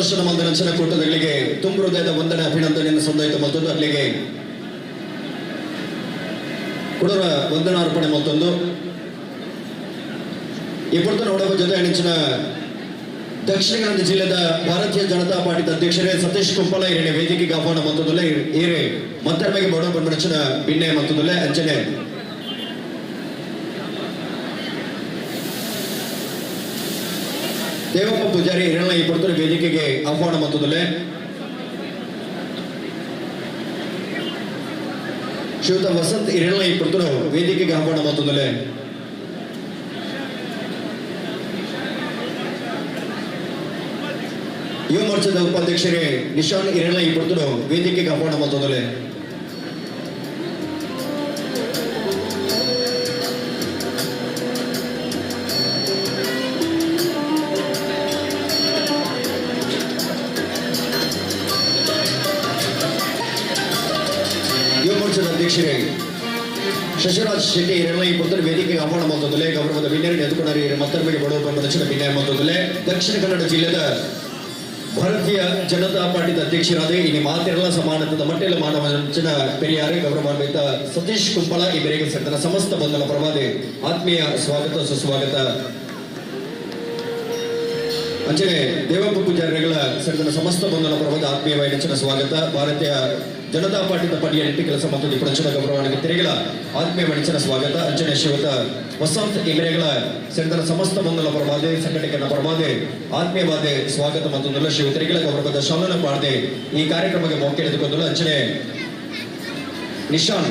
ವರ್ಷದ ಮಂದನಂಚನ ಕೂಟಗಳಿಗೆ ತುಂಬ ಹೃದಯದ ವಂದನೆ ಅಭಿನಂದನೆಯನ್ನು ಸಂದಯಿತ ಮತ್ತೊಂದು ಅಲ್ಲಿಗೆ ಕುಡರ ವಂದನಾರ್ಪಣೆ ಮತ್ತೊಂದು ಈ ಪುಟ್ಟ ನೋಡುವ ಜೊತೆ ಹೆಣ್ಣಿನ ದಕ್ಷಿಣ ಕನ್ನಡ ಜಿಲ್ಲೆಯ ಭಾರತೀಯ ಜನತಾ ಪಾರ್ಟಿ ಅಧ್ಯಕ್ಷರೇ ಸತೀಶ್ ಕುಂಪಲ ಇರೇ ವೇದಿಕೆಗೆ ಆಹ್ವಾನ ಮತ್ತೊಂದಲ್ಲ ಈರೆ ಮತ್ತರ್ಮೆಗೆ ಬಡ ಬಂಡಚನ ಭಿನ್ನೆ ಮತ್ತೊಂದಲ್ಲ ಅಂಚನೆ ದೇವಪ್ಪ ಪೂಜಾರಿ ಇರಣ್ಣ ಈ ಪುಟ್ಟ ವೇದಿಕೆಗೆ ಆಹ್ವಾನ ಮತ್ತೊಂದಲ್ಲ ಶ್ರೀಯುತ ವಸಂತ್ ಇರಣ್ಣ ಈ ಪುಟ್ಟ ವೇದಿಕೆಗೆ ಆಹ್ವಾನ ಮತ್ತೊಂದಲ್ಲ ಯುವ ಮೋರ್ಚಾದ ಉಪಾಧ್ಯಕ್ಷರೇ ನಿಶಾನ್ ಇರಣ್ಣ ಈ ಪುಟ್ಟ ವೇದಿಕೆಗೆ ಆಹ್ವಾನ ಮತ್ತೊಂದಲ್ಲ ಯುವ ಮೋರ್ಚಾದ ಅಧ್ಯಕ್ಷರೇ ಶಶಿರಾಜ್ ಶೆಟ್ಟಿ ಇರಣ್ಣ ಈ ಪುಟ್ಟ ವೇದಿಕೆಗೆ ಆಹ್ವಾನ ಮತ್ತೊಂದಲೆ ಗೌರವದ ವಿನ್ಯಾರ ಎದುಕೊಂಡರಿ ಮತ್ತರ್ಮೆಗೆ ಬಡವ ಬಂಡಚನ ಭಿನ್ನೆ ಮತ್ತೊಂದಲೆ ದಕ್ಷಿಣ ಕನ್ನಡ ಜಿಲ್ಲೆಯ ಭಾರತೀಯ ಜನತಾ ಪಾರ್ಟಿ ಅಧ್ಯಕ್ಷರಾದ ಇನ್ನು ಮಾತಿರಲ್ಲ ಸಮಾನತದ ಮಟ್ಟೆಲ್ಲ ಮಾನವಂಚನ ಪೆರಿಯಾರೆ ಗೌರವಾನ್ವಿತ ಸತೀಶ್ ಕುಂಪಳ ಈ ಮೇರೆಗೆ ಸೇರಿದ ಸಮಸ್ತ ಬಂಧನ ಪರವಾದಿ ಆತ್ಮೀಯ ಸ್ವಾಗತ ಸುಸ್ವಾಗತ ಅಂಚನೆ ದೇವಪ್ಪ ಪೂಜಾರಿಗಳ ಸೇರಿದ ಸಮಸ್ತ ಬಂಧನ ಪರವಾದ ಆತ್ಮೀಯವಾಗಿ ನೆಚ್ಚಿನ ಸ್ವಾಗತ ಭಾರತೀಯ ಜನತಾ ಪಾರ್ಟಿ ಪಡಿಯ ನಿಟ್ಟಿ ಕೆಲಸ ಮತ್ತು ಪ್ರಚುರ ಗೌರವಾనికి ತಿರುಗಿಲ ಆತ್ಮೀಯ ನೆಚ್ಚಿನ ಸ್ವಾಗತ ಅಂಚನೆ ಶ್ರೀಯುತ ವಸಂತ್ ಇಮರೆಗಳ ಸೇರಿದ ಸಮಸ್ತ ಬಂಧನ ಪರವಾದೆ ಸಂಘಟಕರ ಪರವಾದೆ ಆತ್ಮೀಯವಾದ ಸ್ವಾಗತ ಮತ್ತು ಶ್ರೀಯುತರಿಗಳ ಗೌರವದ ಶಾಲನ ಪಾಡದೆ ಈ ಕಾರ್ಯಕ್ರಮಕ್ಕೆ ಮೌಕೆ ಎಳೆದುಕೊಂಡು ಅಂಚನೆ ನಿಶಾನ್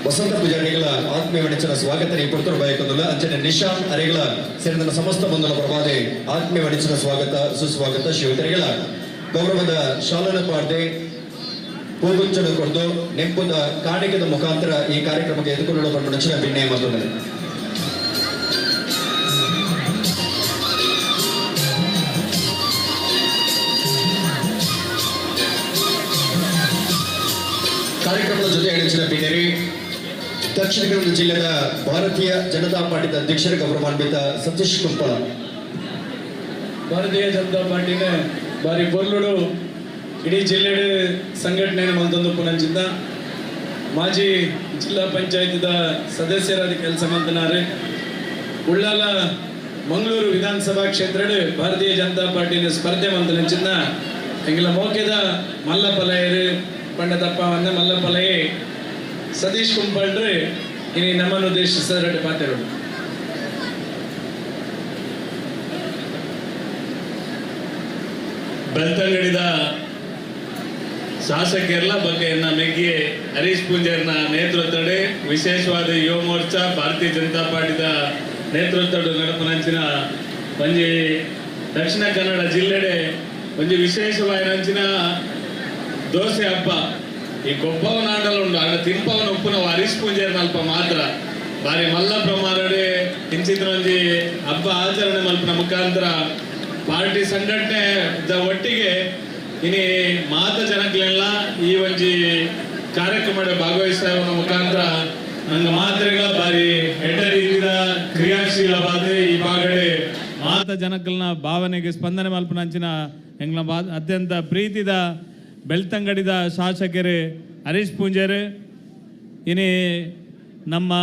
ವಸಂತ ಪೂಜಾರಿಗಳ ಆತ್ಮೀಯ ನೆಚ್ಚಿನ ಸ್ವಾಗತ ಈ ಪುರ್ತರು ಬಯಕೊಂಡಲ್ಲ ಅಂಚನೆ ನಿಶಾನ್ ಅರೆಗಳ ಸೇರಿದ ಸಮಸ್ತ ಬಂಧನ ಪರವಾದೆ ಆತ್ಮೀಯ ನೆಚ್ಚಿನ ಸ್ವಾಗತ ಸುಸ್ವಾಗತ ಶ್ರೀಯುತರಿಗಳ ಗೌರವದ ಶಾಲನ ಪಾಡದೆ ಹೂಗುಚ್ಚನ ಕೊಡ್ದು ನೆಂಪುದ ಕಾಣಿಕೆದ ಮುಖಾಂತರ ಈ ಕಾರ್ಯಕ್ರಮಕ್ಕೆ ಎದುರುಗೊಳ್ಳುವ ಬಂಡಚನ ಭಿನ್ನೆ ಮತ್ತೊಂದು ಕಾರ್ಯಕ್ರಮದ ಜೊತೆ ಎಣಿಸಿದ ಭಿನ್ನರಿ ದಕ್ಷಿಣ ಕನ್ನಡ ಜಿಲ್ಲೆಯ ಭಾರತೀಯ ಜನತಾ ಪಾರ್ಟಿ ಅಧ್ಯಕ್ಷರ ಗೌರವಾನ್ವಿತ ಸತೀಶ್ ಕುಂಪಳ ಭಾರತೀಯ ಜನತಾ ಪಾರ್ಟಿನ ಬಾರಿ ಬೊರ್ಲುಡು ಇಡೀ ಜಿಲ್ಲೆ ಸಂಘಟನೆಯನ್ನು ಮತ್ತೊಂದು ಪುನಂಚಿದ್ದ ಮಾಜಿ ಜಿಲ್ಲಾ ಪಂಚಾಯತಿದ ಸದಸ್ಯರಾದ ಕೆಲಸ ಮಂತನಾರೆ ಉಳ್ಳಾಲ ಮಂಗಳೂರು ವಿಧಾನಸಭಾ ಕ್ಷೇತ್ರ ಭಾರತೀಯ ಜನತಾ ಪಾರ್ಟಿನ ಸ್ಪರ್ಧೆ ಮಂತನಂಚಿದ್ದ ಎಂಗಿಲ ಮೋಕೆದ ಮಲ್ಲಪಲಯರು ಪಂಡದಪ್ಪ ಅಂದ ಮಲ್ಲಪಲಯೇ ಸತೀಶ್ ಕುಂಪಳ್ರು ಇನಿ ನಮ್ಮನ್ನು ಉದ್ದೇಶಿಸಿದ ಪಾತ್ರರು ಬೆಳ್ತಂಗಡಿದ ಶಾಸಕರ ಬಗ್ಗೆ ಮೆಗ್ಗಿ ಹರೀಶ್ ಪೂಂಜರ್ನ ನೇತೃತ್ವದ ವಿಶೇಷವಾದ ಯುವ ಮೋರ್ಚಾ ಭಾರತೀಯ ಜನತಾ ಪಾರ್ಟಿದ ನೇತೃತ್ವದ ನಡಪನಂಚಿನ ಒಂಜಿ ದಕ್ಷಿಣ ಕನ್ನಡ ಜಿಲ್ಲೆಡೆ ಒಂಜಿ ವಿಶೇಷವಾದ ನಂಚಿನ ದೋಸೆ ಹಬ್ಬ ಈ ಗೊಬ್ಬವ ನಾಡಲು ಉಂಡು ಆಗ ತಿಂಪವನ ಉಪ್ಪುನ ಹರೀಶ್ ಪೂಂಜರ್ ಅಲ್ಪ ಮಾತ್ರ ಬಾರಿ ಮಲ್ಲ ಪ್ರಮಾಣಡೆ ಇಂಚಿನ ಒಂಜಿ ಹಬ್ಬ ಆಚರಣೆ ಮಲ್ಪನ ಮುಖಾಂತರ ಪಾರ್ಟಿ ಸಂಘಟನೆ ಒಟ್ಟಿಗೆ ಇನಿ ಮಾತ ಜನಕ್ಲೆಲ್ಲ ಈ ಒಂಜಿ ಕಾರ್ಯಕ್ರಮ ಭಾಗವಹಿಸುವ ಮುಖಾಂತರ ನಂಗೆ ಮಾತ್ರೆಗಳ ಬಾರಿ ಹೆಡ್ಡ ರೀತಿಯ ಕ್ರಿಯಾಶೀಲವಾದ ಈ ಭಾಗಡೆ ಮಾತ ಜನಕಲ್ನ ಭಾವನೆಗೆ ಸ್ಪಂದನೆ ಮಲ್ಪನಂಚಿನ ಎಂಗ್ಲ ಅತ್ಯಂತ ಪ್ರೀತಿದ ಬೆಳ್ತಂಗಡಿದ ಶಾಸಕರು ಹರೀಶ್ ಪೂಂಜರು ಇನಿ ನಮ್ಮ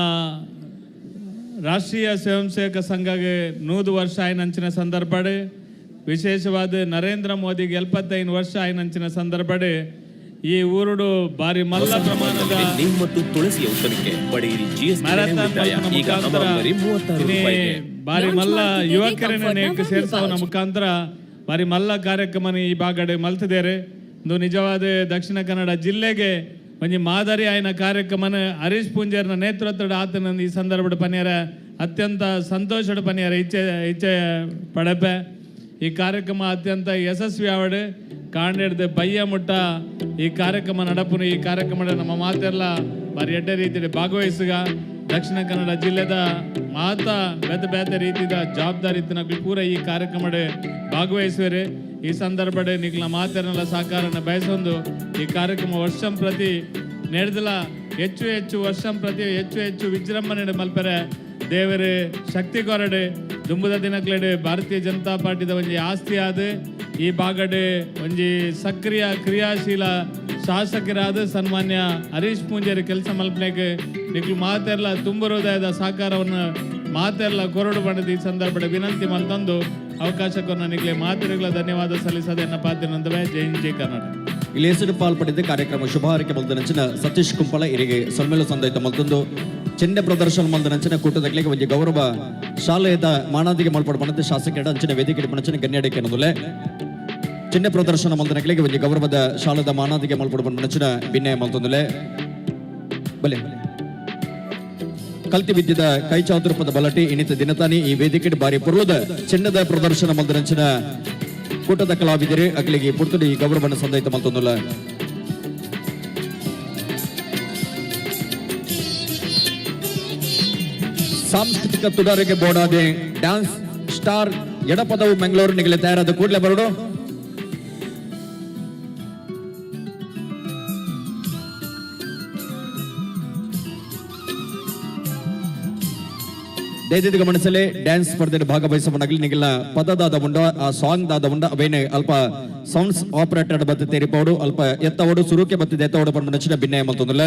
ರಾಷ್ಟ್ರೀಯ ಸ್ವಯಂ ಸೇವಕ ಸಂಘಗೆ 100 ವರ್ಷ ಆಯ್ನಂಚಿನ ಸಂದರ್ಭಡೆ ವಿಶೇಷವಾದ ನರೇಂದ್ರ ಮೋದಿಗೆ 75 ವರ್ಷ ಆಯ್ನಂಚಿನ ಸಂದರ್ಭಡೆ ಈ ಊರುಡು ಬಾರಿ ಮಲ್ಲ ಪ್ರಮಾಣದ ಮತ್ತು ತುಳಸಿ ಔಷಧಕ್ಕೆ ಪಡೆಯಿರಿ ಬಾರಿ ಮಲ್ಲ ಯುವಕರನ್ನ ಸೇರಿಸುವ ಮುಖಾಂತರ ಬಾರಿ ಮಲ್ಲ ಕಾರ್ಯಕ್ರಮ ಈ ಭಾಗಡೆ ಮಲ್ತಿದ್ದಾರೆ ಒಂದು ನಿಜವಾದ ದಕ್ಷಿಣ ಕನ್ನಡ ಜಿಲ್ಲೆಗೆ ಒಂಜಿ ಮಾದರಿ ಆಯ್ನ ಕಾರ್ಯಕ್ರಮನ ಹರೀಶ್ ಪೂಂಜರ್ನ ನೇತೃತ್ವದ ಆತನ ಈ ಸಂದರ್ಭದ ಪನ್ಯಾರ ಅತ್ಯಂತ ಸಂತೋಷದ ಪನ್ಯಾರ ಇಚ್ಛೆ ಪಡೆಪೆ ಈ ಕಾರ್ಯಕ್ರಮ ಅತ್ಯಂತ ಯಶಸ್ವಿ ಆವಡೆ ಕಾಂಡೆಡ್ದೆ ಬಯ್ಯ ಮುಟ್ಟ ಈ ಕಾರ್ಯಕ್ರಮ ನಡಪುನು ಈ ಕಾರ್ಯಕ್ರಮದ ನಮ್ಮ ಮಾತೆಲ್ಲ ಬಾರಿ ಎಡ್ಡೆ ರೀತಿಯಲ್ಲಿ ಭಾಗವಹಿಸುಗ ದಕ್ಷಿಣ ಕನ್ನಡ ಜಿಲ್ಲೆದ ಮಾತ ಬೇತೆ ಬೇತೆ ರೀತಿಯ ಜವಾಬ್ದಾರಿ ಪೂರ ಈ ಕಾರ್ಯಕ್ರಮದ ಭಾಗವಹಿಸುವರೆ ಈ ಸಂದರ್ಭದ ನಿಕ್ಲ ಮಾತೆರನ್ನೆಲ್ಲ ಸಹಕಾರನ ಬಯಸೊಂದು ಈ ಕಾರ್ಯಕ್ರಮ ವರ್ಷಂ ಪ್ರತಿ ನಡೆದಲ ಹೆಚ್ಚು ವರ್ಷಂ ಪ್ರತಿ ಹೆಚ್ಚು ವಿಜೃಂಭಣೆ ಮಲ್ಪರೆ ದೇವರೇ ಶಕ್ತಿ ಕೊರಡೆ ದುಂಬುದ ದಿನಕ್ಲೆಡೆ ಭಾರತೀಯ ಜನತಾ ಪಾರ್ಟಿದ ಒಂಜಿ ಆಸ್ತಿ ಆದ ಈ ಬಾಗಡೆ ಒಂಜಿ ಸಕ್ರಿಯ ಕ್ರಿಯಾಶೀಲ ಶಾಸಕರಾದ ಸನ್ಮಾನ್ಯ ಹರೀಶ್ ಪೂಂಜಾರಿ ಕೆಲಸ ಮಲ್ಪನೆಗೆ ನಿಕ್ಲು ಮಾತೆಲ್ಲ ತುಂಬ ಹೃದಯದ ಸಹಕಾರವನ್ನು ಮಾತೆಲ್ಲ ಕೊರಡು ಬಣ್ಣದ ಈ ಸಂದರ್ಭದ ವಿನಂತಿ ಮಲ್ತಂದು ಅವಕಾಶಕ್ಕೆ ನನಗೆ ಮಾತೆಗಳ ಧನ್ಯವಾದ ಸಲ್ಲಿಸದೆ ಎನ್ನ ಪಾತ್ರನಂದವೇ ಜೈ ಹಿಂದ್ ಜೈ ಕರ್ನಾಟಕ. ಇಲ್ಲಿ ಹೆಸರು ಪಾಲ್ಪಟ್ಟಿದ್ದ ಕಾರ್ಯಕ್ರಮ ಶುಭಾರಕ್ಕೆ ಮಲ್ದನಂಚಿನ ಸತೀಶ್ ಕುಂಪಳ ಇರಿಗೆ ಸೊಲ್ಮೇಲು ಸಂದೈತ ಮಲ್ತೊಂದು ಚೆಂಡೆ ಪ್ರದರ್ಶನ ಮಲ್ದನಂಚಿನ ಕೂಟದಕ್ಕೆ ಒಂದು ಗೌರವ ಶಾಲೆಯದ ಮಾನಾದಿಗೆ ಮಲ್ಪಡ ಬಣ್ಣದ ಶಾಸಕರ ಅಂಚಿನ ವೇದಿಕೆ ಪಣಚಿನ ಗಣ್ಯಡಿಕೆ ಅನ್ನೋದಲ್ಲೇ ಚೆಂಡೆ ಪ್ರದರ್ಶನ ಮಲ್ದನಕ್ಕೆ ಒಂದು ಗೌರವದ ಶಾಲದ ಮಾನಾದಿಗೆ ಮಲ್ಪಡ ಬಣ್ಣಚಿನ ಭಿನ್ನಯ ಮಲ್ತೊಂದಲೇ ಬಲೆ ಕಲ್ತಿ ವಿದ್ಯದ ಕೈ ಚಾತುರ್ಪದ ಬಲಟಿ ಇನಿತ ದಿನತಾನಿ ಈ ವೇದಿಕೆ ಬಾರಿ ಪುರ್ಲದ ಚೆಂಡದ ಪ್ರದರ್ಶನ ಮಲ್ದನಂಚಿನ ಕೂಟದ ಕಲಾವಿದರೆ ಅಗಲಿಗೆ ಪುರ್ತುಡಿ ಗೌರವವನ್ನು ಸಂದೈತ ಮಲ್ತೊಂದಲ್ಲ ಸಾಂಸ್ಕೃತಿಕ ತುಡಾರಿಗೆ ಬೋಡಾದೆ ಡ್ಯಾನ್ಸ್ ಸ್ಟಾರ್ ಎಡಪದವು ಮಂಗಳೂರು ನಿಗಲೆ ತಯಾರಾದ ಕೂಡಲೇ ಬರಡು ದಯచేసి ಗಮನಿಸಲೇ ಡ್ಯಾನ್ಸ್ ಸ್ಪರ್ಧೆಯಲ್ಲಿ ಭಾಗವಹಿಸಬಹುದಾಗಲಿ ನಿಗಲ ಪದದಾದ ಉಂಡ ಆ ಸಾಂಗ್ ದಾದ ಉಂಡ ಅವೇನೆ ಅಲ್ಪ ಸೌಂಡ್ಸ್ ಆಪರೇಟರ್ ಬತ್ತೆ ತೆರಿಪೋಡು ಅಲ್ಪ ಎತ್ತವಡು ಸುರುಕೆ ಬತ್ತೆ ಎತ್ತವಡು ಪಂಡ ಭಿನ್ನಯ ಮಲ್ತೊಂದಲ್ಲ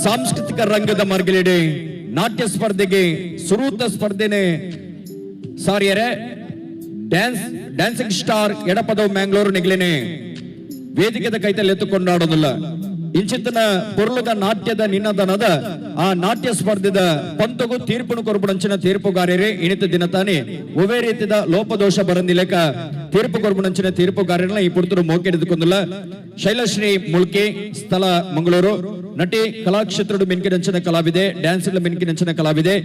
ಸಾಂಸ್ಕೃತಿಕ ರಂಗದ ಮಾರ್ಗಲಿಡೆ ನಾಟ್ಯ ಸ್ಪರ್ಧೆಗೆ ಸುರೂತ ಸ್ಪರ್ಧೆನೆ ಸಾರಿಯರೆ ಡ್ಯಾನ್ಸಿಂಗ್ ಸ್ಟಾರ್ ಎಡಪದವು ಮ್ಯಾಂಗ್ಳೂರು ನಿಗಲೇನೆ ವೇದಿಕೆದ ಕೈತಲ್ಲಿ ಎತ್ತುಕೊಂಡಾಡೋದಿಲ್ಲ ಇಂಚಿತ್ತನ ಪೊರ್ಲುದ ನಾಟ್ಯದ ನಿನ್ನದನದ ಆ ನಾಟ್ಯ ಸ್ಪರ್ಧೆದ ಪಂತಗು ತೀರ್ಪುನು ಕೊರಪುಡಂಚಿನ ತೀರ್ಪುಗಾರರೇ ಇಣಿತ ದಿನ ತಾನೇ ಒವೇ ರೀತಿದ ಲೋಪದೋಷ ಬರಂದಿಲೆಕ ತೀರ್ಪು ಕೊರಪುಡಂಚಿನ ತೀರ್ಪುಗಾರರನ್ನ ಈ ಪುರ್ತರು ಮೋಕೆ ಹಿಡಿದುಕೊಂಡಿಲ್ಲ ಶೈಲಶ್ರೀ ಮುಳ್ಕೆ ಸ್ಥಳ ಮಂಗಳೂರು ನಟಿ ಕಲಾಕ್ಷೇತ್ರದ ಮಿನ್ಕಿನಂಚಿನ ಕಲಾವಿದೆ ಡ್ಯಾನ್ಸ್ ಮಿನ್ಕಿನಂಚಿನ ಕಲಾವಿದೆ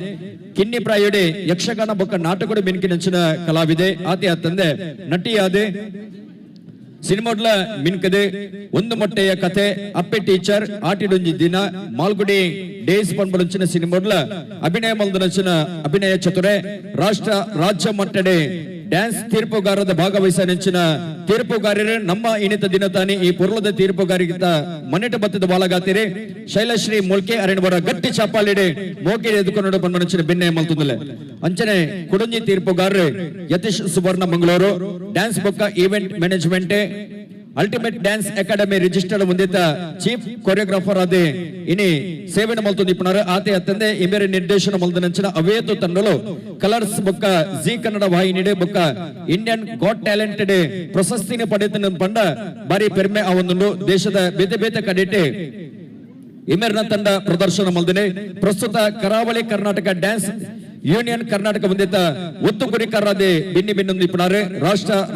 ಕಿನ್ನಿ ಪ್ರಾಯುಡೆ ಯಕ್ಷಗಾನ ಬೊಕ್ಕ ನಾಟಕದ ಮಿನ್ಕಿನಂಚಿನ ಕಲಾವಿದೆ ಆತೆ ತಂದೆ ನಟಿಯಾದೆ ಸಿನಿಮಾಡ್ಲ ಮಿನ್ಕದೆ ಒಂದು ಮೊಟ್ಟೆಯ ಕಥೆ ಅಪ್ಪೆ ಟೀಚರ್ ಆಟಿಡೊಂಜಿ ದಿನ ಮಾಲ್ಗುಡಿ ಡೇಸ್ ಪಂಬಲಂಚಿನ ಸಿನಿಮಾಡ್ಲ ಅಭಿನಯ ಮಲ್ದನಚಿನ ಅಭಿನಯ ಚತುರೆ ರಾಜ್ಯ ಮಟ್ಟಡೆ ಡ್ಯಾನ್ಸ್ ತೀರ್ಪುಗಾರದ ಭಾಗವಹಿಸಿನ ತೀರ್ಪುಗಾರರೇ ನಮ್ಮ ಇನಿತ ದಿನ ತಾನೇ ಈ ಪುರ್ಲದ ತೀರ್ಪುಗಾರಿಗಿಂತ ಮನೆಟ ಬತ್ತದ ಬಾಲಗಾತಿರಿ ಶೈಲಶ್ರೀ ಮುಳ್ಕೆ ಅರಣ್ಯವರ ಗಟ್ಟಿ ಚಾಪಾಲಿಡೆ ಮೋಕೆ ಎದುಕೊಂಡು ಬಂದ ಭಿನ್ನ ಮಲ್ತುಂದಲೆ ಅಂಚನೆ ಕುಡಂಜಿ ತೀರ್ಪುಗಾರರು ಯತೀಶ್ ಸುವರ್ಣ ಮಂಗಳೂರು ಡ್ಯಾನ್ಸ್ ಬೊಕ್ಕ event management ultimate dance academy registered ಮುಂದಿದ್ದ ಚೀಫ್ ಕೊರಿಯೋಗ್ರಾಫರ್ ಆದ ಇನಿ ಸೇವೆನ ಮಲ್ತೊಂದು ಇಪ್ಪನಾರು ಆತೆ ತಂದೆ ಇಮೇರೆ ನಿರ್ದೇಶನ ಮಲ್ದನಂಚಿನ ಅವೇತು ತಂಡಲು ಕಲರ್ಸ್ ಬೊಕ್ಕ ಜಿ ಕನ್ನಡ ವಾಹಿನಿಡೆ ಬೊಕ್ಕ ಇಂಡಿಯನ್ ಗಾಟ್ ಟ್ಯಾಲೆಂಟೆಡ್ ಪ್ರಶಸ್ತಿನ ಪಡೆದ ಪಂಡ ಬಾರಿ ಪೆರ್ಮೆ ಆ ಒಂದು ದೇಶದ ಬೇತೆ ಬೇತೆ ಕಡೆಟೆ ಇಮೇರ್ನ ತಂಡ ಪ್ರದರ್ಶನ ಮಲ್ದನೆ ಪ್ರಸ್ತುತ ಕರಾವಳಿ ಕರ್ನಾಟಕ ಡ್ಯಾನ್ಸ್ ಯೂನಿಯನ್ ಕರ್ನಾಟಕ ಬಂದಿದ್ದ ಒತ್ತು ಗುರಿಕಾರದೆ ಭಿನ್ನ ಭಿನ್ನೊಂದು ಇಪ್ಪನಾರೆ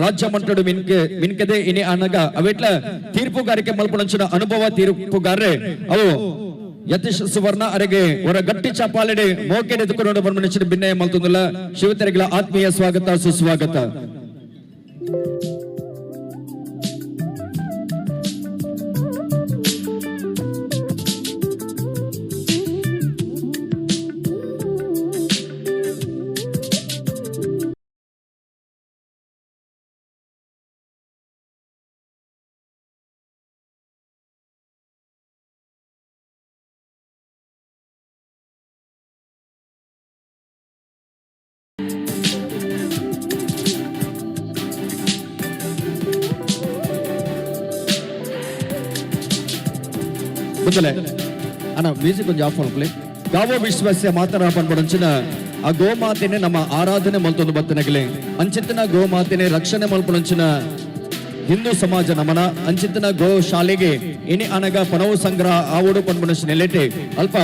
ರಾಜ್ಯ ಮಟ್ಟದ ಮಿನ್ಕದೆ ಇನಿ ಅನಗ ಅವೆಟ್ಲ ತೀರ್ಪುಗಾರಿಕೆ ಮಲ್ಪಣಂಚಿನ ಅನುಭವ ತೀರ್ಪುಗಾರರೆ ಅವು ಯತೀಶ್ ಸುವರ್ಣ ಅರೆಗೆ ಅವರ ಗಟ್ಟಿ ಚಾಪಾಲೆಡೆ ಮೋಕೆ ಎದುಕೊಂಡು ಬಂದ ಭಿನ್ನಯ ಮಲ್ತೊಂದಿಲ್ಲ ಶಿವತೆರೆಗಳ ಆತ್ಮೀಯ ಸ್ವಾಗತ ಸುಸ್ವಾಗತ. ಅಣ್ಣ ಮ್ಯೂಸಿಕ್ ಒಂದು ಆಫ್ ಮಾಡ್ಕೊಳ್ಳಿ. ಗಾವೋ ವಿಶ್ವಾಸ ಮಾತನಾಡಂಚಿನ ಆ ಗೋಮಾತೆನೆ ನಮ್ಮ ಆರಾಧನೆ ಮಲ್ತೊಂದು ಬತ್ತನಗಲೆ ಅಂಚಿತ್ತಿನ ಗೋಮಾತೆನೆ ರಕ್ಷಣೆ ಮಲ್ಪಣಂಚಿನ ಹಿಂದೂ ಸಮಾಜ ನಮನ ಅಂಚಿತ್ತಿನ ಗೋ ಶಾಲೆಗೆ ಇನಿ ಅನಗ ಪನವು ಸಂಗ್ರಹ ಆವಡು ಪನ್ಮನಸ್ ನೆಲೆಟೆ ಅಲ್ಪ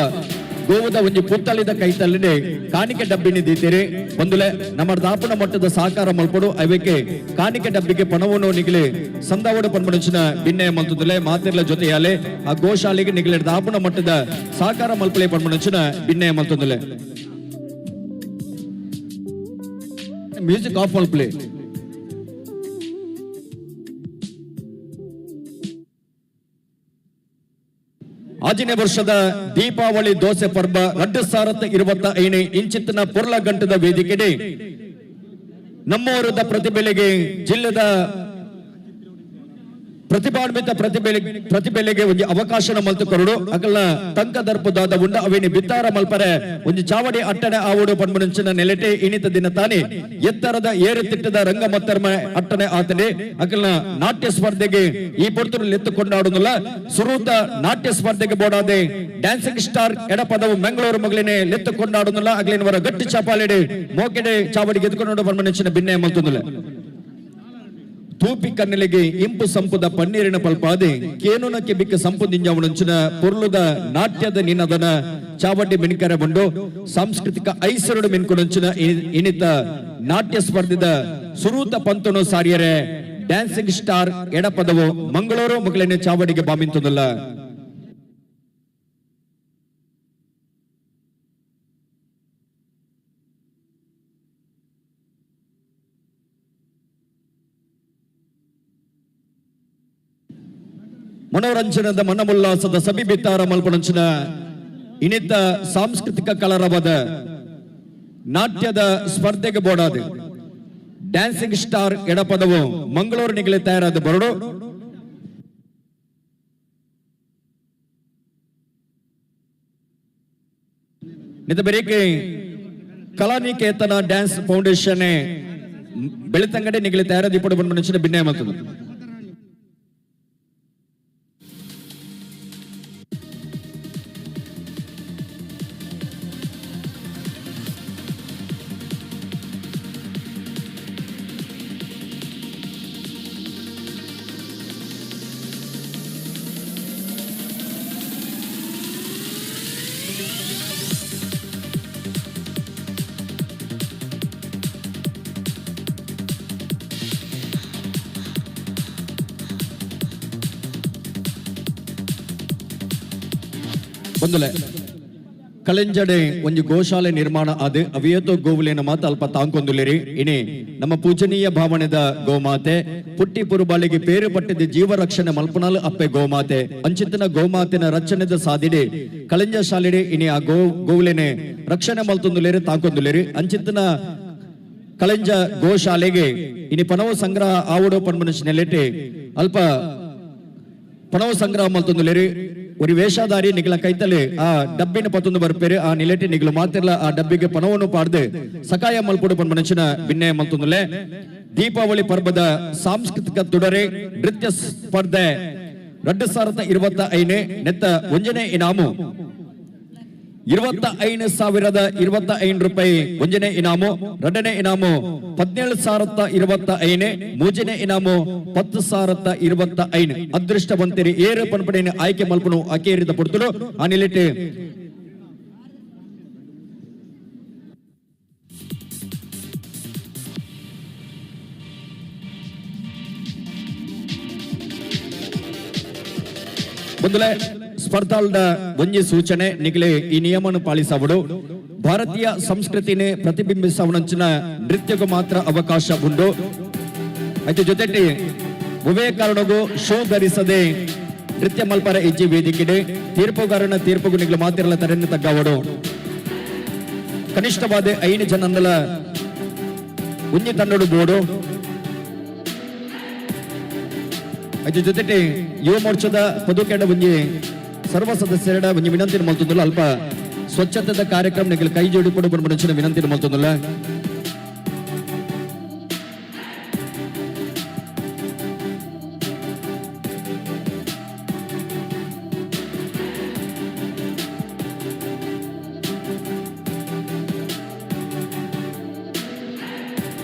ಗೋವುದ ಒಂಜಿ ಪುತ್ತಲಿದ ಕೈತಲ್ಲಿಡೆ ಕಾಣಿಕೆ ಡಬ್ಬಿನಿ ದೀತಿರಿ ಬಂದುಲೆ ನಮ್ಮ ದಾಪನ ಮಟ್ಟದ ಸಹಕಾರ ಮಲ್ಪಡು ಅವಕ್ಕೆ ಕಾಣಿಕೆ ಡಬ್ಬಿಗೆ ಪಣವನ್ನು ನಿಗಲಿ ಸಂದಾವಡು ಪನ್ಮನಚಿನ ಭಿನ್ನೆ ಮಲ್ತುದಲೆ ಮಾತಿರ್ಲ ಜೊತೆಯಾಲೆ ಆ ಗೋಶಾಲೆಗೆ ನಿಗಲಿ ದಾಪನ ಮಟ್ಟದ ಸಹಕಾರ ಮಲ್ಪಲೆ ಪನ್ಮನಚಿನ ಭಿನ್ನೆ ಮಲ್ತುದಲೆ ಮ್ಯೂಸಿಕ್ ಆಫ್ ಮಲ್ಪಲೆ ಆಜನೇ ವರ್ಷದ ದೀಪಾವಳಿ ದೋಸೆ ಪರ್ವ 2025 ಇಂಚಿತ್ತಿನ ಪುರ್ಲ ಗಂಟದ ವೇದಿಕೆಡೆ ನಮ್ಮವರದ ಪ್ರತಿಭೆಗೆ ಜಿಲ್ಲೆದ ಪ್ರತಿಭಾನ್ವಿತ ಪ್ರತಿಭೆಗೆ ಒಂದು ಅವಕಾಶನ ಮಲ್ತು ಕೊರಡು ಅಕಲ್ನ ತಂಕ ದರ್ಪದಾದ ಉಂಡ ಅವೇನಿ ಬಿತ್ತಾರ ಮಲ್ಪರೆ ಒಂದು ಚಾವಡಿ ಅಟ್ಟಣೆ ಆವಡು ಪನ್ಮನಂಚಿನ ನೆಲೆಟೆ ಇನಿತ ದಿನ ತಾನೆ ಎತ್ತರದ ಏರುತಿಟ್ಟದ ರಂಗ ಮತ್ತರ್ಮ ಅಟ್ಟಣೆ ಆತನೆ ಅಕಲ್ನ ನಾಟ್ಯ ಸ್ಪರ್ಧೆಗೆ ಈ ಪೊರ್ತರು ಎತ್ತು ಕೊಂಡಾಡುದಿಲ್ಲ ಸುರೂತ ನಾಟ್ಯ ಸ್ಪರ್ಧೆಗೆ ಬೋಡಾದೆ ಡ್ಯಾನ್ಸಿಂಗ್ ಸ್ಟಾರ್ ಎಡಪದವು ಮಂಗಳೂರು ಮಗಳಿನೇ ಎತ್ತು ಕೊಂಡಾಡುದಿಲ್ಲ ಅಗ್ಲಿನವರ ಗಟ್ಟಿ ಚಾಪಾಲೆಡೆ ಮೋಕೆಡೆ ಚಾವಡಿಗೆ ಎದ್ದುಕೊಂಡು ಪನ್ಮನಂಚಿನ ಭಿನ್ನೆ ಮಲ್ತುದಿಲ್ಲ ತೂಪಿ ಕಣ್ಣಲಿಗೆ ಇಂಪು ಸಂಪುದ ಪನ್ನೀರಿನ ಪಲ್ಪಾದೆ ಕೇನುನಕ್ಕೆ ಬಿಕ್ಕ ಸಂಪುದಿಂಜವನಂಚಿನ ಪೊರ್ಲುದ ನಾಟ್ಯದ ನಿನದನ ಚಾವಟಿ ಮಿನ್ಕರ ಬಂಡು ಸಾಂಸ್ಕೃತಿಕ ಐಸರುಡು ಮಿನ್ಕೊನಂಚಿನ ಇನಿತ ನಾಟ್ಯ ಸ್ಪರ್ಧೆದ ಸುರೂತ ಪಂತನು ಸಾರಿಯರೆ ಡ್ಯಾನ್ಸಿಂಗ್ ಸ್ಟಾರ್ ಎಡಪದವು ಮಂಗಳೂರು ಮಗಳನೆ ಚಾವಡಿಗೆ ಬಾಮಿಂತದಲ್ಲ ಮನೋರಂಜನದ ಮನಮುಲ್ಲಾಸದ ಸಭಿ ಬಿತ್ತಾರ ಮಲ್ಪನಂಚಿನ ಇನಿತ ಸಾಂಸ್ಕೃತಿಕ ಕಲರವದ ನಾಟ್ಯದ ಸ್ಪರ್ಧೆಗೆ ಬೋಡಾದೆ ಡ್ಯಾನ್ಸಿಂಗ್ ಸ್ಟಾರ್ ಎಡಪದವು ಮಂಗಳೂರು ನಿಗಲಿ ತಯಾರಾದ ಬರಡು ನಿತ ಬೆರಿಕೆ ಕಲಾನಿಕೇತನ ಡ್ಯಾನ್ಸ್ ಫೌಂಡೇಶನ್ ಬೆಳಿತಂಗಡೆ ನಿಗಲಿ ತಯಾರಾದ ಇಪ್ಪಡು ಪನ್ಮನಂಚಿನ ಭಿನ್ನ ಮಲ್ತದು ಬಂದುಲೆ ಕಳೆಂಜಡೆ ಒಂದು ಗೋಶಾಲೆ ನಿರ್ಮಾಣ ಆದ ಅವಿಯತೋ ಗೋವುಲೇನ ಮಾತು ಅಲ್ಪ ತಾಂಕೊಂದುಲೇರಿ ಇನಿ ನಮ್ಮ ಪೂಜನೀಯ ಭಾವನೆದ ಗೋಮಾತೆ ಪುಟ್ಟಿ ಪುರುಬಾಳಿಗೆ ಪೇರು ಪಟ್ಟಿದ ಜೀವ ರಕ್ಷಣೆ ಮಲ್ಪನಾಲು ಅಪ್ಪೆ ಗೋಮಾತೆ ಅಂಚಿತ್ತಿನ ಗೋಮಾತಿನ ರಚನೆದ ಸಾಧಿಡೆ ಕಳೆಂಜ ಶಾಲೆಡೆ ಇನಿ ಆ ಗೋವುಲೇನೆ ರಕ್ಷಣೆ ಮಲ್ತೊಂದುಲೇರಿ ತಾಂಕೊಂದುಲೇರಿ ಅಂಚಿತ್ತಿನ ಕಳೆಂಜ ಗೋಶಾಲೆಗೆ ಇನಿ ಪನವ ಸಂಗ್ರಹ ಆವಡೋ ಪನ್ಮನುಷ್ಯ ನೆಲೆಟೆ ಅಲ್ಪ ಪನವ ಸಂಗ್ರಹ ಮಲ್ತೊಂದುಲೇರಿ ഒരു വേഷാധാരി നിങ്ങളെ കൈത്തല് ആ ഡബ്ബിന് പത്തൊന്ന് ಬರ್ಪೇರಿ ಆ ನಿಲೆಟಿ ನಿಗಳು ಮಾತಿರ್ಲ ಆ ಡಬ್ಬಿಗೆ ಪಣವನ್ನು ಪಾಡ್ದು ಸಕಾಯ ಮಲ್ಪಡು ಮನುಷ್ಯನ ಭಿನ್ನೆ ಮಲ್ತೊಂದುಲೆ ದೀಪಾವಳಿ ಪರ್ವದ ಸಾಂಸ್ಕೃತಿಕ ತುಡರೆ ನೃತ್ಯ ಸ್ಪರ್ಧೆ 2025 ನೆತ್ತ ಒಂಜನೆ ಇನಾಮು 25,025 ರೂಪಾಯಿ ಒಂಜನೆ ಇನಾಮು ಎರಡನೇ ಇನಾಮು 17,025 ಮೂಜನೆ ಇನಾಮು 10,025 ಅದೃಷ್ಟವಂತರಿ ಏರು ಪನ್ಪಡೆಯನ್ನು ಆಯ್ಕೆ ಮಲ್ಪನು ಅಕೇರಿದ ಪಡ್ತಲು ಆ ನಿಲೆಟೆ ಬಂದಲೆ ಸ್ಪರ್ಧಾಲ್ದ ಒಂಜಿ ಸೂಚನೆ ನಿಗಲೆ ಈ ನಿಯಮವನ್ನು ಪಾಲಿಸಬಹುದು ಭಾರತೀಯ ಸಂಸ್ಕೃತಿನೇ ಪ್ರತಿಬಿಂಬಿಸವನಂಚಿನ ನೃತ್ಯಗೂ ಮಾತ್ರ ಅವಕಾಶ ಉಂಟು ಅದರ ಜೊತೆಗೆ ಒವೇ ಕಾರಣಗೂ ಶೋ ಧರಿಸದೆ ನೃತ್ಯ ಮಲ್ಪರ ಹೆಜ್ಜೆ ವೇದಿಕೆಡೆ ತೀರ್ಪುಗಾರನ ತೀರ್ಪುಗೂ ನಿಗಲು ಮಾತಿರಲ ತರನ್ನು ತಗ್ಗಾವಡು ಕನಿಷ್ಠವಾದ 5 ಜನಂದಲ ಒಂಜಿ ತಂಡಡು ಬೋಡು ಅದರ ಜೊತೆಗೆ ಯುವ ಮೋರ್ಚಾದ ಪದುಕೆಡ ಒಂಜಿ ಸರ್ವ ಸದಸ್ಯರ ಒಂಜಿ ವಿನಂತಿ ಮಲ್ತೊಂದುಲ್ಲ ಅಲ್ಪ ಸ್ವಚ್ಛತೆದ ಕಾರ್ಯಕ್ರಮ ನಿಗಲು ಕೈ ಜೋಡಿಕೊಂಡು ಬಂದ ವಿನಂತಿ ಮಲ್ತೊಂದುಲ್ಲ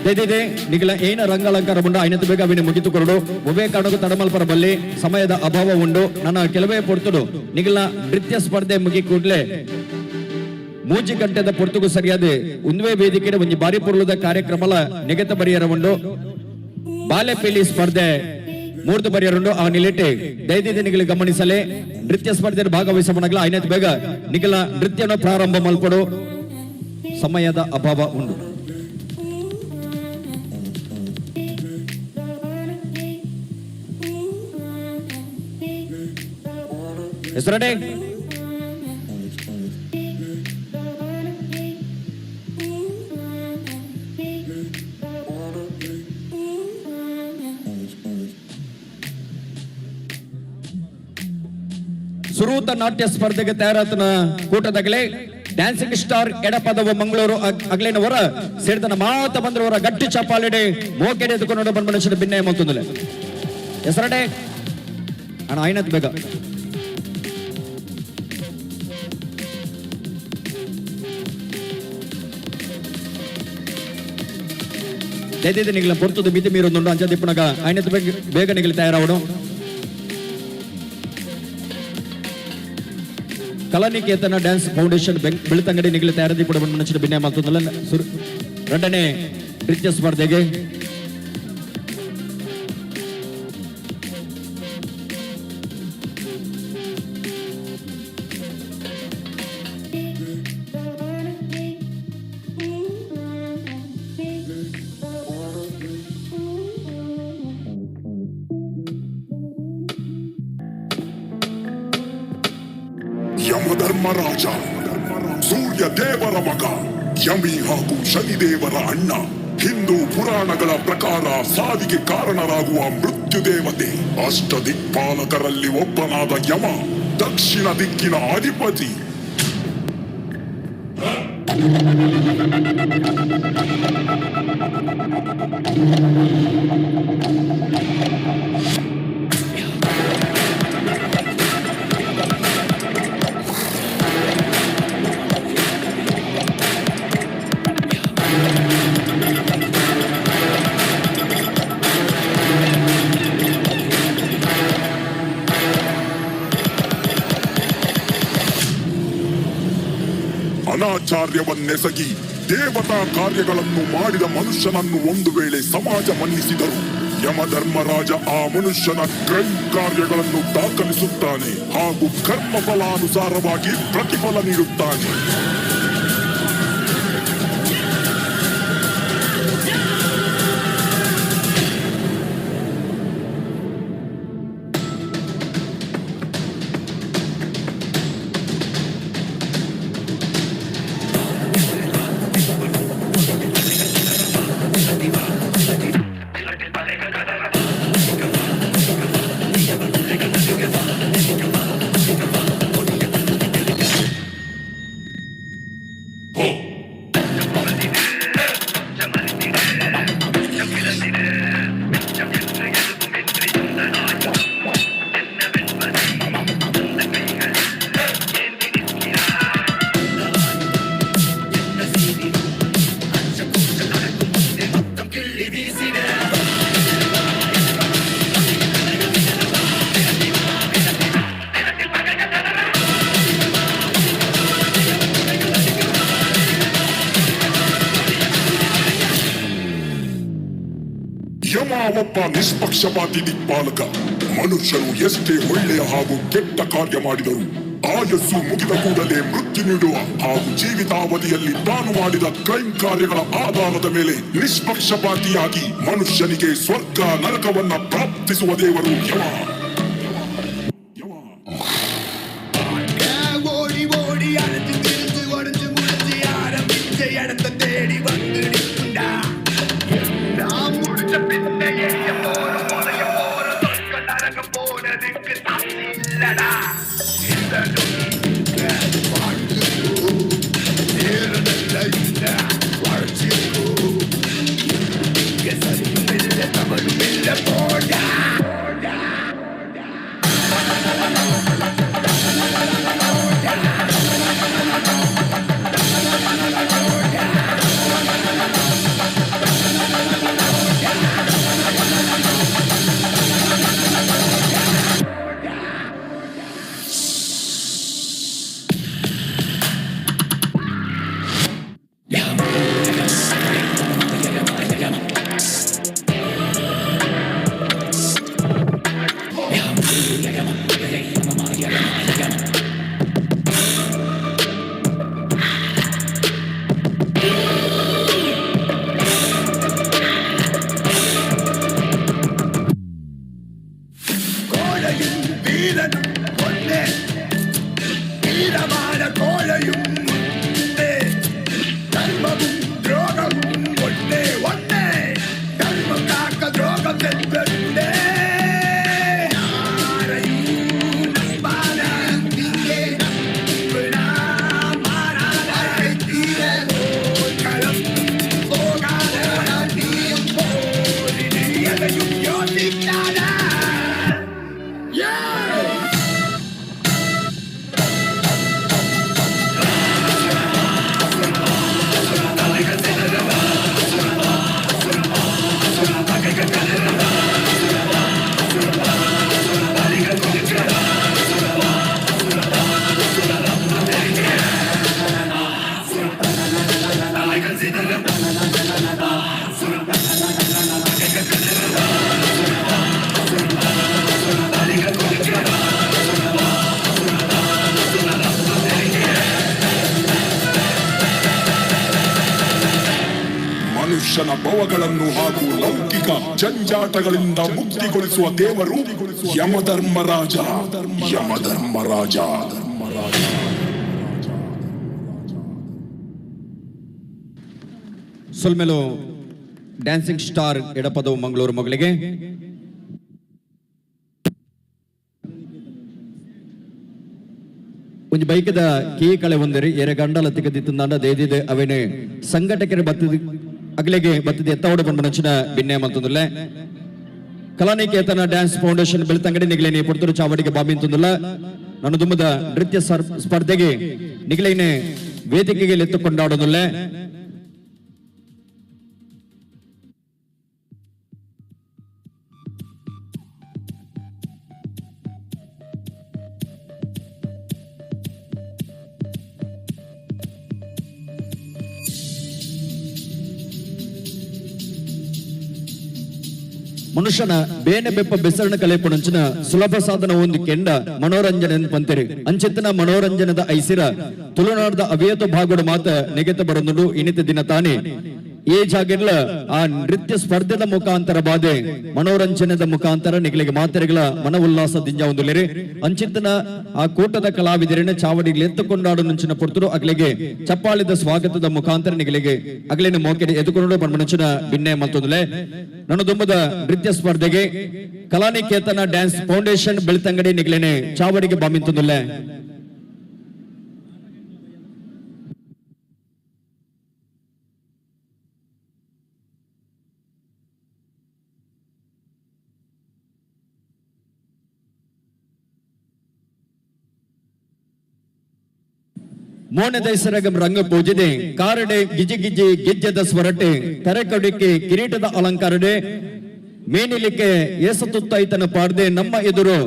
ದೈದಿದೆ ನಿಗಲ ಏನ ರಂಗಾಲಂಕಾರ ಉಂಡು ಐನತ್ತು ಬೇಗ ಅವಿನ ಮುಗಿತುಕೊರಡು ಒಬ್ಬೇ ಕಾರಣಕ್ಕೂ ತಡಮಲ್ಪರ ಬಲ್ಲಿ ಸಮಯದ ಅಭಾವ ಉಂಡು ನನ್ನ ಕೆಲವೇ ಪೊರ್ತುಡು ನಿಗಲ ನೃತ್ಯ ಸ್ಪರ್ಧೆ ಮುಗಿ ಕೂಡಲೇ ಮೂಜಿ ಗಂಟೆದ ಪೊರ್ತುಗೂ ಸರಿಯಾದ ಉಂದುವೆ ವೇದಿಕೆ ಒಂದು ಬಾರಿ ಪೊರ್ಲುದ ಕಾರ್ಯಕ್ರಮಲ ನಿಗತ ಬರಿಯರವುಂಡು ಬಾಲೆಪೇಲಿ ಸ್ಪರ್ಧೆ ಮೂರ್ತು ಬರಿಯರುಂಡು ಆ ನಿಲಿಟ್ಟೆ ದೈದಿದೆ ನಿಗಲ ಗಮನಿಸಲೇ ನೃತ್ಯ ಸ್ಪರ್ಧೆಯಲ್ಲಿ ಭಾಗವಹಿಸಬಣಗಲ ಐನತ್ತು ಬೇಗ ನಿಗಲ ನೃತ್ಯನ ಪ್ರಾರಂಭ ಮಲ್ಪಡು ಸಮಯದ ಅಭಾವ ಉಂಡು ಹೆಸರಡೆ ಸುರೂತ ನಾಟ್ಯ ಸ್ಪರ್ಧೆಗೆ ತಯಾರಾತನ ಕೂಟದಾಗಲೇ ಡ್ಯಾನ್ಸಿಂಗ್ ಸ್ಟಾರ್ ಎಡಪದವ ಮಂಗಳೂರು ಅಗ್ಲೇನವರ ಸೇರಿದನ ಮಾತ ಬಂದವರ ಗಟ್ಟಿ ಚಪ್ಪಾಲೆಡೆ ಮೋಕೆಡೆ ಎದುಕೊಂಡು ಬಂದ ಮನುಷ್ಯನ ಭಿನ್ನ ಮತ್ತೊಂದಲೆ ಹೆಸರಡೆ ಅಣ್ಣ ಐನತ್ ಬೇಗ ದೈದಿದೆ ನಿಗಲ ಪೊರ್ತುದು ಮಿತಿ ಮೀರೊಂದುಂಡು ಅಂಚ ದಿಪ್ಪುನಗ ಐನತ್ ಬೇಗ ನಿಗಲ ತಯಾರಾವಡು ಕಲಾನಿಕೇತನ ಡ್ಯಾನ್ಸ್ ಫೌಂಡೇಶನ್ ಬೆಳ್ತಂಗಡಿ ನಿಗಲ ತಯಾರದಿ ಕೂಡ ಮನುಷ್ಯನ ಭಿನ್ನ ಮತ್ತೊಂದಲ್ಲ ಎರಡನೇ ನೃತ್ಯ ಸ್ಪರ್ಧೆಗೆ ಯಮಧರ್ಮರಾಜ ಸೂರ್ಯ ದೇವರ ಮಗ ಯಮಿ ಹಾಗೂ ಶನಿದೇವರ ಅಣ್ಣ ಹಿಂದೂ ಪುರಾಣಗಳ ಪ್ರಕಾರ ಸಾವಿಗೆ ಕಾರಣರಾಗುವ ಮೃತ್ಯು ದೇವತೆ ಅಷ್ಟ ದಿಕ್ಪಾಲಕರಲ್ಲಿ ಒಬ್ಬನಾದ ಯಮ ದಕ್ಷಿಣ ದಿಕ್ಕಿನ ಅಧಿಪತಿ. ಅನಾಚಾರ್ಯವನ್ನೆಸಗಿ ದೇವತಾ ಕಾರ್ಯಗಳನ್ನು ಮಾಡಿದ ಮನುಷ್ಯನನ್ನು ಒಂದು ವೇಳೆ ಸಮಾಜ ಮನ್ನಿಸಿದರು ಯಮಧರ್ಮರಾಜ ಆ ಮನುಷ್ಯನ ಕ್ರೈಮ್ ಕಾರ್ಯಗಳನ್ನು ದಾಖಲಿಸುತ್ತಾನೆ ಹಾಗೂ ಕರ್ಮ ಫಲಾನುಸಾರವಾಗಿ ಪ್ರತಿಫಲ ನೀಡುತ್ತಾನೆ. ಯಮ ಒಬ್ಬ ನಿಷ್ಪಕ್ಷಪಾತಿ ದಿಕ್ಪಾಲಕ. ಮನುಷ್ಯರು ಎಷ್ಟೇ ಒಳ್ಳೆಯ ಹಾಗೂ ಕೆಟ್ಟ ಕಾರ್ಯ ಮಾಡಿದರು ಆಯಸ್ಸು ಮುಗಿದ ಕೂಡಲೇ ಮೃತ್ಯು ನೀಡುವ ಹಾಗೂ ಜೀವಿತಾವಧಿಯಲ್ಲಿ ತಾನು ಮಾಡಿದ ಕ್ರೈಮ್ ಕಾರ್ಯಗಳ ಆಧಾರದ ಮೇಲೆ ನಿಷ್ಪಕ್ಷಪಾತಿಯಾಗಿ ಮನುಷ್ಯನಿಗೆ ಸ್ವರ್ಗ ನರಕವನ್ನ ಪ್ರಾಪ್ತಿಸುವ ದೇವರು ಯಮ. ஓடி ஓடி அழைச்சு திரிஞ்சு உடஞ்சு முடிஞ்சு ஆரம்பிச்ச இடத்த தேடி வந்து நிற்குண்டா. நான் முடிச்ச பின்ன எரிய போற முறைய போற சொற்க நரக போனதுக்கு சாட்சி இல்லடா. இந்த வாழ்ந்துக்கோ நேரடல்ல இல்ல வாழ்ச்சிக்கோ. இங்க சரியும் இல்ல தவறும் இல்ல போடா. ಮನುಷ್ಯನ ಭವಗಳನ್ನು ಹಾಗೂ ಲೌಕಿಕ ಜಂಜಾಟಗಳಿಂದ ಮುಕ್ತಿಗೊಳಿಸುವ ದೇವರು ಯಮಧರ್ಮರಾಜ. ಯಮಧರ್ಮರಾಜ. ಸೊಲ್ಮೆಲು ಡ್ಯಾನ್ಸಿಂಗ್ ಸ್ಟಾರ್ ಎಡಪದವು ಮಂಗಳೂರು ಮಗಳಿಗೆ ಒಂದು ಬೈಕದ ಕೀ ಕಳೆ ಒಂದರಿ ಎರೆ ಗಂಡಲ ತಿಕ್ಕದಿತ್ತಂದಾಂಡ ದೇದಿದೆ ಅವನೇ ಸಂಘಟಕರ ಬತ್ತದ ಅಗಲೆಗೆ ಬತ್ತದ ಎತ್ತವಡ ಬಂಡನಚಿನ ಭಿನ್ನೆ ಮಂತಂದುಲ್ಲ ಕಲಾನಿಕೇತನ ಡ್ಯಾನ್ಸ್ ಫೌಂಡೇಶನ್ ಬೆಳ್ತಂಗಡಿ ನಿಗಲೇನಿ ಪುರ್ತೂರು ಚಾವಡಿಗೆ ಬಾಬಿಂತಂದುಲ್ಲ ನನ್ನ ದುಮ್ಮದ ನೃತ್ಯ ಸ್ಪರ್ಧೆಗೆ ನಿಗಲೇನೆ ವೇದಿಕೆಗೆ ಎತ್ತುಕೊಂಡಾಡೋದಿಲ್ಲ. ಮನುಷ್ಯನ ಬೇನೆ ಬೆಪ್ಪ ಬೆಸರಣ ಕಲೆ ಪುಣಂಚಿನ ಸುಲಭ ಸಾಧನ ಒಂದು ಕೆಂಡ ಮನೋರಂಜನೆ ಪಂತೆರಿ ಅಂಚಿತ್ತಿನ ಮನೋರಂಜನದ ಐಸಿರ ತುಳುನಾಡದ ಅವೇತ ಭಾಗದ ಮಾತ ನೆಗೆತ ಬರೋದು ಇನಿತ ದಿನ ತಾನೇ ಈ ಜಾಗೆಲ್ಲ ಆ ನೃತ್ಯ ಸ್ಪರ್ಧೆದ ಮುಖಾಂತರ ಬಾಧೆ ಮನೋರಂಜನದ ಮುಖಾಂತರ ನಿಗಲಿಗೆ ಮಾತೆರೆಗಳ ಮನ ಉಲ್ಲಾಸದಿಂದ ಒಂದು ಲೆರೆ ಅಂಚಿತ್ತಿನ ಆ ಕೂಟದ ಕಲಾವಿದರನ್ನ ಚಾವಡಿಗೆ ಎತ್ತುಕೊಂಡಾಡು ಮುಂಚಿನ ಪುರ್ತರು ಅಗಲಿಗೆ ಚಪ್ಪಾಳಿದ ಸ್ವಾಗತದ ಮುಖಾಂತರ ನಿಗಲಿಗೆ ಅಗಲಿನ ಮೋಕೆಡೆ ಎದುಕೊಂಡು ಬಂದ್ಮನಚಿನ ಭಿನ್ನೆ ಮತ್ತೊಂದಲೆ ನನ್ನ ದುಂಬದ ನೃತ್ಯ ಸ್ಪರ್ಧೆಗೆ ಕಲಾನಿಕೇತನ ಡ್ಯಾನ್ಸ್ ಫೌಂಡೇಶನ್ ಬೆಳ್ತಂಗಡಿ ನಿಗಲೇನೆ ಚಾವಡಿಗೆ ಬಾಮಿಂತೊಂದಲೆ ಮೋನೆ ದೈಸರಗಂ ರಂಗ ಪೂಜಿದೆ ಕಾರಡೆ ಗಿಜಿ ಗಿಜಿ ಗೆಜ್ಜದ ಸ್ವರಟೆ ತರೆಕಡಿಕೆ ಕಿರೀಟದ ಅಲಂಕಾರಡೆ ಮೇನಿಲಿಕ್ಕೆ ಏಸತುತ್ತೈತನ ಪಾಡ್ದೆ ನಮ್ಮ ಎದುರು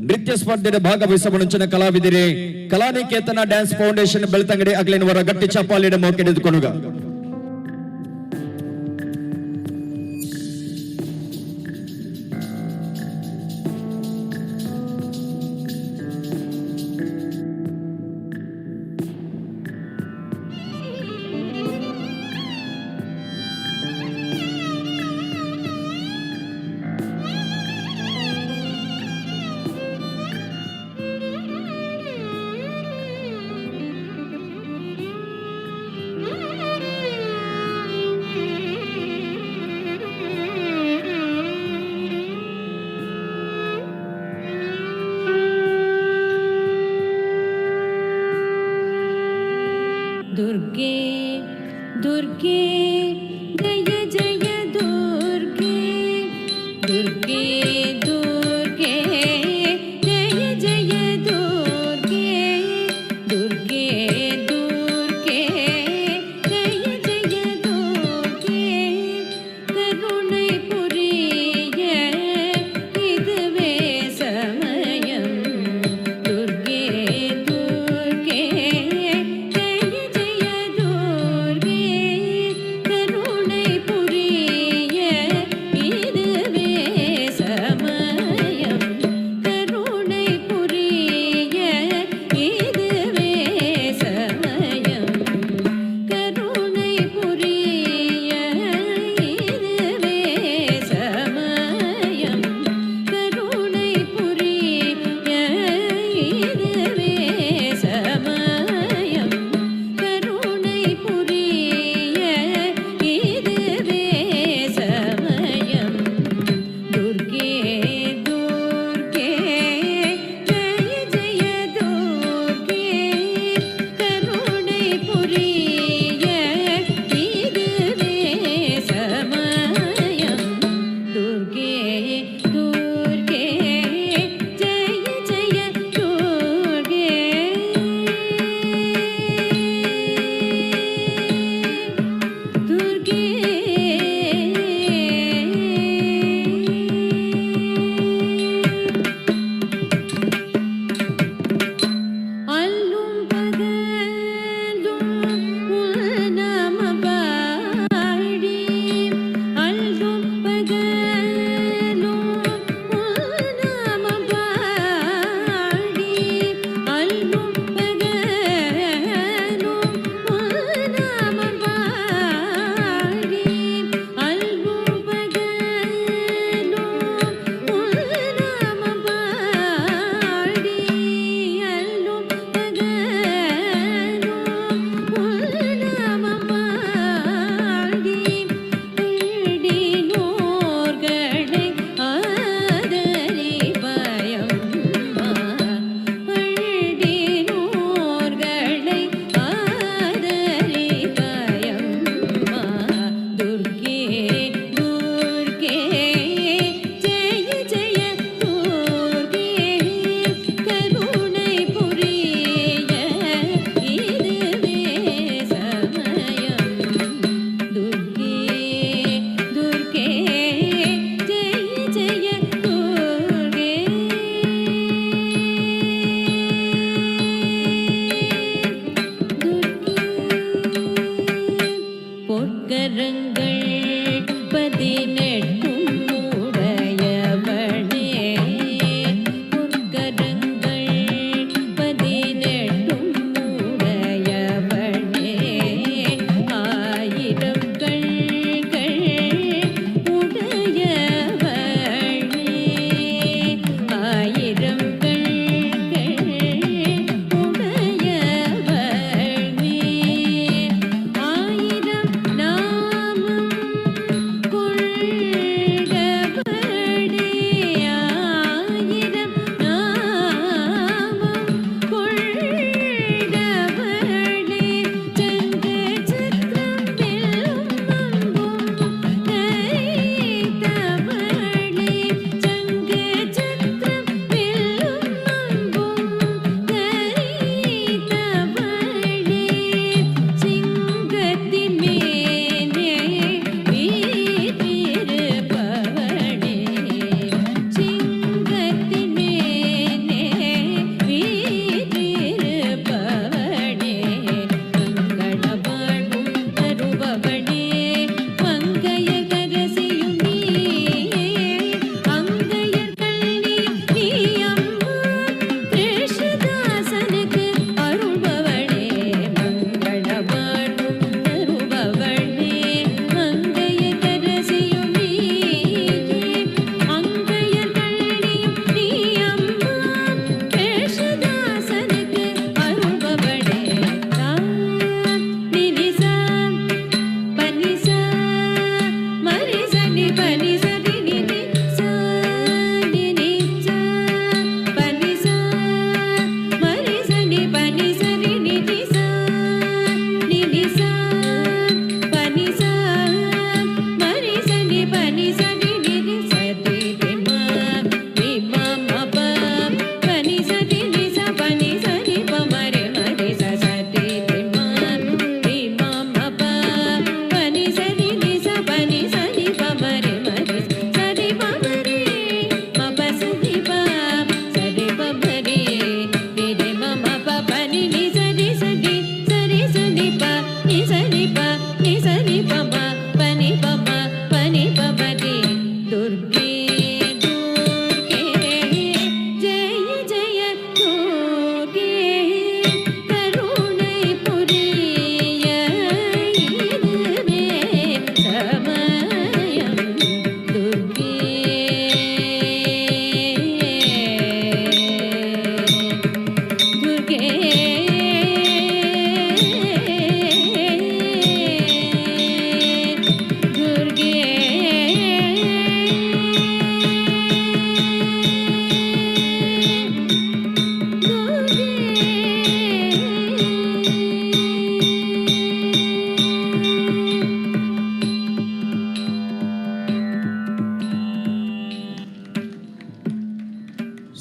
ನೃತ್ಯ ಸ್ಪರ್ಧೆಯ ಭಾಗವಹಿಸಬಣಂಚಿನ ಕಲಾವಿದಿರೆ ಕಲಾನಿಕೇತನ ಡ್ಯಾನ್ಸ್ ಫೌಂಡೇಶನ್ ಬೆಳ್ತಂಗಡಿ ಅಗ್ಲಿನವರ ಗಟ್ಟಿ ಚಪ್ಪಾಲಿಡ ಮೋಕೆಡೆದುಕೊನುಗ दुर्गे दुर्गे जय जय दुर्गे दुर्गे दुर्गे जय जय दुर्गे दुर्गे दुर्गे जय जय दुर्गे करुणை புரிய இதுவே சமயம் दुर्गे दुर्गे கருணை புரிய இதுவே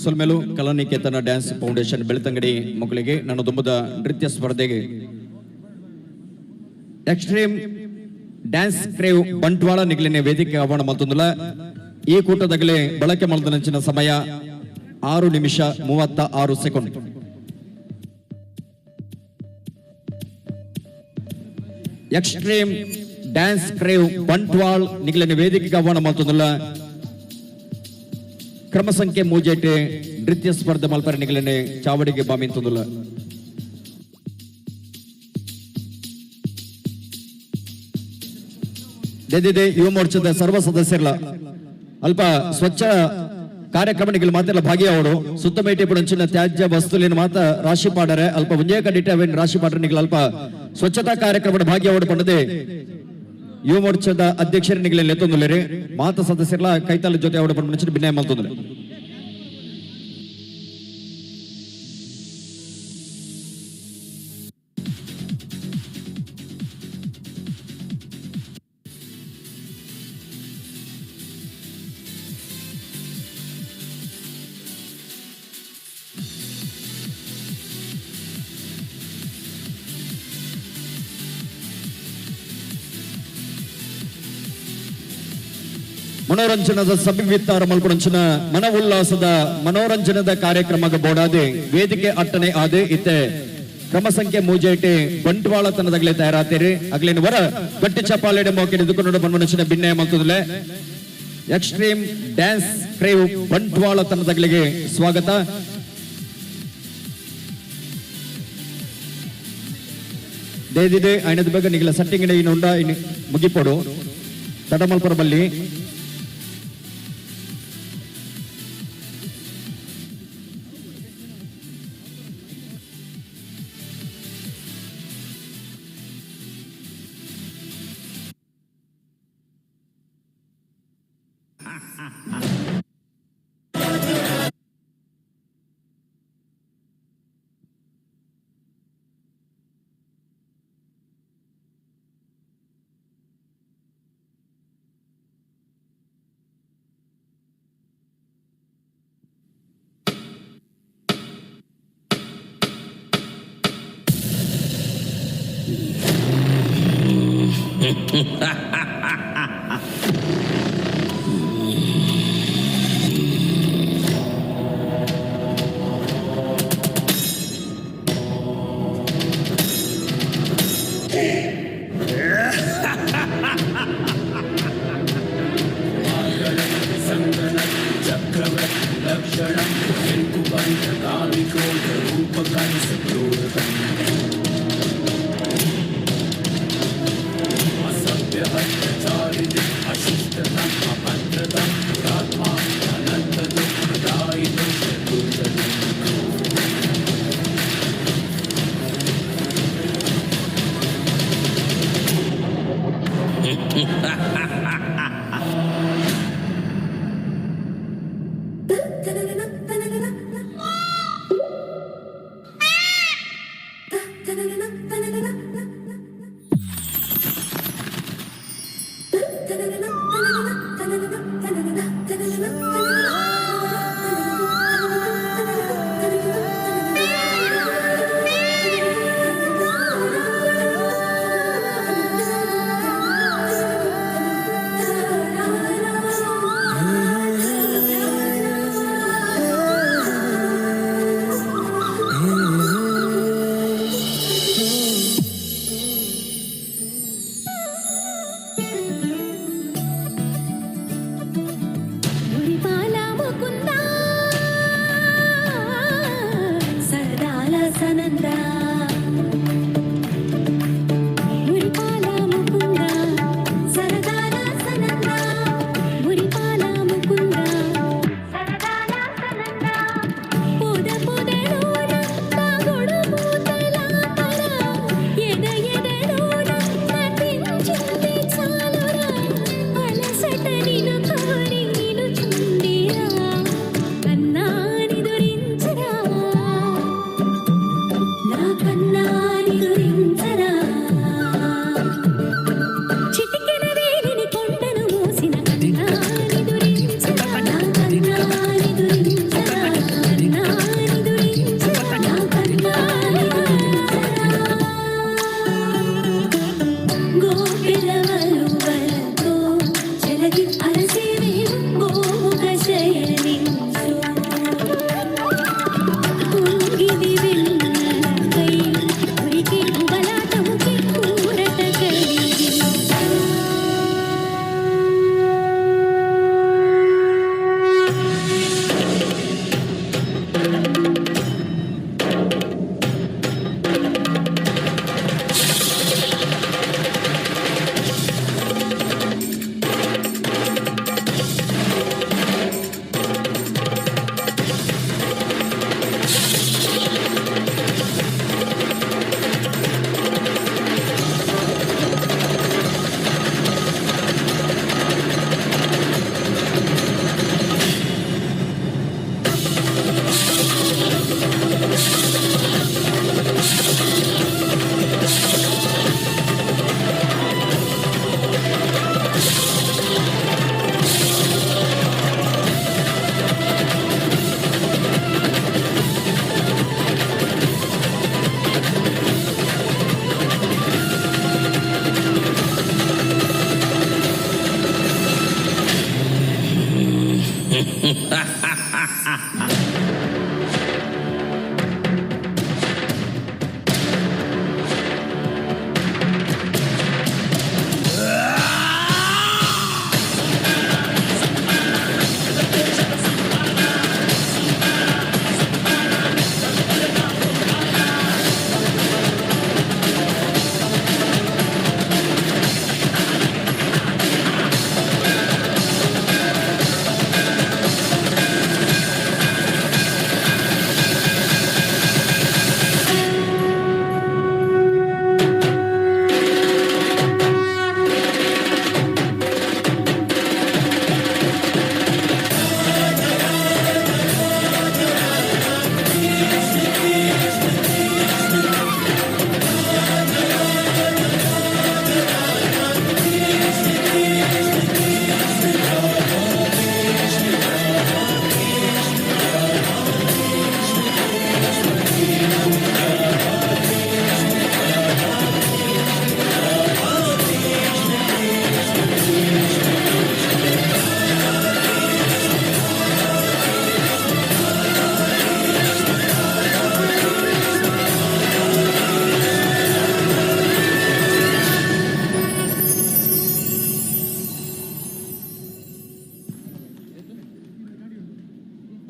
ಮುಸಲ್ಮೇಲು ಕಲಾನಿಕೇತನ ಡ್ಯಾನ್ಸ್ ಫೌಂಡೇಶನ್ ಬೆಳ್ತಂಗಡಿ ಮಕ್ಕಳಿಗೆ ನನ್ನ ದುಂಬದ ನೃತ್ಯ ಸ್ಪರ್ಧೆಗೆ ಎಕ್ಸ್ಟ್ರೀಮ್ ಡ್ಯಾನ್ಸ್ ಕ್ರೇವ್ ಬಂಟ್ವಾಳ ನಿಗಲಿನ ವೇದಿಕೆ ಆಹ್ವಾನ ಮತ್ತೊಂದಿಲ್ಲ. ಈ ಕೂಟದಾಗಲೇ ಬಳಕೆ ಮಾಡಿದ ಸಮಯ 6 ನಿಮಿಷ 36 second. Extreme dance crew Bantwal ನಿಗಲಿನ ವೇದಿಕೆಗೆ ಆಹ್ವಾನ ಮತ್ತೊಂದಿಲ್ಲ. ಕ್ರಮ ಸಂಖ್ಯೆ ಮೂಜೇಟೆ ನೃತ್ಯ ಸ್ಪರ್ಧೆ ಮಲ್ಪರ ನಿಗಲಿನ ಚಾವಡಿಗೆ ಬಾಮಿ ತಂದುಲ್ಲ. ದೇದಿದೆ ಯುವ ಮೋರ್ಚಾದ ಸರ್ವ ಸದಸ್ಯರ ಅಲ್ಪ ಸ್ವಚ್ಛ ಕಾರ್ಯಕ್ರಮಗಳು ಮಾತೆಲ್ಲ ಭಾಗಿಯಾವಡು ಸುತ್ತಮೇಟಿ ಪುಡಂಚಿನ ತ್ಯಾಜ್ಯ ವಸ್ತುಲಿನ ಮಾತ ರಾಶಿ ಪಾಡರೆ ಅಲ್ಪ ಮುಂಜೆ ಕಂಡಿಟ್ಟ ಅವೇನು ರಾಶಿ ಪಾಡ್ರೆ ಅಲ್ಪ ಸ್ವಚ್ಛತಾ ಕಾರ್ಯಕ್ರಮದ ಭಾಗಿಯಾವಡು ಪಂಡದೆ ಯುವ ಮೋರ್ಚಾದ ಅಧ್ಯಕ್ಷರ ನಿಗಲಿನ ಎತ್ತೊಂದುಲ್ಲರೆ ಮಾತ ಸದಸ್ಯರ ಕೈತಾಲ ಜೊತೆ ಅವಡು ಪಂಡ ಭಿನ್ನಯ ಮಲ್ತೊಂದ್ರೆ. ಮನೋರಂಜನದ ಸವಿವಿತ್ತಾರ ಮಲ್ಪುರಂಚಿನ ಮನ ಉಲ್ಲಾಸದ ಮನೋರಂಜನದ ಕಾರ್ಯಕ್ರಮ ಬೋಡಾದೆ ವೇದಿಕೆ ಅಟ್ಟನೆ ಆದೆ ಇತ್ತೆ ಕ್ರಮ ಸಂಖ್ಯೆ ಮೂಜೇಟೆ ಬಂಟ್ವಾಳತನದಾಗಲೇ ತಯಾರಾತೀರಿ ಅಗ್ಲಿನ ವರ ಗಟ್ಟಿ ಚಪ್ಪಾಳೆ ಮೋಕೆ ಹಿಡಿದುಕೊಂಡು ಮನೋರಂಜನೆ ಭಿನ್ನಯ ಮಲ್ತದಲೆ. ಎಕ್ಸ್ಟ್ರೀಮ್ ಡ್ಯಾನ್ಸ್ ಕ್ರೇವ್ ಬಂಟ್ವಾಳತನದಾಗಲಿಗೆ ಸ್ವಾಗತ. ದೇದಿದೆ ಐನದ ಬೇಗ ನಿಗಲ ಸಟ್ಟಿಂಗ್ ಇನ್ನೊಂಡ ಮುಗಿಪೋಡು ತಡಮಲ್ಪರ ಬಲ್ಲಿ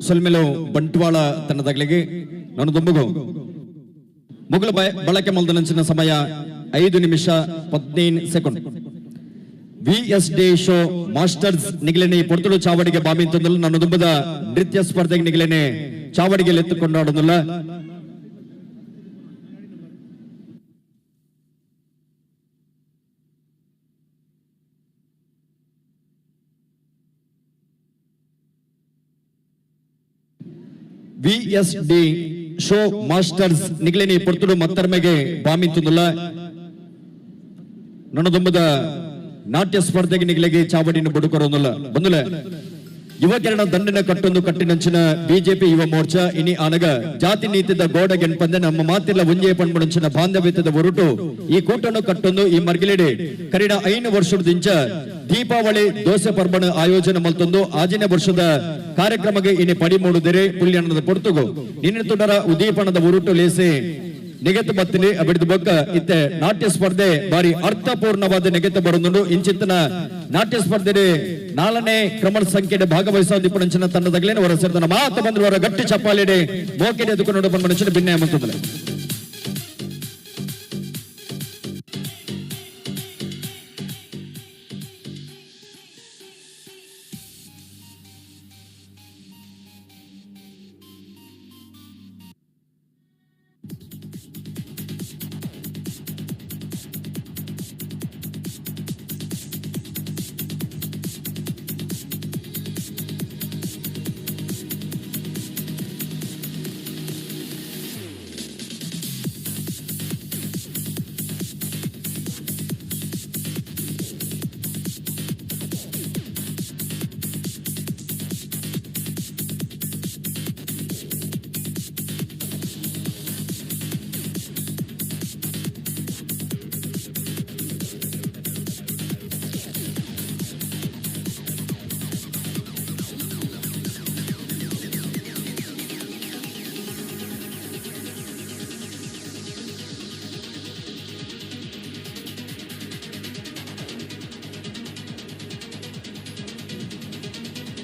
ಸೊಲ್ಮೆಲು ಬಂಟ್ವಾಳ ತಂಡದಾಗಲಿಗೆ ನಾನು ದುಂಬುಗು ಮುಗಲು ಬಳಕೆ ಮಲ್ದನಂಚಿನ ಸಮಯ 5 ನಿಮಿಷ 15 ಸೆಕೆಂಡ್. VSD ಶೋ ಮಾಸ್ಟರ್ಸ್ ನಿಗಲೇನೆ ಪೊರ್ತುಳು ಚಾವಡಿಗೆ ಬಾಮಿಂತಂದಲು ನನ್ನ ದುಂಬದ ನೃತ್ಯ ಸ್ಪರ್ಧೆಗೆ ನಿಗಲೇನೆ ಚಾವಡಿಗೆ ಎತ್ತುಕೊಂಡು ಆಡೋದಿಲ್ಲ. VSD ಶೋ ಮಾಸ್ಟರ್ಸ್ ನಿಗಲೇನಿ ಪೊರ್ತುಡು ಮತ್ತರ್ಮೆಗೆ ಬಾಮಿಂತಂದಲ್ಲ ನನ್ನ ದುಂಬದ ನಾಟ್ಯ ಸ್ಪರ್ಧೆಗೆ ನಿಗಲಿಗೆ ಚಾವಡಿನ ಬುಡುಕೊರೋದಿಲ್ಲ ಬಂದುಲ ಯುವಕರಣ ದಂಡನ ಕಟ್ಟೊಂದು ಕಟ್ಟಿನಂಚಿನ ಬಿಜೆಪಿ ಯುವ ಮೋರ್ಚಾ ಇನಿ ಆನಗ ಜಾತಿ ನೀತಿದ ಗೋಡ ಗೆಣಪಂದೆ ನಮ್ಮ ಮಾತಿಲ್ಲ ಒಂಜೆ ಪಣ್ಮುಂಚಿನ ಬಾಂಧವ್ಯದ ಹೊರಟು ಈ ಕೂಟನ್ನು ಕಟ್ಟೊಂದು ಈ ಮರ್ಗಿಲೆಡೆ ಕರಿಡ 5 ವರ್ಷದಿಂದ ದೀಪಾವಳಿ ದೋಸೆ ಪರ್ಬಣ ಆಯೋಜನೆ ಮಲ್ತೊಂದು ಆಜಿನ ವರ್ಷದ ಕಾರ್ಯಕ್ರಮಕ್ಕೆ ಇನಿ ಪಡಿ ಮೂಡುದರೆ ಪುಲ್ಯಣ್ಣದ ಪೊರ್ತುಗು ನಿನ್ನ ತುಡರ ಉದೀಪಣದ ಹೊರಟು ಲೇಸೆ ನಿಗತ ಬತ್ತಿನಿ ಅಬಿಡಿದ ಬೊಕ್ಕ ಇತ್ತೆ ನಾಟ್ಯ ಸ್ಪರ್ಧೆ ಬಾರಿ ಅರ್ಥಪೂರ್ಣವಾದ ನಿಗತ ಬರುವುದು ಇಂಚಿತ್ತನ ನಾಟ್ಯ ಸ್ಪರ್ಧೆ 4ನೇ ಕ್ರಮ ಸಂಖ್ಯೆಡೆ ಭಾಗವಹಿಸುವ ತಂಡದಾಗಲೇನೆ ಹೊರ ಸೇರಿದ ಮಾತ ಬಂದವರ ಗಟ್ಟಿ ಚಪ್ಪಾಲೆಡೆ ಮೋಕೆಡೆ ಎದುಕೊಂಡು ಬಂದ ಮನುಷ್ಯನ ಭಿನ್ನ ಎಂಬುತ್ತದೆ.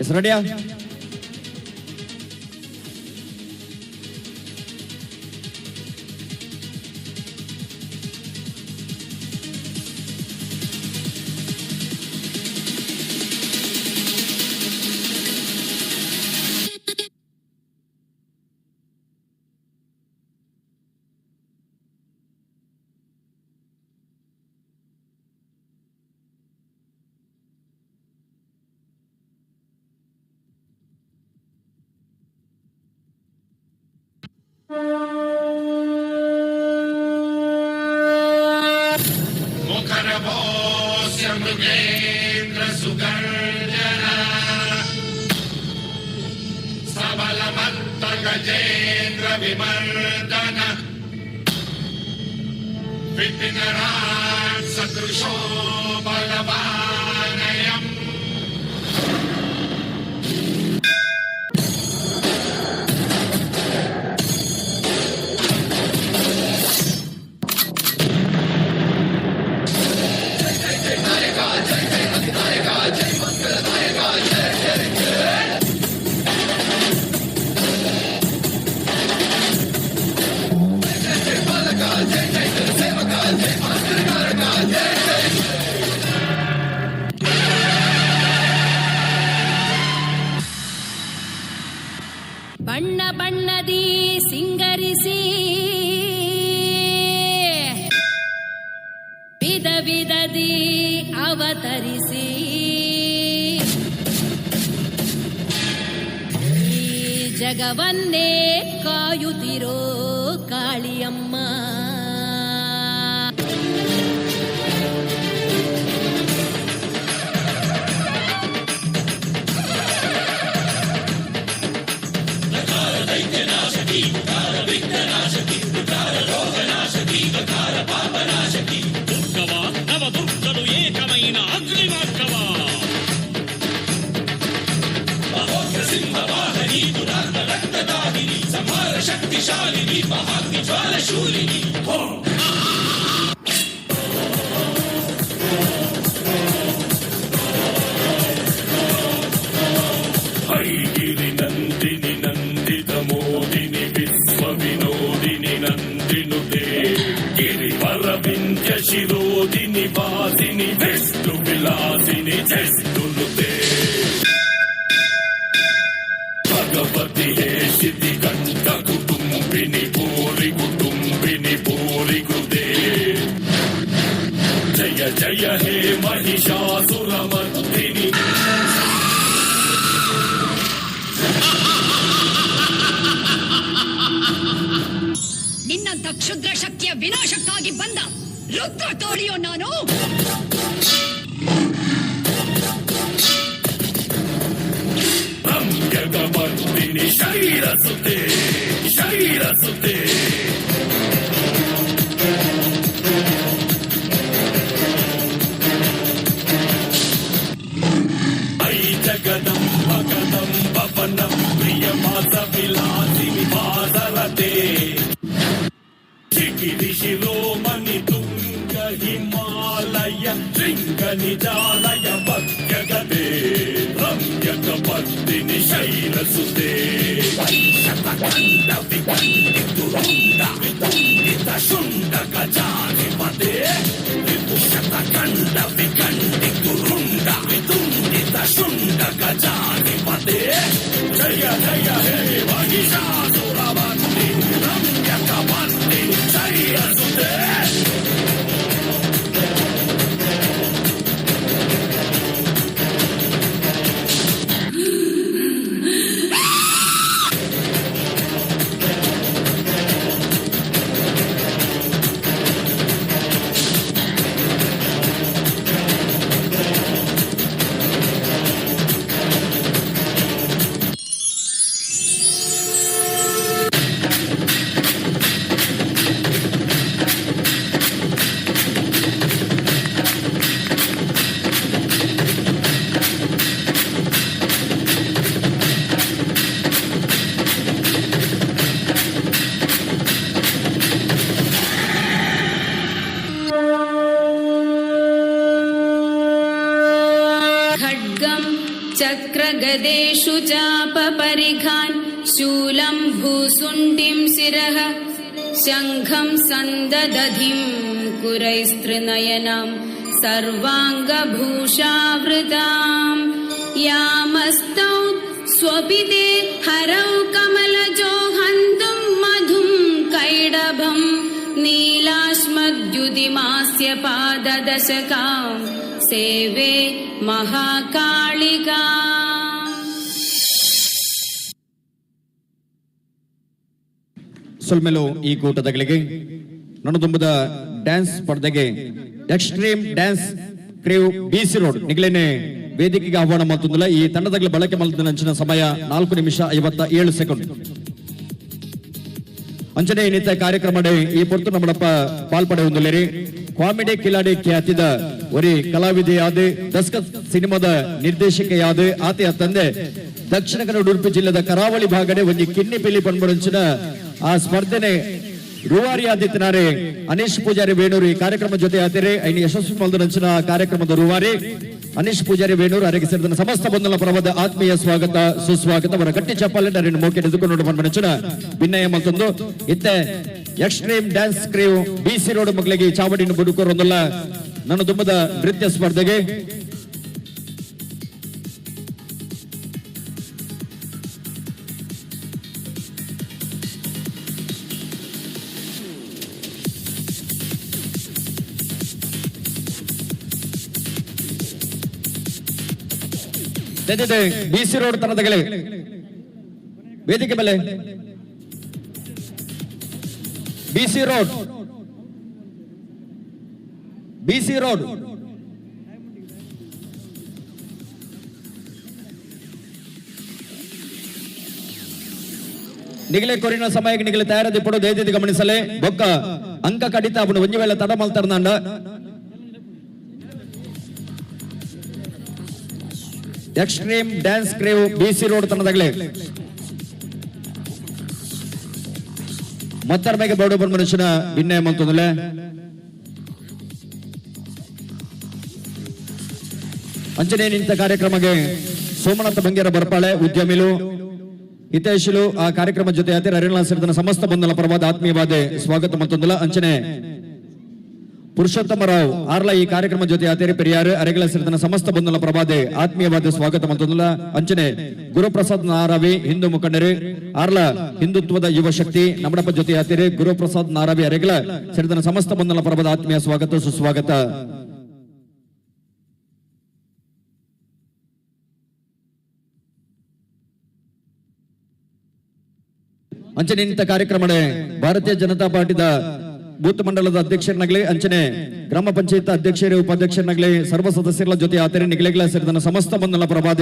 Is ready? मुखरभोस्य मृगेन्द्र सुगर्जना सबलमत्त गजेन्द्र विमर्दन विपिनराट् सदृशो बलवानयम् ಬಣ್ಣ ಬಣ್ಣದಿ ಸಿಂಗರಿಸಿ ವಿಧ ವಿಧದಿ ಅವತರಿಸಿ ಈ ಜಗವನ್ನೇ ಕಾಯುತ್ತಿರೋ ಕಾಳಿಯಮ್ಮ ಐಗಿರಿ ನಂದಿನಿ ನಂದಿತ ಮೋದಿನಿ ವಿಶ್ವ ವಿನೋದಿನಿ ನಂದಿನುತೆ ಗಿರಿವರ ವಿಂಧ್ಯ ಶಿರೋದಿನಿ ವಾಸಿನಿ ವಿಷ್ಣು ವಿಲಾಸಿನಿ ಜಸ್ನುತೆ ಭಗವತಿ ಹೇ ಸಿದ್ಧಿ ಕಂಠ ಕುಟುಂಬಿನಿ ಪೂರಿ ಗುರುದೇ ಜಯ ಜಯ ಹೇ ಮಹಿಷಾಸುರ ಮರ್ದಿನಿ ನಿನ್ನಂತ ಕ್ಷುದ್ರ ಶಕ್ತಿಯ ವಿನಾಶಕ್ಕಾಗಿ ಬಂದ ರುದ್ರ ತೋಳಿಯೋ ನಾನು. ರಮ್ಯಗಮರ್ದಿನಿ ಶೈರಸುತೆ ಐ ಜಗದಂಬ ಕದಂಬ ವನಂ ಪ್ರಿಯ ಮಾಸ ವಿಲಾಸಿನಿ ಪಾದರತೆ ಚಿಗಿರಿ ಶಿರೋಮಣಿ ತುಂಗ ಹಿಮಾಲಯ ಶೃಂಗ ನಿಜಾಲಯ ಭಕ್ಯಗದೆ ರಮ್ಯಕ ಪದ್ದಿನಿ ಶೈಲಸುತೆ ಶತಖಂಡ ವಿಖಂಡಿತು ರುಂಡ ವಿತುಂಡಿತ ಶುಂಡ ಗಜಾಧಿಪತೆ ವಿಪು ಶತಖಂಡ ವಿಖಂಡಿತು ರುಂಡ ವಿತುಂಡಿತ ಶುಂಡ ಗಜಾಧಿಪತೆ ಜಯ ಜಯ ಹೇ ಮಹಿಷಾಸುರ ಮರ್ದಿನಿ ರಮ್ಯಕ ಪದ್ದಿನಿ ಶೈಲಸುತೆ चक्रगदेषु चापपरिघान् शूलं भूसुण्डिं शिरः शङ्खं सन्ददधिं कुरैस्त्रिनयनां सर्वाङ्गभूषावृतां यामस्तौ स्वपिते हरौ कमलजो हन्तुं मधुं कैडभं नीलाश्मद्युतिमास्य पाददशकां सेवे महाकालिका ಸೊಲ್ಮೆಲು ಈ ಕೂಟದಗಳಿಗೆ ನನ್ನದುಂಬದ ಡ್ಯಾನ್ಸ್ ಸ್ಪರ್ಧೆಗೆ ಎಕ್ಸ್ಟ್ರೀಮ್ ಡ್ಯಾನ್ಸ್ ಕ್ರೇವ್ ಬಿಸಿ ರೋಡ್ ನಿಗಲೇನೆ ವೇದಿಕೆಗೆ ಆಹ್ವಾನ ಮಾಡ್ತಿದ್ದಿಲ್ಲ. ಈ ತಂಡದಲ್ಲಿ ಬಳಕೆ ಮಾಡಿದ ಅಂಚಿನ ಸಮಯ 4 ನಿಮಿಷ 57 ಸೆಕೆಂಡ್. ಅಂಚನೆ ಇನ್ನಿತ ಕಾರ್ಯಕ್ರಮ ಈ ಪೊರ್ತು ನಮ್ಮಡಪ್ಪ ಪಾಲ್ಪಡೆ ಹೊಂದಲೇರಿ ಕಾಮಿಡಿ ಕಿಲಾಡಿ ಖ್ಯಾತಿದ ಒರಿ ಕಲಾವಿದೆಯಾದ ದಸ್ಕತ್ ಸಿನಿಮಾದ ನಿರ್ದೇಶಕೆಯಾದ ಆತೆಯ ತಂದೆ ದಕ್ಷಿಣ ಕನ್ನಡ ಉಡುಪಿ ಜಿಲ್ಲೆದ ಕರಾವಳಿ ಭಾಗಡೆ ಒಂದು ಕಿನ್ನಿ ಪಿಲಿ ಪಂಬರಂಚಿನ ಆ ಸ್ಪರ್ಧೆನೆ ರೂವಾರಿ ಆದಿತ್ಯನಾರೆ ಅನೀಶ್ ಪೂಜಾರಿ ವೇಣೂರು ಈ ಕಾರ್ಯಕ್ರಮ ಜೊತೆ ಆತಿರೆ ಐನಿ ಯಶಸ್ವಿ ಮಲ್ದರಂಚಿನ ಕಾರ್ಯಕ್ರಮದ ರೂವಾರಿ ಅನೀಶ್ ಪೂಜಾರಿ ವೇಣೂರು ಅರೆಗೆ ಸೇರಿದ ಸಮಸ್ತ ಬಂಧನ ಪರವಾದ ಆತ್ಮೀಯ ಸ್ವಾಗತ ಸುಸ್ವಾಗತ ಅವರ ಗಟ್ಟಿ ಚಪ್ಪಾಳೆ ಅರಿನ ಮೋಕೆ ಎದುಕೊಂಡು ಬಂದ್ಬಂಚಿನ ಭಿನ್ನಯ ಮತ್ತೊಂದು ಇತ್ತೆ ಎಕ್ಸ್ಟ್ರೀಮ್ ಡ್ಯಾನ್ಸ್ ಕ್ರೇವ್ ಬಿಸಿ ರೋಡ್ ಮಕ್ಕಳಿಗೆ ಚಾವಡಿನ ಬದುಕೋರೊಂದಲ್ಲ ನನ್ನ ದುಂಬದ ನೃತ್ಯ ಸ್ಪರ್ಧೆಗೆ BC ರೋಡ್ ತನದಗಳೇ ವೇದಿಕೆ ಮೇಲೆ BC ರೋಡ್ ನಿಗಲೆ ಕೊರಿನ ಸಮಯಕ್ಕೆ ನಿಗಲೆ ತಯಾರದಿ ಪಡು ದಯచేసి ಗಮನಿಸಲೇ ಬೊಕ್ಕ ಅಂಕ ಕಡಿತ ಅವನು ಒಂಜಿ ವೇಳೆ ತಡ ಮಲ್ತಾರ್ನಾಂಡ extreme dance crew BC road ತನದಗಳೇ ಮತ್ತರ್ ಮೇಲೆ ಬೋರ್ಡು ಬಂದ ಮನುಷ್ಯನ ಭಿನ್ನ ಮಂತಂದಲೆ ಅಂಚನೆ ನಿಂತ ಕಾರ್ಯಕ್ರಮಕ್ಕೆ ಸೋಮನಾಥ ಬಂಗೇರ ಬರ್ಪಾಳೆ ಉದ್ಯಮಿಲು ಹಿತೈಷಿಲು ಆ ಕಾರ್ಯಕ್ರಮ ಜೊತೆ ಆತರ ಅರಿಣ ಸೇರಿದ ಸಮಸ್ತ ಬಂಧುಗಳ ಪರವಾದ ಆತ್ಮೀಯವಾದ ಸ್ವಾಗತ ಮಂತಂದಲ ಅಂಚನೆ ಪುರುಷೋತ್ತಮರಾವ್ ಆರ್ಲ ಈ ಕಾರ್ಯಕ್ರಮ ಜೊತೆ ಆತೇರಿ ಪೆರಿಯಾರು ಅರೆಗಳ ಸೇರಿದ ಸಮಸ್ತ ಬಂಧುಗಳ ಪರವಾದ ಆತ್ಮೀಯವಾದ ಸ್ವಾಗತ ಮಂತಂದಲ ಅಂಚನೆ ಗುರುಪ್ರಸಾದ್ ನಾರಾವಿ ಹಿಂದೂ ಮುಖಂಡರು ಆರ್ಲ ಹಿಂದುತ್ವದ ಯುವ ಶಕ್ತಿ ನಮ್ಮಡಪ್ಪ ಜೊತೆ ಆತೇರಿ ಗುರುಪ್ರಸಾದ್ ನಾರಾವಿ ಅರೆಗಳ ಸೇರಿದ ಸಮಸ್ತ ಬಂಧುಗಳ ಪರವಾದ ಆತ್ಮೀಯ ಸ್ವಾಗತ ಸುಸ್ವಾಗತ ಅಂಚನೆ ನಿಂತ ಕಾರ್ಯಕ್ರಮ ಭಾರತೀಯ ಜನತಾ ಪಾರ್ಟಿದ ಬೂತ್ ಮಂಡಲದ ಅಧ್ಯಕ್ಷರನಾಗಲಿ ಅಂಚನೆ ಗ್ರಾಮ ಪಂಚಾಯತ್ ಅಧ್ಯಕ್ಷರು ಉಪಾಧ್ಯಕ್ಷರನಾಗಲಿ ಸರ್ವ ಸದಸ್ಯರ ಜೊತೆ ಆತರೆ ನಿಗಲೆಗಳ ಸೇರಿದ ಸಮಸ್ತ ಬಂಧುಗಳ ಪರವಾದ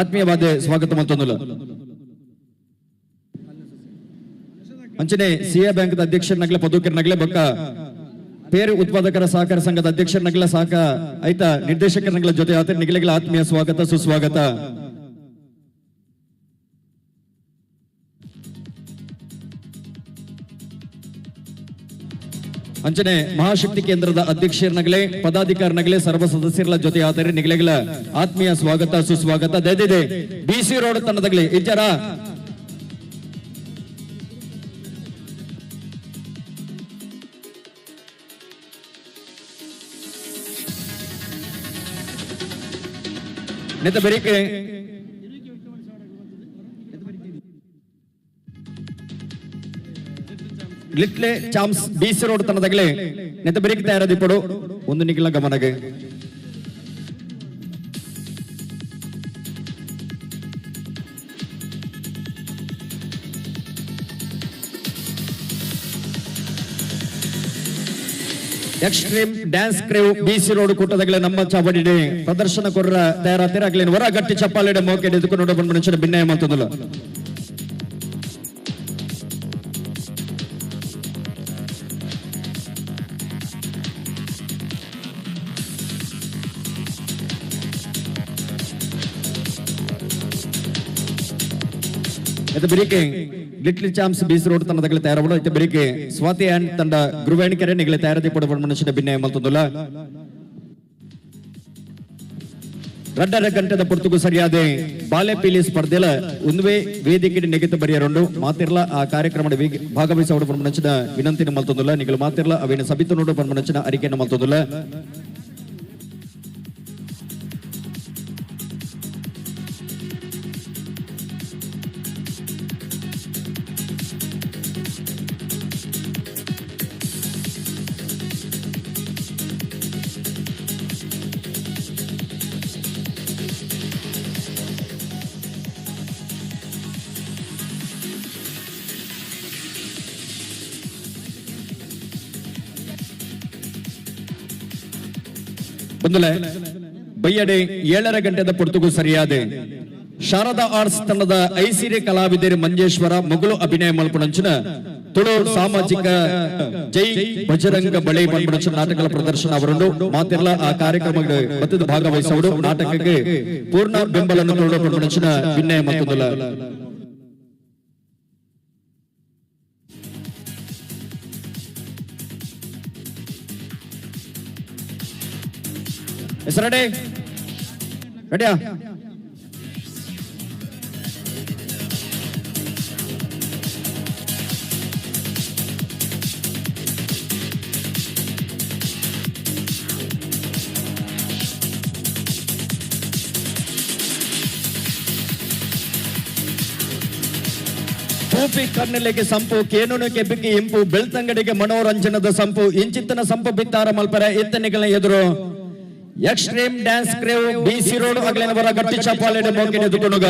ಆತ್ಮೀಯವಾದ ಸ್ವಾಗತ ಮಂತಂದಲು ಅಂಚನೆ ಸಿಎ ಬ್ಯಾಂಕ್ ಅಧ್ಯಕ್ಷರನಾಗಲಿ ಪದಕರನಾಗಲಿ ಬೊಕ್ಕ ಪೇರು ಉತ್ಪಾದಕರ ಸಹಕಾರ ಸಂಘದ ಅಧ್ಯಕ್ಷರನಾಗಲಿ ಸಾಕ ಆಯ್ತಾ ನಿರ್ದೇಶಕರನಾಗಲ ಜೊತೆ ಆತರೆ ನಿಗಲೆಗಳ ಆತ್ಮೀಯ ಸ್ವಾಗತ ಸುಸ್ವಾಗತ ಅಂಚನೆ ಮಹಾಶಕ್ತಿ ಕೇಂದ್ರದ ಅಧ್ಯಕ್ಷರನಾಗಲೇ ಪದಾಧಿಕಾರಿನಾಗಲೇ ಸರ್ವ ಸದಸ್ಯರ ಜೊತೆ ಆತರೆ ನಿಗಲೆಗಳ ಆತ್ಮೀಯ ಸ್ವಾಗತ ಸುಸ್ವಾಗತ ದಯದಿದೆ BC ರೋಡ್ ತಂಡದಾಗಲೇ ಇಜ್ಜರ ನೆತ ಬೆರಿಕೆ ಲಿಟ್ಲೆ ಚಾಮ್ಸ್ BC ರೋಡ್ ತನದಾಗಲೇ ನೆತ ಬೆರಿಕೆ ತಯಾರದಿ ಪಡು ಒಂದು ನಿಖಿಲ ಗಮನಗೆ extreme dance crew BC road ಕೂಟದಾಗಲೇ ನಮ್ಮ ಚಾವಡಿಡೆ ಪ್ರದರ್ಶನ ಕೊರ್ರ ತಯಾರಾತಿರಾಗಲೇ ಹೊರ ಗಟ್ಟಿ ಚಪ್ಪಾಲೆಡೆ ಮೋಕೆ ಎದುಕೊಂಡು ನೋಡ ಬಂದ ಮನುಷ್ಯನ ಭಿನ್ನ ಮಂತಂದಲ್ಲ ಬೆರಿಕೆ ಲಿಟ್ಲ್ ಚಾಮ್ಸ್ BC ರೋಡ್ ತಂಡದಾಗಲೇ ತಯಾರವಳು ಐತೆ ಬೆರಿಕೆ ಸ್ವಾತಿ ಅಂಡ್ ತಂಡ ಗುರುವೇಣಿಕೆರೆ ನಿಗಲೆ ತಯಾರದಿ ಪಡುವ ಮನುಷ್ಯನ ಭಿನ್ನ ಮಂತಂದಲ್ಲ ರಡ್ಡರ ಗಂಟೆದ ಪುರ್ತುಗು ಸರಿಯಾದ ಬಾಲೆ ಪೀಲಿ ಸ್ಪರ್ಧೆಲ ಒಂದುವೇ ವೇದಿಕೆ ನೆಗೆತ ಬರೆಯರುಂಡು ಮಾತಿರ್ಲ ಆ ಕಾರ್ಯಕ್ರಮದ ಭಾಗವಹಿಸುವ ಮನುಷ್ಯನ ವಿನಂತಿನ ಮಲ್ತಂದಲ್ಲ ನಿಗಲು ಮಾತಿರ್ಲ ಅವೇನು ಸಬಿತು ನೋಡು ಮನುಷ್ಯನ ಅರಿಕೆಯನ್ನು ಮಲ್ತಂದಲ್ಲ ಬಂದಲೆ ಬೈಯಡೆ 7 ಗಂಟೆದ ಪುರ್ತುಗು ಸರಿಯಾದೆ ಶಾರದಾ ಆರ್ಟ್ಸ್ ತಂಡದ ಐಸಿರಿ ಕಲಾವಿದರು ಮಂಜೇಶ್ವರ ಮೊಗಲು ಅಭಿನಯ ಮಲ್ಪಣಂಚಿನ ತುಳು ಸಾಮಾಜಿಕ ಜೈ ಬಜರಂಗ ಬಳಿ ಮಲ್ಪಣಂಚಿನ ನಾಟಕಗಳ ಪ್ರದರ್ಶನ ಅವರನ್ನು ಮಾತೆಲ್ಲ ಆ ಕಾರ್ಯಕ್ರಮಕ್ಕೆ ಮತ್ತದ ಭಾಗವಹಿಸುವರು ನಾಟಕಕ್ಕೆ ಪೂರ್ಣ ಬೆಂಬಲವನ್ನು ಕೊಡುವ ಮಲ್ಪಣಂಚಿನ ಭಿನ್ನ ಮತ್ತೊಂದಲ್ಲ ಹೆಸರಡೆ ರೆಡಿಯಾ ಕೂಪಿ ಕಣ್ಣಲೆಗೆ ಸಂಪು ಕೇನುನಕ್ಕೆ ಬಿಕ್ಕಿ ಇಂಪು ಬೆಳ್ತಂಗಡಿಗೆ ಮನೋರಂಜನದ ಸಂಪು ಇಂಚಿತ್ತನ ಸಂಪು ಬಿತ್ತಾರ ಮಲ್ಪರ ಎತ್ತನೆಗಳ ಎದುರು extreme dance crew BC road ಅಗಲಿನವರ ಗಟ್ಟಿ ಚಪ್ಪಾಳೆ ಮೋಕೆನೆ ದುಕುನುಗ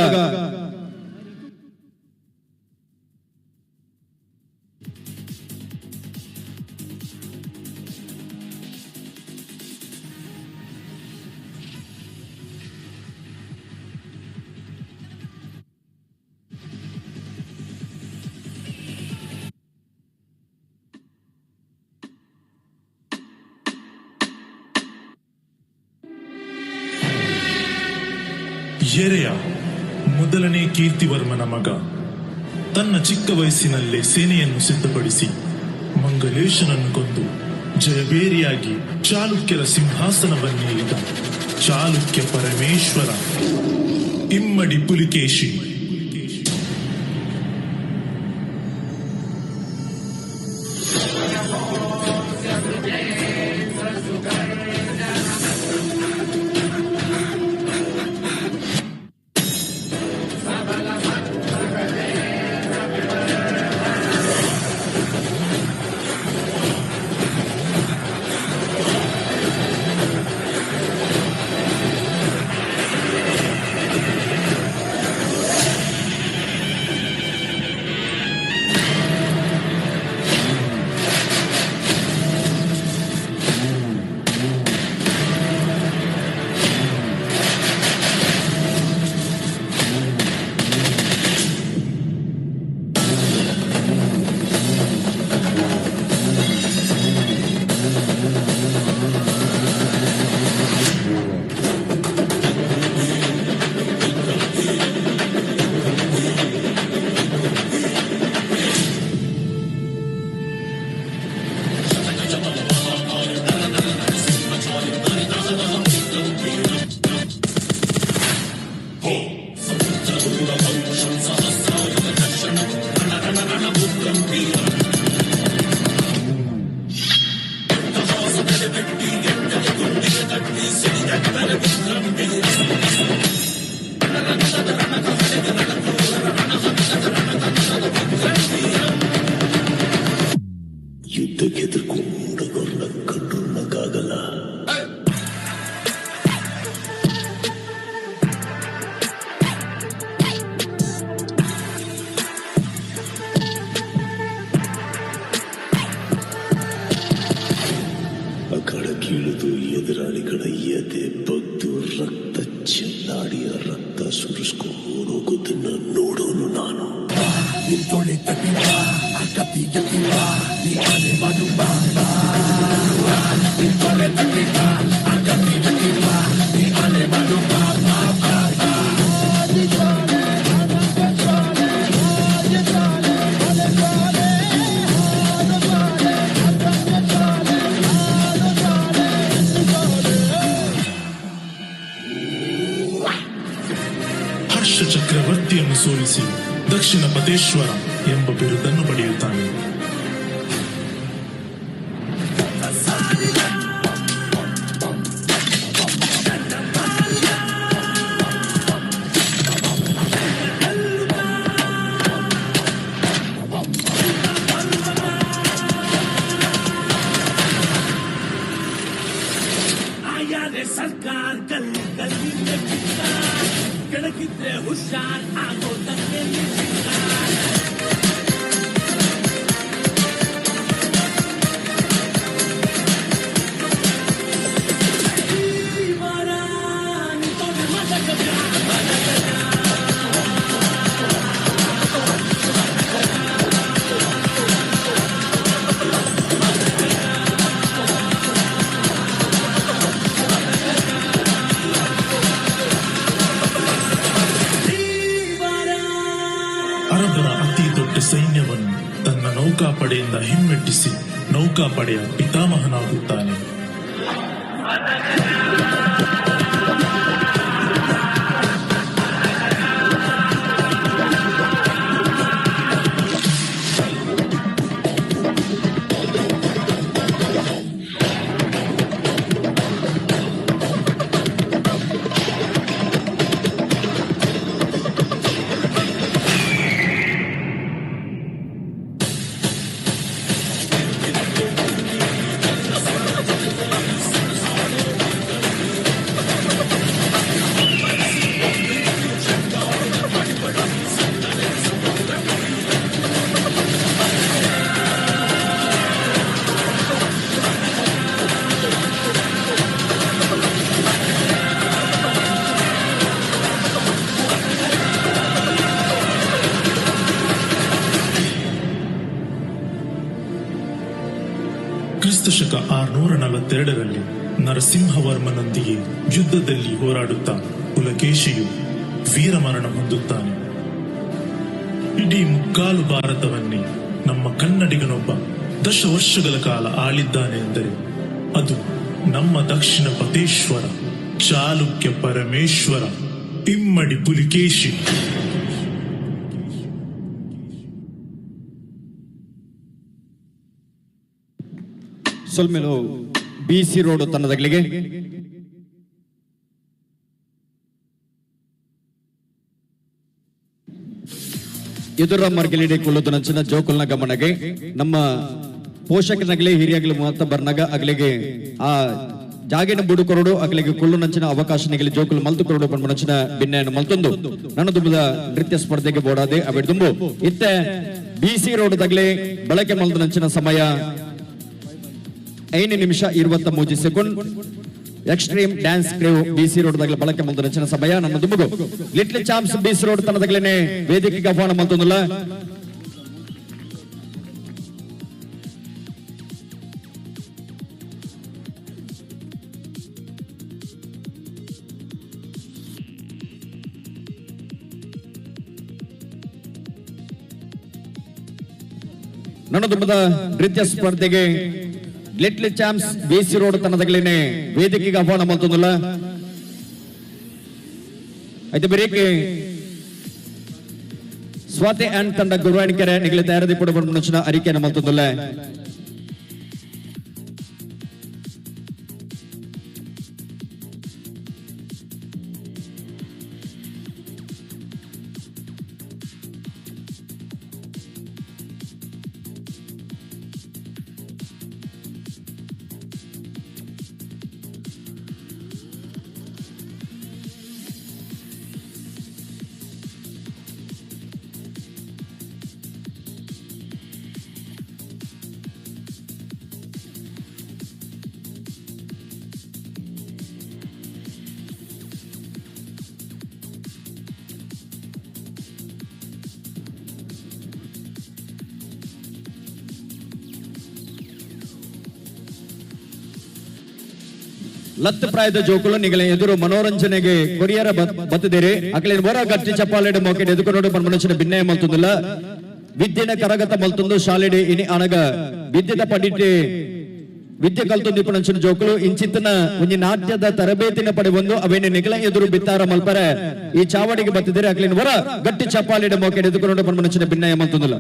ಎರೆಯ ಮೊದಲನೇ ಕೀರ್ತಿವರ್ಮನ ಮಗ ತನ್ನ ಚಿಕ್ಕ ವಯಸ್ಸಿನಲ್ಲೇ ಸೇನೆಯನ್ನು ಸಿದ್ಧಪಡಿಸಿ ಮಂಗಲೇಶನನ್ನು ಕೊಂದು ಜಯಬೇರಿಯಾಗಿ ಚಾಲುಕ್ಯರ ಸಿಂಹಾಸನವನ್ನೇರಿದ ಚಾಲುಕ್ಯ ಪರಮೇಶ್ವರ ಇಮ್ಮಡಿ ಪುಲಿಕೇಶಿ. ಯುದ್ಧಕ್ಕೆ ಎದುರ್ಕೊಂಡವ್ರನ್ನ ಕಂಟ್ರೋಲ್ನಕ್ಕಾಗಲ್ಲ. ಅಖಾಡ ಕೀಳಿದು ಎದುರಾಳಿಗಳ ಎದೆ ಬಗ್ದು ರಕ್ತ ಚೆಲ್ಲಾಡಿಯ ರಕ್ತ ಸುರಿಸ್ಕೊಂಡೋಗೋದನ್ನ ನೋಡೋನು ನಾನು. ಹರ್ಷ ಚಕ್ರವರ್ತಿಯನ್ನು ಸೋಲಿಸಿ ದಕ್ಷಿಣ ಪದೇಶ್ವರ ಎಂಬ ಬಿರುದನ್ನು ಪಡೆಯುತ್ತಾನೆ. ಸರ್ಕಾರ ಕೆಳಗಿದ್ರೆ ಹುಷಾರ್ ಆಗೋದಕ್ಕೆ ಅರಬರ ಅತಿ ದೊಡ್ಡ ಸೈನ್ಯವನ್ನು ತನ್ನ ನೌಕಾಪಡೆಯಿಂದ ಹಿಮ್ಮೆಟ್ಟಿಸಿ ನೌಕಾಪಡೆಯ ಪಿತಾಮಹನಾಗುತ್ತಾನೆ. ಕ್ರಿಸ್ತಶಕ 642ರಲ್ಲಿ ನರಸಿಂಹವರ್ಮನೊಂದಿಗೆ ಯುದ್ಧದಲ್ಲಿ ಹೋರಾಡುತ್ತಾ ಪುಲಕೇಶಿಯು ವೀರಮರಣ ಹೊಂದುತ್ತಾನೆ. ಇಡೀ ಮುಕ್ಕಾಲು ಭಾರತವನ್ನೇ ನಮ್ಮ ಕನ್ನಡಿಗನೊಬ್ಬ 10 ವರ್ಷಗಳ ಕಾಲ ಆಳಿದ್ದಾನೆ ಎಂದರೆ ಅದು ನಮ್ಮ ದಕ್ಷಿಣ ಪತೇಶ್ವರ ಚಾಲುಕ್ಯ ಪರಮೇಶ್ವರ ಇಮ್ಮಡಿ ಪುಲಿಕೇಶಿ. ಸೊಲ್ಮೆಲು BC ರೋಡ್ ತನ್ನದಗಳಿಗೆ ಎದುರ ಮರ್ಗಲಿಡೆ ಕುಲ್ಲುದು ನಂಚಿನ ಜೋಕುಲ್ನ ಗಮನಗೆ ನಮ್ಮ ಪೋಷಕನಾಗಲಿ ಹಿರಿಯಾಗಲಿ ಮಾತ ಬರ್ನಾಗ ಅಗಲಿಗೆ ಆ ಜಾಗಿನ ಬುಡು ಕೊರಡು ಅಗಲಿಗೆ ಕುಲ್ಲು ನಂಚಿನ ಅವಕಾಶ ನಿಗಲಿ ಜೋಕುಲು ಮಲ್ತು ಕೊರಡು ಪಂಡು ನಂಚಿನ ಭಿನ್ನ ಮಲ್ತೊಂದು ನನ್ನ ದುಂಬದ ನೃತ್ಯ ಸ್ಪರ್ಧೆಗೆ ಬೋಡಾದೆ ಅವೆ ದುಂಬು ಇತ್ತೆ BC ರೋಡ್ ದಗಲಿ ಬಳಕೆ ಮಲ್ದು ನಂಚಿನ ಸಮಯ 5 ನಿಮಿಷ 23 second. Extreme dance crew BC road ದಾಗಲ ಬಳಕೆ ಮಲ್ದು ನಂಚಿನ ಸಮಯ ನನ್ನ ದುಂಬುಗು ಲಿಟ್ಲ್ ಚಾಂಪ್ಸ್ BC ರೋಡ್ ತನ್ನದಗಲೇನೆ ವೇದಿಕೆಗೆ ಆಹ್ವಾನ ಮಲ್ತೊಂದುಲ್ಲ. ನನ್ನ ದುಂಬದ ನೃತ್ಯ ಸ್ಪರ್ಧೆಗೆ ಲಿಟ್ಲ್ ಚಾಂಪ್ಸ್ BC ರೋಡ್ ತನ್ನದಗಲೇನೆ ವೇದಿಕೆಗೆ ಆಹ್ವಾನ ಮಲ್ತೊಂದುಲ್ಲ. అయితే ಬರೀಕೆ ಸ್ವಾತಿ ಅಂಡ್ ತಂಡ ಗುರುವಾಣಿಕೆರೆ ನಿಗಲಿ ತಯಾರದಿ ಪಡು ಬಂದು ನಚ್ಚಿನ ಅರಿಕೆಯನ್ನು ಮಲ್ತೊಂದುಲ್ಲ. ಲತ್ ಪ್ರಾಯದ ಜೋಕುಲು ನಿಗಲ ಎದುರು ಮನೋರಂಜನೆಗೆ ಕೊರಿಯರ ಬತ್ತಿದ್ದೀರಿ ಅಕಲಿನ ಹೊರ ಗಟ್ಟಿ ಚಪ್ಪಾಲೆಡೆ ಮೋಕೆ ಎದುಕೊಂಡು ಪನ್ಮನಚಿನ ಭಿನ್ನಯ ಮಲ್ತುಂದಿಲ್ಲ. ವಿದ್ಯೆನ ಕರಗತ ಮಲ್ತುಂದು ಶಾಲೆಡೆ ಇನಿ ಅಣಗ ವಿದ್ಯೆದ ಪಡಿಟಿ ವಿದ್ಯೆ ಕಲ್ತೊಂದು ಇಪ್ಪನಂಚಿನ ಜೋಕುಲು ಇಂಚಿತ್ತನ ಒಂಜಿ ನಾಟ್ಯದ ತರಬೇತಿನ ಪಡೆ ಬಂದು ಅವೇನೆ ನಿಗಲ ಎದುರು ಬಿತ್ತಾರ ಮಲ್ಪರೆ ಈ ಚಾವಡಿಗೆ ಬತ್ತಿದ್ದೀರಿ ಅಕಲಿನ ಹೊರ ಗಟ್ಟಿ ಚಪ್ಪಾಲೆಡೆ ಮೋಕೆ ಎದುಕೊಂಡು ಪನ್ಮನಚಿನ ಭಿನ್ನಯ ಮಲ್ತುಂದಿಲ್ಲ.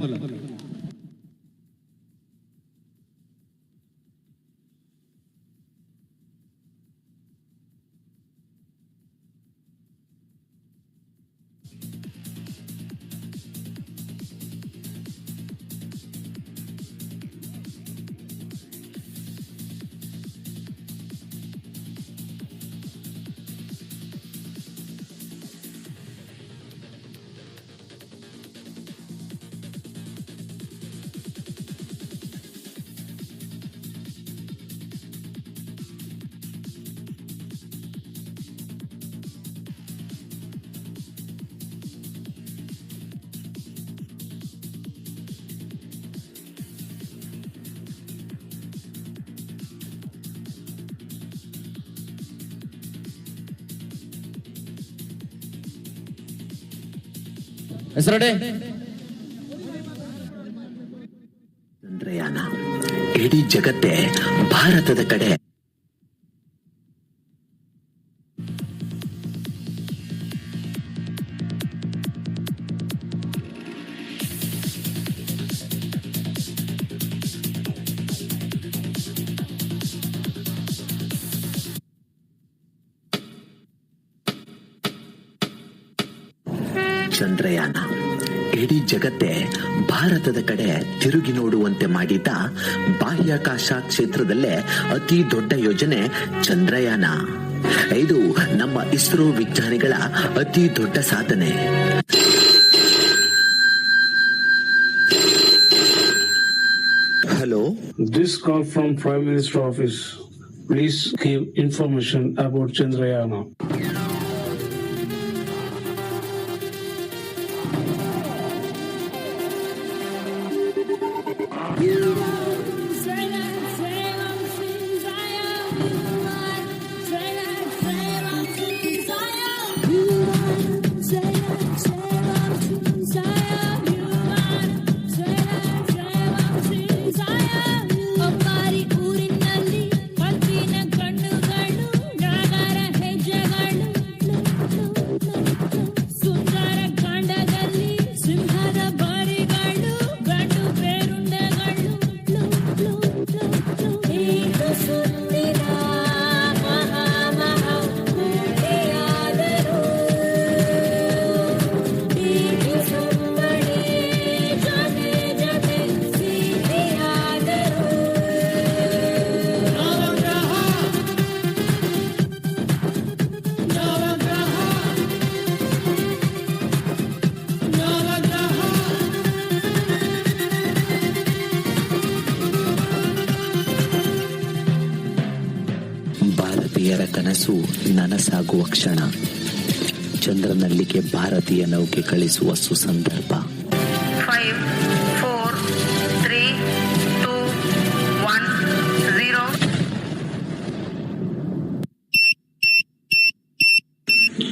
ಹೆಸರಡೆ ಚಂದ್ರಯಾನ ಇಡೀ ಜಗತ್ತೇ ಭಾರತದ ಕಡೆ ಚಂದ್ರಯಾನ ಇಡೀ ಜಗತ್ತೇ ಭಾರತದ ಕಡೆ ತಿರುಗಿ ನೋಡುವಂತೆ ಮಾಡಿದ್ದ ಬಾಹ್ಯಾಕಾಶ ಕ್ಷೇತ್ರದಲ್ಲೇ ಅತಿ ದೊಡ್ಡ ಯೋಜನೆ ಚಂದ್ರಯಾನ. ಇದು ನಮ್ಮ ಇಸ್ರೋ ವಿಜ್ಞಾನಿಗಳ ಅತಿ ದೊಡ್ಡ ಸಾಧನೆ. Hello, this call from Prime Minister office. Please give information about Chandrayana. ಕನಸು ನನಸಾಗುವ ಕ್ಷಣ. ಚಂದ್ರನಲ್ಲಿಗೆ ಭಾರತೀಯ ನೌಕೆ ಕಳಿಸುವ ಸುಸಂದರ್ಭ. 5, 4, 3, 2, 1, 0.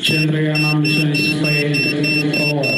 Chandrayaan mission is failed. Over.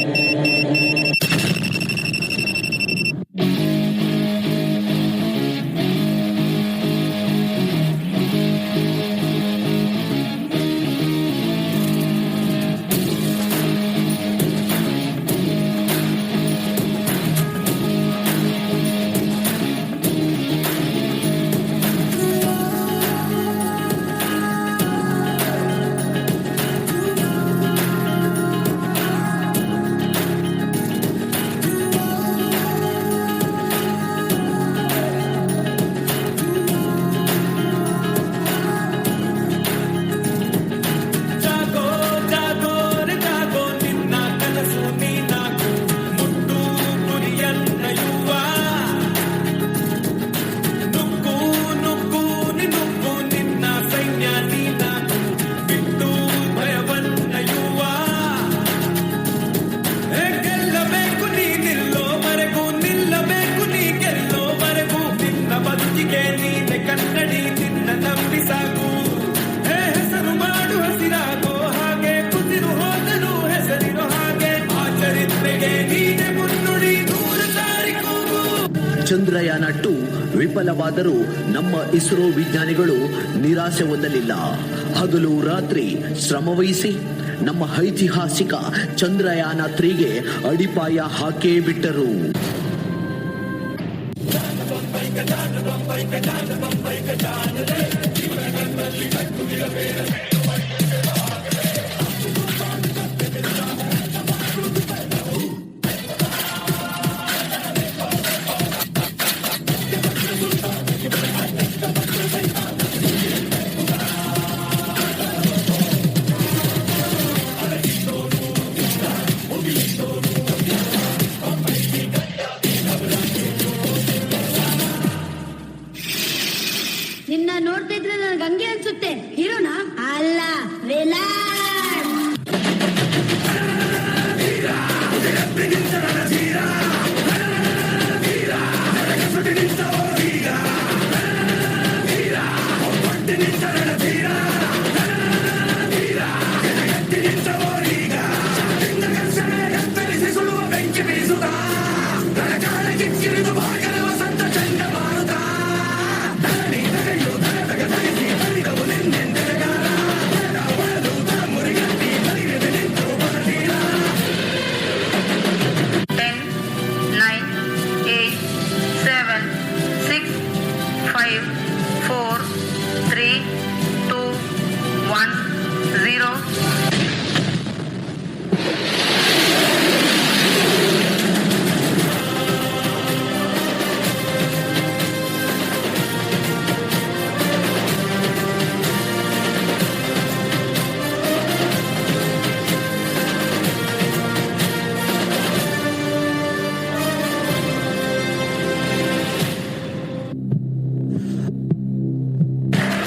Chandrayaan 2 ವಿಫಲವಾದರೂ ನಮ್ಮ ಇಸ್ರೋ ವಿಜ್ಞಾನಿಗಳು ನಿರಾಸೆ ಹೊಂದಲಿಲ್ಲ. ಹಗಲು ರಾತ್ರಿ ಶ್ರಮವಹಿಸಿ ನಮ್ಮ ಐತಿಹಾಸಿಕ ಚಂದ್ರಯಾನ 3ಗೆ ಅಡಿಪಾಯ ಹಾಕೇ ಬಿಟ್ಟರು. ನಿನ್ನ ನೋಡ್ತಾ ಇದ್ರೆ ನನಗೆ ಹಂಗೆ ಅನ್ಸುತ್ತೆ. ಹೀರೋನಾ? ಅಲ್ಲ,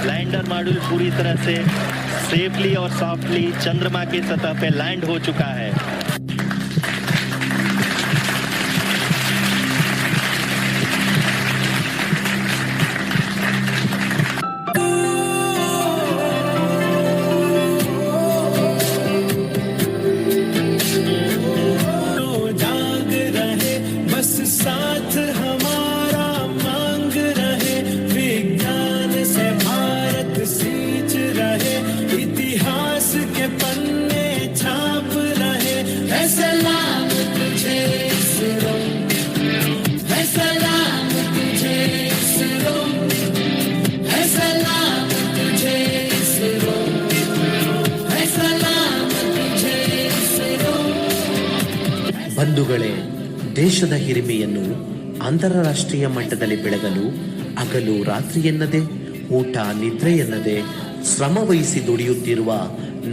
लैंडर मॉड्यूल पूरी तरह से सेफली और सॉफ्टली चंद्रमा की सतह पे लैंड हो चुका है. ಬಂಧುಗಳೇ, ದೇಶದ ಹಿರಿಮೆಯನ್ನು ಅಂತಾರಾಷ್ಟ್ರೀಯ ಮಟ್ಟದಲ್ಲಿ ಬೆಳಗಲು ಹಗಲು ರಾತ್ರಿ ಎನ್ನದೆ, ಊಟ ನಿದ್ರೆ ಎನ್ನದೆ ಶ್ರಮವಹಿಸಿ ದುಡಿಯುತ್ತಿರುವ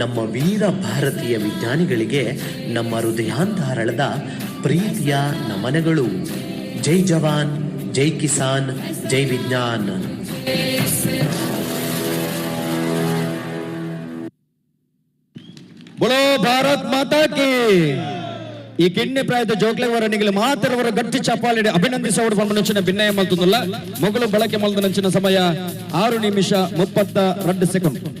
ನಮ್ಮ ವೀರ ಭಾರತೀಯ ವಿಜ್ಞಾನಿಗಳಿಗೆ ನಮ್ಮ ಹೃದಯಾಂತರಾಳದ ಪ್ರೀತಿಯ ನಮನಗಳು. ಜೈ ಜವಾನ್, ಜೈ ಕಿಸಾನ್, ಜೈ ವಿಜ್ಞಾನ್. ಭಾರತ್ ಮಾತಾ ಕಿ. ಈ ಕಿಣ್ಣೆ ಪ್ರಾಯದ ಜೋಕ್ಲೆವರ ನಿಗಲು ಮಾತ್ರವರ ಗಟ್ಟಿ ಚಪ್ಪಾಳೆ ಅಭಿನಂದಿಸೋಡು ಬಂದ ಭಿನ್ನಯ ಮಲ್ತುಲ್ಲ ಮೊಗಲು ಬಳಕೆ ಮಲ್ದ ನಂಚಿನ ಸಮಯ 6:32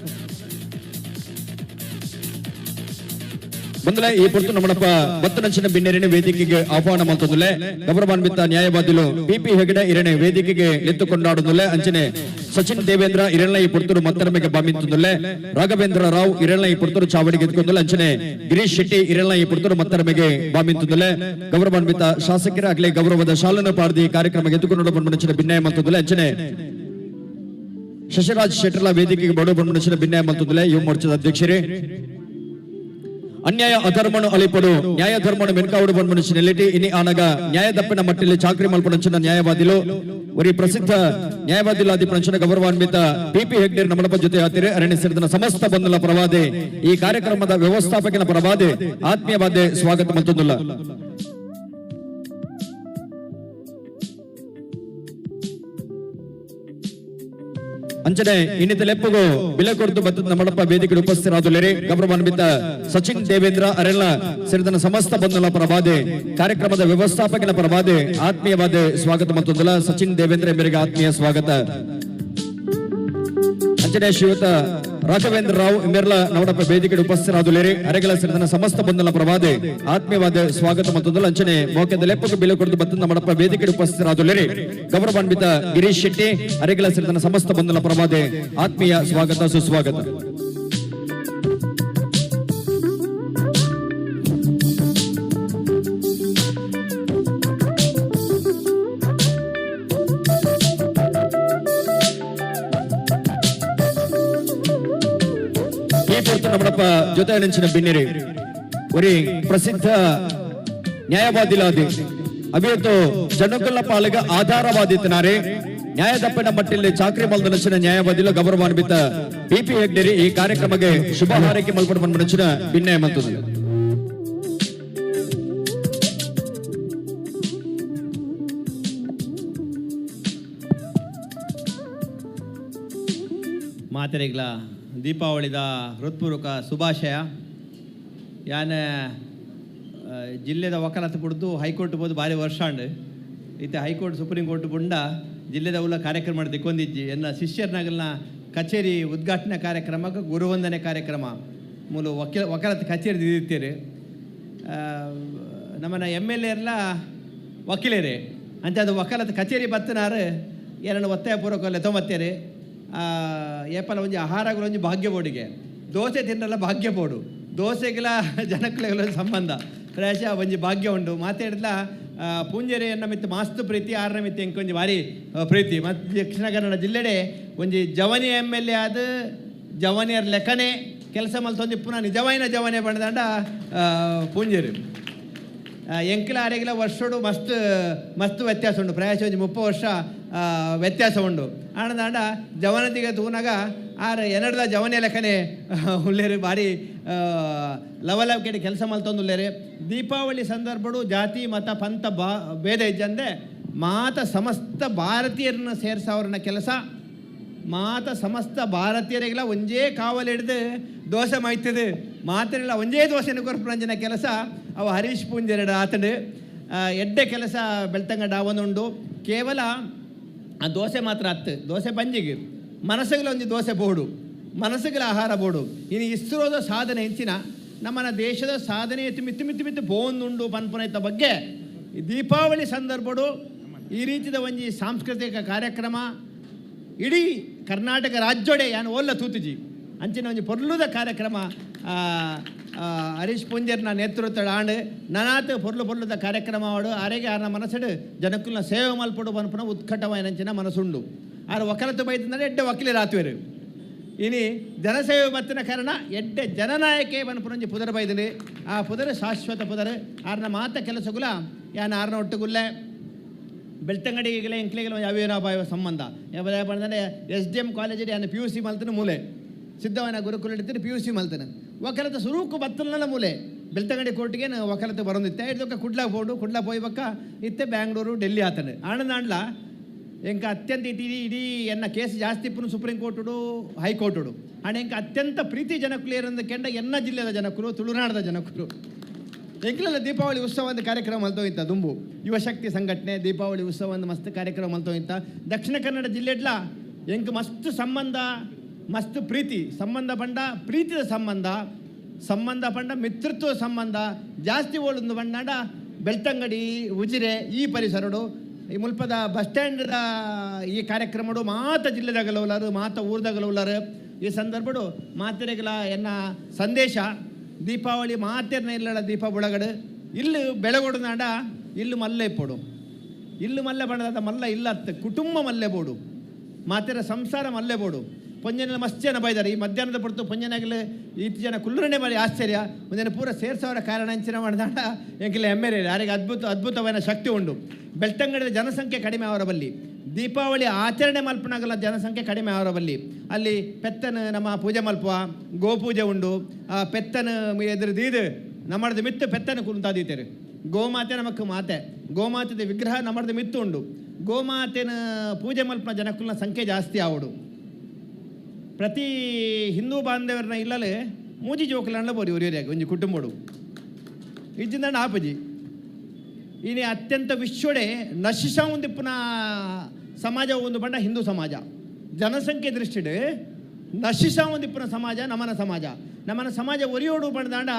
ಬಂದಲೆ ಈ ಪುರ್ತು ನಮ್ಮಪ್ಪ ಬತ್ತನಂಚಿನ ಭಿನ್ನೆರನೆ ವೇದಿಕೆಗೆ ಆಹ್ವಾನ ಮಲ್ತುಲ್ಲ ಗೌರವಾನ್ವಿತ ನ್ಯಾಯವಾದಿಲು ಪಿಪಿ ಹೆಗಡೆ ಇರಣೆ ವೇದಿಕೆಗೆ ಎತ್ತುಕೊಂಡಾಡುವುದಿಲ್ಲ ಅಂಚನೆ ಸಚಿನ್ ದೇವೇಂದ್ರ ಇರಣ್ಣ ಈ ಪುರ್ತೂರು ಮತ್ತರಮೆಗೆ ಬಾಮಿಂತುಲ್ಲ ರಾಘವೇಂದ್ರ ರಾವ್ ಇರಣ್ಣ ಈ ಪುರ್ತೂರು ಚಾವಡಿಗೆ ಎತ್ಕೊಂಡಲ್ಲ ಅಂಚನೆ ಗಿರೀಶ್ ಶೆಟ್ಟಿ ಇರಣ್ಣ ಈ ಪುರ್ತೂರು ಮತ್ತರಮೆಗೆ ಬಾಮಿಂತುಲ್ಲ ಗೌರವಾನ್ವಿತ ಶಾಸಕರ ಆಗಲೇ ಗೌರವದ ಶಾಲನ ಪಾರ್ದಿ ಕಾರ್ಯಕ್ರಮಕ್ಕೆ ಎತ್ತುಕೊಂಡು ಬಂದ ಭಿನ್ನಯ ಮಲ್ತುಲ್ಲ ಅಂಚನೆ ಶಶಿರಾಜ್ ಶೆಟ್ಟರ್ಲ ವೇದಿಕೆಗೆ ಬಡ ಬಂದ ಭಿನ್ನಯ ಮಲ್ತುಲ್ಲ ಯುವ ಮೋರ್ಚಾದ ಅಧ್ಯಕ್ಷರೇ ಅನ್ಯಾಯ ಅಧರ್ಮನು ಅಳಿಪಡು ನ್ಯಾಯ ಧರ್ಮನು ಮೆನ್ಕಾವುಡು ಬಂದ್ಮನುಷ್ಯನೆಲ್ಲಿಟಿ ಇನಿ ಆನಗ ನ್ಯಾಯ ದಪ್ಪಿನ ಮಟ್ಟಿಲ್ಲಿ ಚಾಕ್ರಿ ಮಲ್ಪನಂಚಿನ ನ್ಯಾಯವಾದಿಲು ಒರಿ ಪ್ರಸಿದ್ಧ ನ್ಯಾಯವಾದಿಲಾದಿ ಪಂಚನ ಗೌರವಾನ್ವಿತ ಪಿಪಿ ಹೆಗ್ಡೇರ್ ನಮ್ಮಪ್ಪ ಜೊತೆ ಆತಿರೆ ಅರಣ್ಯ ಸೇರಿದ ಸಮಸ್ತ ಬಂಧುಲ ಪರವಾದೆ ಈ ಕಾರ್ಯಕ್ರಮದ ವ್ಯವಸ್ಥಾಪಕನ ಪರವಾದೆ ಆತ್ಮೀಯವಾದೆ ಸ್ವಾಗತ ಮತ್ತೊಂದುಲ್ಲ ಅಂಚನೆ ಇನ್ನಿತ ಲೆಪ್ಪುಗು ಬಿಲೆ ಕೊಡ್ತು ಬತ್ತದ ನಮ್ಮಪ್ಪ ವೇದಿಕೆ ಉಪಸ್ಥಿತರಾದುಲ್ಲರೆ ಗೌರವಾನ್ವಿತ ಸಚಿನ್ ದೇವೇಂದ್ರ ಅರೆಲ್ಲ ಸೇರಿದ ಸಮಸ್ತ ಬಂಧುಲ ಪರವಾದೆ ಕಾರ್ಯಕ್ರಮದ ವ್ಯವಸ್ಥಾಪಕನ ಪರವಾದೆ ಆತ್ಮೀಯವಾದ ಸ್ವಾಗತ ಮತ್ತೊಂದಲ್ಲ ಸಚಿನ್ ದೇವೇಂದ್ರ ಎಂಬರಿಗೆ ಆತ್ಮೀಯ ಸ್ವಾಗತ ಅಂಚನೆ ಶ್ರೀಯುತ ರಾಘವೇಂದ್ರ ರಾವ್ ಎಂಬೆರ್ಲ ನವಡಪ್ಪ ವೇದಿಕೆ ಉಪಸ್ಥಿತರಾದುಲ್ಲರೆ ಅರೆಗಳ ಸೇರಿದ ಸಮಸ್ತ ಬಂಧುಲ ಪರವಾದೆ ಆತ್ಮೀಯವಾದ ಸ್ವಾಗತ ಮತ್ತೊಂದಲ್ಲ ಅಂಚನೆ ಮೋಕೆದ ಲೆಪ್ಪುಗು ಬಿಲೆ ಕೊಡ್ತು ಬತ್ತದ ನಮ್ಮಪ್ಪ ವೇದಿಕೆ ಉಪಸ್ಥಿತರಾದುಲ್ಲರೆ ಗೌರವಾನ್ವಿತ ಗಿರೀಶ್ ಶೆಟ್ಟಿ ಅರೆಗಳ ಸೇರಿದ ಸಮಸ್ತ ಬಂಧುಲ ಪರವಾದೆ ಆತ್ಮೀಯ ಸ್ವಾಗತ ಸುಸ್ವಾಗತ ನಮ್ಮಪ್ಪ ಜೊತೆ ನೆಂಚಿನ ಭಿನ್ನೆರೆ ಒರಿ ಪ್ರಸಿದ್ಧ ನ್ಯಾಯವಾದಿಲಾದಿ ಅಭಿಯತ್ತು ಜನಕುಲ್ಲ ಪಾಲಿಗ ಆಧಾರವಾದಿತನಾರೆ ನ್ಯಾಯ ದಪ್ಪನ ಮಟ್ಟಿಲ್ಲಿ ಚಾಕ್ರಿ ಮಲ್ದ ನೆಂಚಿನ ನ್ಯಾಯವಾದಿಲು ಗೌರವಾನ್ವಿತ ಪಿಪಿ ಹೆಗ್ಡೇರಿ ಈ ಕಾರ್ಯಕ್ರಮಕ್ಕೆ ಶುಭ ಹಾರೈಕೆ ಮಲ್ಪಡ ಬಂದ ನೆಂಚಿನ ಭಿನ್ನಯ ಮಲ್ತದೆ ಮಾತೆರೆಗ್ಲ ದೀಪಾವಳಿದ ಹೃತ್ಪೂರ್ವಕ ಶುಭಾಶಯ ಯಾನ ಜಿಲ್ಲೆದ ವಕಾಲತ್ತು ಬಿಡ್ದು ಹೈಕೋರ್ಟ್ ಬೋದು ಭಾರಿ ವರ್ಷ ಅಂಡ್ ಇತ್ತೆ ಹೈಕೋರ್ಟ್ ಸುಪ್ರೀಂ ಕೋರ್ಟ್ ಬುಂಡ ಜಿಲ್ಲೆದ ಉಲ್ಲ ಕಾರ್ಯಕ್ರಮ ಮಾಡಿ ದಿಕ್ಕೊಂದಿಜ್ಜಿ ಎನ್ನ ಶಿಷ್ಯರ್ನಾಗಲ್ನ ಕಚೇರಿ ಉದ್ಘಾಟನಾ ಕಾರ್ಯಕ್ರಮಕ್ಕೆ ಗುರುವಂದನೆ ಕಾರ್ಯಕ್ರಮ ಮೂಲ ವಕಾಲತ್ತು ಕಚೇರಿ ದಿದ್ದೀರಿ ನಮ್ಮನ್ನ MLA ಎಲ್ಲ ವಕೀಲರೇ ಅಂತ ಅದು ವಕಾಲತ್ತು ಕಚೇರಿ ಬತ್ತನಾರು ಎರಡು ಒತ್ತಾಯಪೂರ್ವಕ ತೊಂಬತ್ತೇರಿ ಏಪಲ ಒಂಜಿ ಆಹಾರಗಳು ಒಂಜಿ ಭಾಗ್ಯ ಬೋರ್ಡಿಗೆ ದೋಸೆ ತಿನ್ನಲ್ಲ ಭಾಗ್ಯ ಬೋರ್ಡು ದೋಸೆಗಳ ಜನಕ್ಲೆಗಳ ಸಂಬಂಧ ಪ್ರಾಯಶ ಒಂಜಿ ಭಾಗ್ಯ ಉಂಡು ಮಾತಾಡಿದ್ಲ ಪೂಂಜೆರೆಯನ್ನ ಮಿತ್ತು ಮಾಸ್ತು ಪ್ರೀತಿ ಆರನ ಮಿತ್ತು ಎಂಕೊಂಜಿ ಭಾರಿ ಪ್ರೀತಿ ಮತ್ತು ದಕ್ಷಿಣ ಕನ್ನಡ ಜಿಲ್ಲೆಡೆ ಒಂಜಿ ಜವನಿ MLA ಆದ ಜವನಿಯರ್ ಲೆಕ್ಕನೆ ಕೆಲಸ ಮಲ್ತೊಂದು ಪುನಃ ನಿಜವಾಯಿನ ಜವನಿ ಬಣ್ಣದಾಂಡ ಪೂಂಜೆರೆ ಎಂಕಿಲ ಆರೆಗಿಲ ವರ್ಷೋಡು ಮಸ್ತ್ ವ್ಯತ್ಯಾಸ ಉಂಟು ಪ್ರಾಯಶ ಒಂಜಿ 30 ವರ್ಷ ವ್ಯತ್ಯಾಸ ಉಂಡು ಆನಂದಾಂಡ ಜವನದಿಗೆ ತೂನಾಗ ಆರ ಎನಡ್ದ ಜವನಿಯ ಲೆಕ್ಕನೆ ಉಳ್ಳೇರಿ ಭಾರಿ ಲವಲವಿಕೆಡೆ ಕೆಲಸ ಮಲ್ತೊಂದುಲ್ಲೇರಿ ದೀಪಾವಳಿ ಸಂದರ್ಭಡು ಜಾತಿ ಮತ ಪಂಥ ಭೇದ ಇಜ್ಜಂದೆ ಮಾತ ಸಮಸ್ತ ಭಾರತೀಯರನ್ನ ಸೇರಿಸೋರನ್ನ ಕೆಲಸ ಮಾತ ಸಮಸ್ತ ಭಾರತೀಯರಿಗೆಲ್ಲ ಒಂಜೇ ಕಾವಲು ಹಿಡಿದು ದೋಸೆ ಮಾಯ್ತದೆ ಮಾತರೆಲ್ಲ ಒಂಜೇ ದೋಸೆನ ಕೊರ್ಪುರಂಜನ ಕೆಲಸ ಅವು ಹರೀಶ್ ಪೂಂಜೆರಡು ಆತಂಡು ಎಡ್ಡೆ ಕೆಲಸ ಬೆಳ್ತಂಗಡ ಅವನುಂಡು ಕೇವಲ ಆ ದೋಸೆ ಮಾತ್ರ ಹತ್ತು ದೋಸೆ ಬಂಜಿಗೆ ಮನಸ್ಸುಗಳ ಒಂದು ದೋಸೆ ಬೋಡು ಮನಸ್ಸುಗಳ ಆಹಾರ ಬೋಡು ಇನ್ನು ಇಸ್ರೋದ ಸಾಧನೆ ಹೆಚ್ಚಿನ ನಮ್ಮನ ದೇಶದ ಸಾಧನೆ ಮಿತ್ತು ಬೋಂದುಂಡು ಪನ್ಪುನೈತ ಬಗ್ಗೆ ದೀಪಾವಳಿ ಸಂದರ್ಭಡು ಈ ರೀತಿಯ ಒಂದು ಸಾಂಸ್ಕೃತಿಕ ಕಾರ್ಯಕ್ರಮ ಇಡೀ ಕರ್ನಾಟಕ ರಾಜ್ಯೋಡೆ ಯಾನು ಓಲ್ಲ ತೂತುಜಿ ಅಂಚಿನ ಒಂದು ಪೊರ್ಲುದ ಕಾರ್ಯಕ್ರಮ ಹರೀಶ್ ಪೂಂಜರ್ನ ನೇತೃತ್ವ ಆಂಡು ನನಾತ್ ಪೊರ್ಲುದ ಕಾರ್ಯಕ್ರಮ ಆಡು ಆರೆಗೆ ಆರ್ನ ಮನಸ್ಸಡು ಜನಕ್ಕುಲ್ನ ಸೇವೆ ಮಲ್ಪಡು ಪನ್ಪುನ ಉತ್ಕಟವಾಯಿನಂಚಿನ ಮನಸ್ಸುಂಡು ಆರು ವಕಲತ್ತು ಬೈತಂದ್ರೆ ಎಡ್ಡೆ ವಕೀಲರು ಆತ್ವೇರು ಇನಿ ಜನಸೇವೆ ಬತ್ತಿನ ಕಾರಣ ಎಡ್ಡೆ ಜನನಾಯಕೆ ಪನ್ಪುನಂಜಿ ಪುದರ ಬೈದನೆ ಆ ಪುದರ ಶಾಶ್ವತ ಪುದರ ಆರ್ನ ಮಾತ ಕೆಲಸಗುಲ ಯಾನು ಆರ್ನ ಒಟ್ಟುಗುಲ್ಲೆ ಬೆಳ್ತಂಗಡಿಗೆ ಎಂಕ್ಲೆಗಳ ಅವಿನಾಭಾವ ಸಂಬಂಧ ಯಾವ್ದಂದರೆ SDM ಕಾಲೇಜಲ್ಲಿ ಯಾನು PUC ಮಲ್ತನ ಮೂಲೆ ಸಿದ್ಧವನ ಗುರುಕುಲ ಹಿಡಿದ್ರೆ PUC ಮಲ್ತನ ವಕಲತ ಸುರೂಕು ಬತ್ತಲ ಮೂಲೆ ಬೆಳ್ತಂಗಡಿ ಕೋರ್ಟ್ಗೆ ವಕಲತ್ತು ಬರೋದಿತ್ತೆ ಇದಕ್ಕೆ ಕುಡ್ಲಾಗ ಬೋಡು ಕುಡ್ಲಾ ಪೋಯ್ಬಕ್ಕ ಇತ್ತೆ ಬ್ಯಾಂಗ್ಳೂರು ಡೆಲ್ಲಿ ಆತಂಡು ಆನಂದಾಂಡ್ಲ ಎಂಕ ಅತ್ಯಂತ ಇಡೀ ಎನ್ನ ಕೇಸ್ ಜಾಸ್ತಿ ಇಪ್ಪನು ಸುಪ್ರೀಂ ಕೋರ್ಟುಡು ಹೈಕೋರ್ಟುಡು ಆಂಡ ಎಂಕ ಅತ್ಯಂತ ಪ್ರೀತಿ ಜನಕುಲು ಏರಂದು ಕೆಂಡ ಎನ್ನ ಜಿಲ್ಲೆದ ಜನಕುಲು ತುಳುನಾಡದ ಜನಕುಲು ಎಂಕ್ಲೆಲ್ಲ ದೀಪಾವಳಿ ಉತ್ಸವ ಒಂದು ಕಾರ್ಯಕ್ರಮ ಮಲ್ತೋಯ್ತ ದುಂಬು ಯುವಶಕ್ತಿ ಸಂಘಟನೆ ದೀಪಾವಳಿ ಉತ್ಸವ ಒಂದು ಮಸ್ತ್ ಕಾರ್ಯಕ್ರಮ ಮಲ್ತೋಯ್ತ ದಕ್ಷಿಣ ಕನ್ನಡ ಜಿಲ್ಲೆಡ್ಲ ಎಂಕ್ ಮಸ್ತ್ ಸಂಬಂಧ ಮಸ್ತ್ ಪ್ರೀತಿ ಸಂಬಂಧ ಪಂಡ ಪ್ರೀತಿದ ಸಂಬಂಧ ಪಂಡ ಮಿತ್ರತ್ವ ಸಂಬಂಧ ಜಾಸ್ತಿ ಓಳುಂದು ಬಂಡ ಬೆಳ್ತಂಗಡಿ ಉಜಿರೆ ಈ ಪರಿಸರಡು ಈ ಮುಲ್ಪದ ಬಸ್ ಸ್ಟ್ಯಾಂಡ್ದ ಈ ಕಾರ್ಯಕ್ರಮಡು ಮಾತ ಜಿಲ್ಲೆದಾಗಲ ಉಳ್ಳಾರು ಮಾತ ಊರ್ದಾಗಲ ಉಳ್ಳಾರು ಈ ಸಂದರ್ಭಡು ಮಾತೆರೆಗಳ ಎನ್ನ ಸಂದೇಶ ದೀಪಾವಳಿ ಮಾತೆರ್ನ ಇಲ್ಲಡ ದೀಪ ಬುಳಗಡು ಇಲ್ಲು ಬೆಳಗೊಡು ನಾಡ ಇಲ್ಲು ಮಲ್ಲೆ ಪೋಡು ಇಲ್ಲು ಮಲ್ಲೆ ಬಣ್ಣದ ಮಲ್ಲ ಇಲ್ಲತ್ತ ಕುಟುಂಬ ಮಲ್ಲೆ ಬೋಡು ಮಾತೆರ ಸಂಸಾರ ಮಲ್ಲೆ ಬೋಡು ಪೊಂಜನ ಮಸ್ತ್ ಜನ ಬೈದಾರೆ ಈ ಮಧ್ಯಾಹ್ನದ ಪಡ್ತು ಪೊಂಜನಾಗಲು ಈತು ಜನ ಕುಲ್ಲರನೇ ಬಾರಿ ಆಶ್ಚರ್ಯ ಒಂದಿನ ಪೂರ ಸೇರ್ಸವರ ಕಾರಣ ಅಂಚಿನ ಮಾಡಿದಾಡ ಎಂಕಿಲ್ಲ ಹೆಮ್ಮೆರೆ ಯಾರಿಗೆ ಅದ್ಭುತವಾದ ಶಕ್ತಿ ಉಂಡು ಬೆಳ್ತಂಗಡಿದ ಜನಸಂಖ್ಯೆ ಕಡಿಮೆ ಅವರ ಬಲ್ಲಿ ದೀಪಾವಳಿ ಆಚರಣೆ ಮಲ್ಪನಾಗಲ್ಲ ಜನಸಂಖ್ಯೆ ಕಡಿಮೆ ಅವರ ಬಲ್ಲಿ ಅಲ್ಲಿ ಪೆತ್ತನ ನಮ್ಮ ಪೂಜೆ ಮಲ್ಪುವ ಗೋಪೂಜೆ ಉಂಡು ಪೆತ್ತನ ಎದುರುದೀದು ನಮ್ಮದು ಮಿತ್ತು ಪೆತ್ತನ ಕುಂತಾದೀತೇರು ಗೋಮಾತೆ ನಮಕ್ ಮಾತೆ ಗೋಮಾತೆದ ವಿಗ್ರಹ ನಮ್ಮದು ಮಿತ್ತು ಉಂಡು ಗೋಮಾತೆನ ಪೂಜೆ ಮಲ್ಪನ ಜನಕ್ಕುಲ್ನ ಸಂಖ್ಯೆ ಜಾಸ್ತಿ ಆವಡು ಪ್ರತಿ ಹಿಂದೂ ಬಾಂಧವರನ್ನ ಇಲ್ಲಲೆ ಮೂಜಿ ಜೋಕಲಂಡ ಬೋರಿ ಒರಿಯರಿಯಾಗ ಒಂಜಿ ಕುಟುಂಬಡು ಇಜ್ಜಿಂದ ಆಪಜಿ ಇನಿ ಅತ್ಯಂತ ವಿಶ್ವಡೆ ನಶಿಸ ಒಂದಿಪ್ಪನ ಸಮಾಜ ಒಂದು ಬಂಡ ಹಿಂದೂ ಸಮಾಜ ಜನಸಂಖ್ಯೆ ದೃಷ್ಟಿಡು ನಶಿಸ ಒಂದಿಪ್ಪನ ಸಮಾಜ ನಮ್ಮನ ಸಮಾಜ ಒರಿಯೋಡು ಬಂದಾಂಡ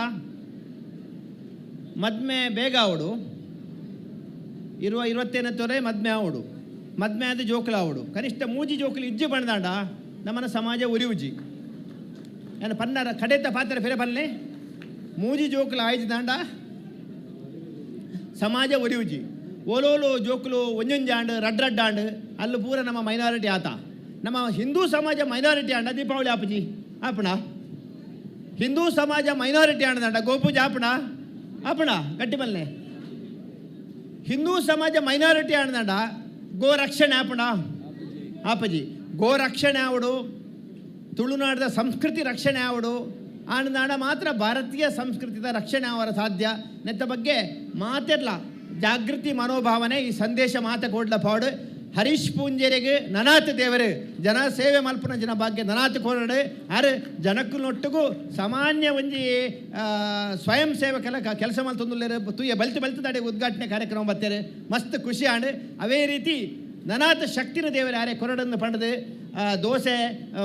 ಮದ್ಮೆ ಬೇಗ ಆವಡು 20 ತೊರೆ ಮದ್ಮೆ ಆವಡು ಮದ್ಮೆ ಆದ ಜೋಕಲ ಆವಡು ಕನಿಷ್ಠ ಮೂಜಿ ಜೋಕಲು ಇಜ್ಜಿ ಬಂದಾಂಡ ನಮ್ಮನ ಸಮಾಜ ಒರಿಯುಜಿ ಏನು ಪನ್ನರ ಕಡೆತ ಪಾತ್ರ ಫಿರೆ ಪಲ್ಲೆ ಮೂಜಿ ಜೋಕುಲು ಆಯ್ತು ದಾಂಡ ಸಮಾಜ ಒರಿಯುಜಿ ಓಲೋಲು ಜೋಕುಲು ಒಂಜೊಂಜಾಂಡ್ ರಡ್ಡಾಂಡ್ ಅಲ್ಲಿ ಪೂರ ನಮ್ಮ ಮೈನಾರಿಟಿ ಆತ ನಮ್ಮ ಹಿಂದೂ ಸಮಾಜ ಮೈನಾರಿಟಿ ಆಂಡ ದೀಪಾವಳಿ ಆಪಜಿ ಆಪಣ ಹಿಂದೂ ಸಮಾಜ ಮೈನಾರಿಟಿ ಆಂಡದಾಂಡ ಗೋಪೂಜೆ ಆಪಣ ಗಟ್ಟಿ ಬಲ್ಲೆ ಹಿಂದೂ ಸಮಾಜ ಮೈನಾರಿಟಿ ಆಂಡದಾಂಡ ಗೋ ರಕ್ಷಣೆ ಆಪಜಿ ಗೋ ರಕ್ಷಣೆ ಆವಡು ತುಳುನಾಡದ ಸಂಸ್ಕೃತಿ ರಕ್ಷಣೆ ಆವಡು ಆನದಾಂಡ ಮಾತ್ರ ಭಾರತೀಯ ಸಂಸ್ಕೃತಿದ ರಕ್ಷಣೆ ಅವರ ಸಾಧ್ಯ ನೆತ್ತ ಬಗ್ಗೆ ಮಾತೆರ್ಲ ಜಾಗೃತಿ ಮನೋಭಾವನೆ ಈ ಸಂದೇಶ ಮಾತ ಕೊಡ್ಲ ಪಾಡು ಹರೀಶ್ ಪೂಂಜೆರೆಗೆ ನನಾತ್ ದೇವರು ಜನ ಸೇವೆ ಮಲ್ಪನ ಜನ ಭಾಗ್ಯ ನನಾತ್ ಕೊರಡು ಆರು ಜನಕ್ಕುನೊಟ್ಟಿಗೂ ಸಾಮಾನ್ಯ ಒಂಜಿ ಸ್ವಯಂ ಸೇವಕಲ ಕೆಲಸ ಮಲ್ತೊಂದುಲ್ಲೇರು ತೂಯ ಬಲ್ತು ಉದ್ಘಾಟನೆ ಕಾರ್ಯಕ್ರಮ ಬರ್ತಾರೆ ಮಸ್ತ್ ಖುಷಿ ಆಂಡ್ ಅವೇ ರೀತಿ ನನಾಥ ಶಕ್ತಿನ ದೇವರು ಯಾರೇ ಕೊರಡನ್ನು ಪಂಡದು ದೋಸೆ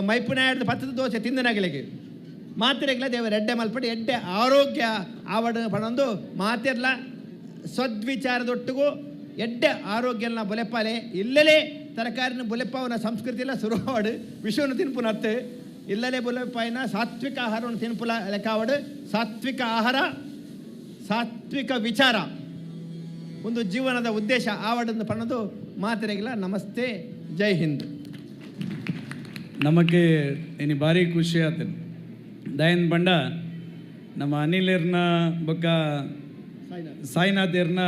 ಮೈಪುನಾಯಡ್ದು ಪತ್ತದ ದೋಸೆ ತಿಂದನಾಗಲಿಗೆ ಮಾತಿರೆಗ್ಲ ದೇವರು ಎಡ್ಡೆ ಮಲ್ಪಡಿ ಎಡ್ಡೆ ಆರೋಗ್ಯ ಆವಡ ಪಣಂದು ಮಾತಿರ್ಲ ಸದ್ವಿಚಾರದೊಟ್ಟಿಗೂ ಎಡ್ಡೆ ಆರೋಗ್ಯನ ಬೊಲೆಪಾಲೆ ಇಲ್ಲಲೇ ತರಕಾರಿನ ಬೊಲೆಪಾವನ ಸಂಸ್ಕೃತಿ ಎಲ್ಲ ಶುರುವಾಡು ವಿಶ್ವನ ತಿನ್ಪುನತ್ತು ಇಲ್ಲಲೇ ಬೊಲೆಪಾಯಿನ ಸಾತ್ವಿಕ ಆಹಾರವನ್ನು ತಿನ್ಪುಲ ಲೆಕ್ಕಾವಡು ಸಾತ್ವಿಕ ಆಹಾರ ಸಾತ್ವಿಕ ವಿಚಾರ ಒಂದು ಜೀವನದ ಉದ್ದೇಶ ಆವಡನ್ನು ಪಣದು ಮಾತಿರೆಗಿಲ್ಲ ನಮಸ್ತೆ ಜೈ ಹಿಂದ್ ನಮಗೆ ಇನ್ನು ಭಾರಿ ಖುಷಿ ಆಯ್ತು ದಯನ್ ಬಂಡ ನಮ್ಮ ಅನಿಲರ್ನ ಬೊಕ್ಕ ಸಾಯಿನಾಥರ್ನ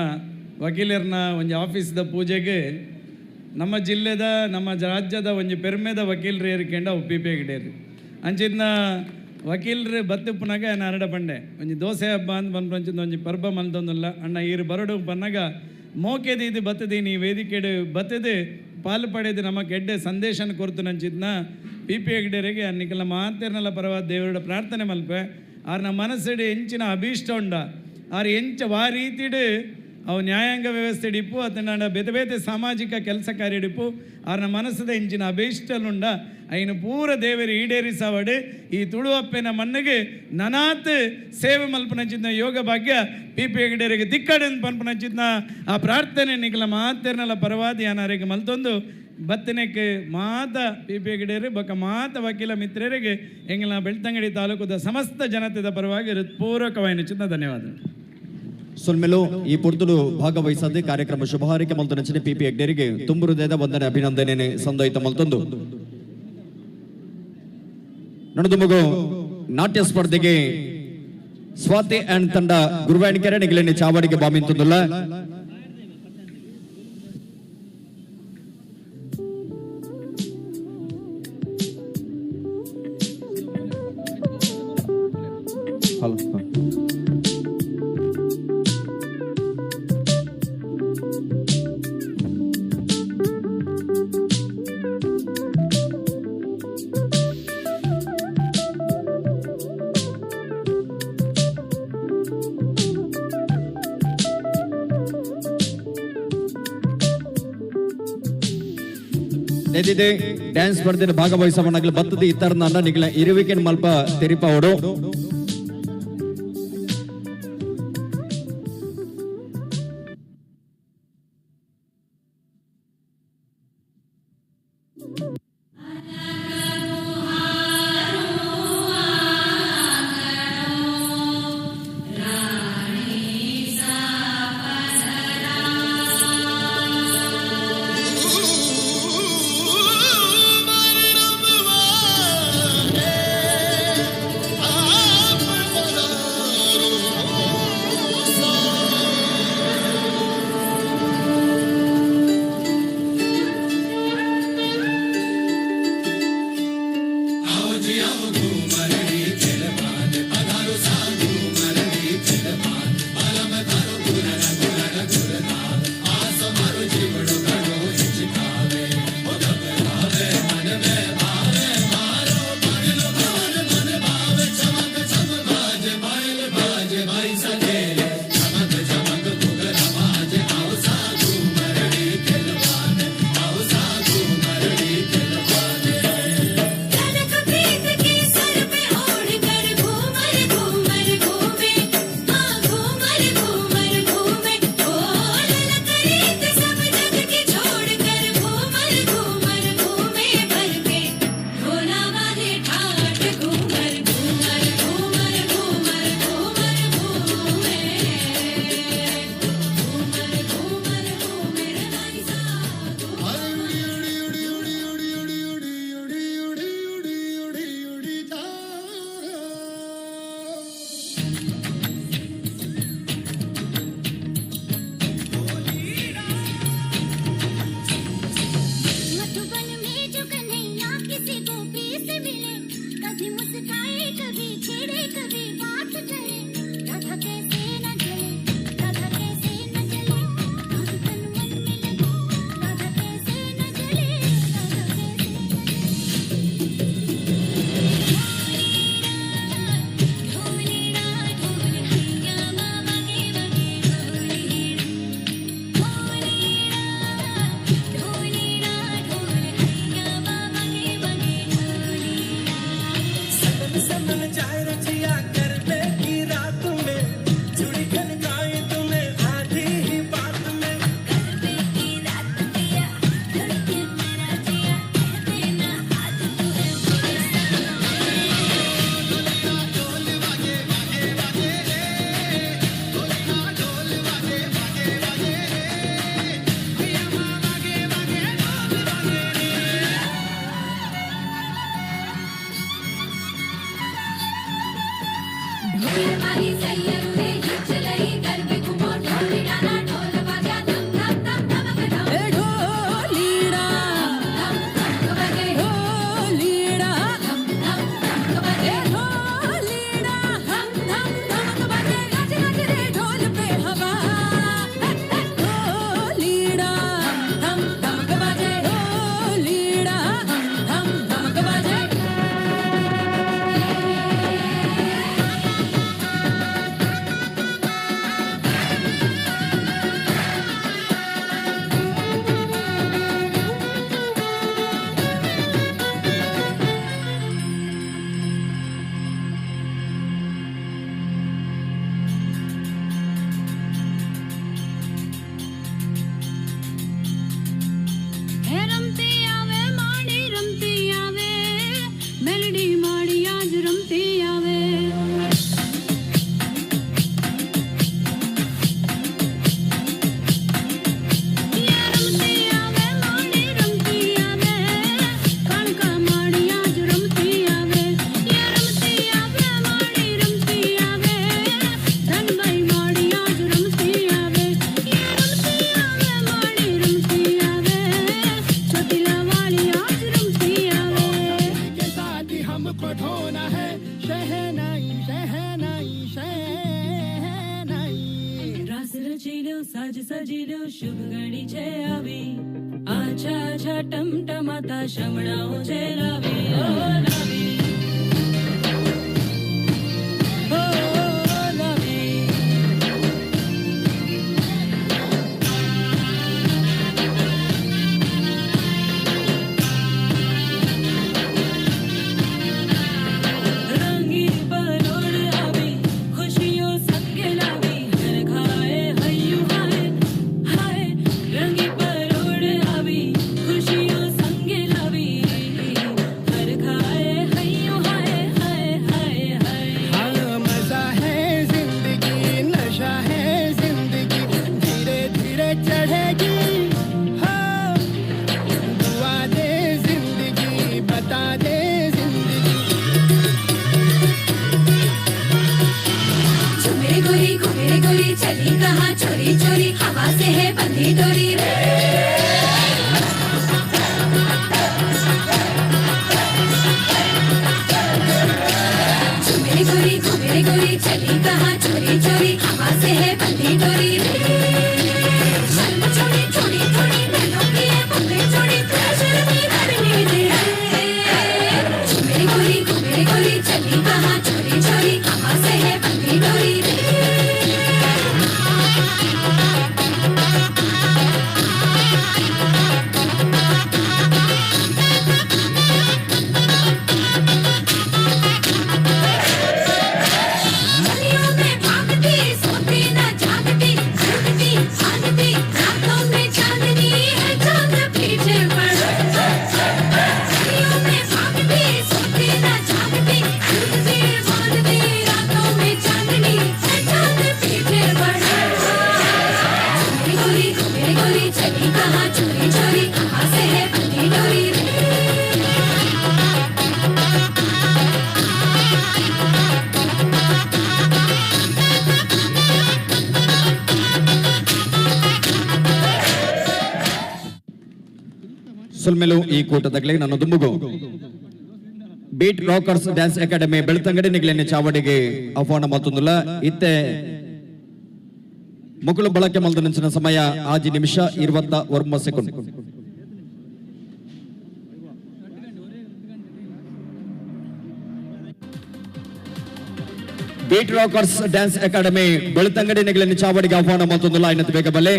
ವಕೀಲರ್ನ ಒಂಜಿ ಆಫೀಸ್ದ ಪೂಜೆಗೆ ನಮ್ಮ ಜಿಲ್ಲೆದ ನಮ್ಮ ರಾಜ್ಯದ ಒಂಜಿ ಪೆರ್ಮೆದ ವಕೀಲರು ಏರಿಕೆಂಡ ಒಪ್ಪಿಪೇಗಿಡೇರು ಅಂಚಿದ್ನ ವಕೀಲರು ಬತ್ತುಪ್ಪನಾಗ ನಾನು ಅರಡ ಬಂಡೆ ಒಂಜಿ ದೋಸೆ ಹಬ್ಬ ಅಂತ ಬಂದು ಒಂಜಿ ಪರ್ಬ ಮಲ್ತೊಂದಿಲ್ಲ ಅಣ್ಣ ಈರು ಬರಡು ಬನ್ನಾಗ ಮೋಕೆದು ಇದು ಬತ್ತದಿ ನೀ ವೇದಿಕೆಡು ಬತ್ತದು ಪಾಲು ಪಡೆದು ನಮಗೆ ಎಡ್ಡೆ ಸಂದೇಶನ ಕೊರ್ತು ನಂಚಿದ್ನ ಪಿ ಹೆಗ್ಡೆರಿಗೆ ಅನ್ನಿಕಲ್ಲ ಮಾತೇರ್ನಲ್ಲ ಪರವಾದ ದೇವರ ಪ್ರಾರ್ಥನೆ ಮಲ್ಪೆ ಆರು ನಮ್ಮ ಮನಸ್ಸಿಡು ಎಂಚಿನ ಅಭೀಷ್ಟ ಉಂಡ ಆರು ಎಂಚ ವಾ ರೀತಿಡು ಅವು ನ್ಯಾಯಾಂಗ ವ್ಯವಸ್ಥೆ ಡಿಪ್ಪು ಅತನ ಬೇತೆ ಬೇತೆ ಸಾಮಾಜಿಕ ಕೆಲಸ ಕಾರ್ಯ ಡಿಪ್ಪು ಆರು ನಮ್ಮ ಮನಸ್ಸದ ಎಂಚಿನ ಅಭೀಷ್ಟಲುಂಡ ಐನು ಪೂರ ದೇವರು ಈಡೇರಿಸವಡು ಈ ತುಳುವಪ್ಪೆನ ಮಣ್ಣಿಗೆ ನನಾತ್ ಸೇವೆ ಮಲ್ಪನಂಚಿದ್ನ ಯೋಗ ಭಾಗ್ಯ ಪಿ ಹೆಗ್ಡೆರಿಗೆ ದಿಕ್ಕಡನ್ ಪನ್ಪನಂಚಿದ್ನ ಆ ಪ್ರಾರ್ಥನೆ ನಿಖಲ ಮಾತೇರ್ನಲ್ಲ ಪರವಾದಿ ಅನಾರಿಗೆ ಮಲ್ತೊಂದು ಬತ್ತನೆಕ್ಕೆ ಮಾತ ಪಿ ಹೆಗ್ಡೆರು ಬೊಕ್ಕ ಮಾತ ವಕೀಲ ಮಿತ್ರರಿಗೆ ಎಂಗಿನ ಬೆಳ್ತಂಗಡಿ ತಾಲೂಕದ ಸಮಸ್ತ ಜನತೆದ ಪರವಾಗಿ ಹೃತ್ಪೂರ್ವಕವಾಯಿನ ಚಿನ್ನ ಧನ್ಯವಾದ ಸುಲ್ಮೆಲು ಈ ಪುರ್ತುಲು ಭಾಗವಹಿಸದೆ ಕಾರ್ಯಕ್ರಮ ಶುಭ ಹಾರೈಕೆ ಮಲ್ತೊಂದು ಪಿ ಹೆಗ್ಡೆರಿಗೆ ತುಂಬು ಹೃದಯದ ವಂದನೆ ಅಭಿನಂದನೆ ಸಂದೋಹಿತ ಮಲ್ತೊಂದು ನಡೆದು ಮಗು ನಾಟ್ಯ ಸ್ಪರ್ಧೆಗೆ ಸ್ವಾತಿ ಅಂಡ್ ತಂಡ ಗುರುವಾಣಿಕೆರೆ ನಿಗಲಿನ ಚಾವಡಿಗೆ ಬಾಮಿಂತಂದುಲ್ಲ ನೆದಿದೆ ಡ್ಯಾನ್ಸ್ ಸ್ಪರ್ಧೆನ ಭಾಗವಹಿಸವನಾಗಲು ಬತ್ತದ ಇತರನ ನಿಗಲ ಇರುವಿಕೆನ್ ಮಲ್ಪ ತೆರಿಪಾವಡು धीरे चढ़ेगी हाँ दुआ दे जिंदगी बता दे जिंदगी मेरे गोरी चली कहाँ चोरी चोरी हवा से है बंधी डोरी रे मेरे गोरी चली कहाँ चोरी चोरी हवा से है बंधी डोरी रे शर्म छोड़ी छोड़ी थोड़ी मैलों की है बंदी छोड़ी शर्मी करनी दे मेरे गोरी चली कहाँ चोरी चोरी हवा से है बंधी डोरी रे ಸುಲ್ಮೆಲು ಈ ಕೂಟದಾಗಲೇ ನಾನು ದುಮ್ಮುಗು beat rockers dance academy Belthangady ನಿಗಲಿನ ಚಾವಡಿಗೆ ಆಹ್ವಾನ ಮತ್ತೊಂದುಲ್ಲ ಇತ್ತೆ ಮುಗುಳು ಬಳಕೆ ಮಲ್ದನಿಂಚಿನ ಸಮಯ 5 ನಿಮಿಷ 21 second beat rockers dance academy Belthangady ನಿಗಲಿನ ಚಾವಡಿಗೆ ಆಹ್ವಾನ ಮತ್ತೊಂದುಲ್ಲ ಇನ್ನತ್ತು ಬೇಗ ಬಲೆ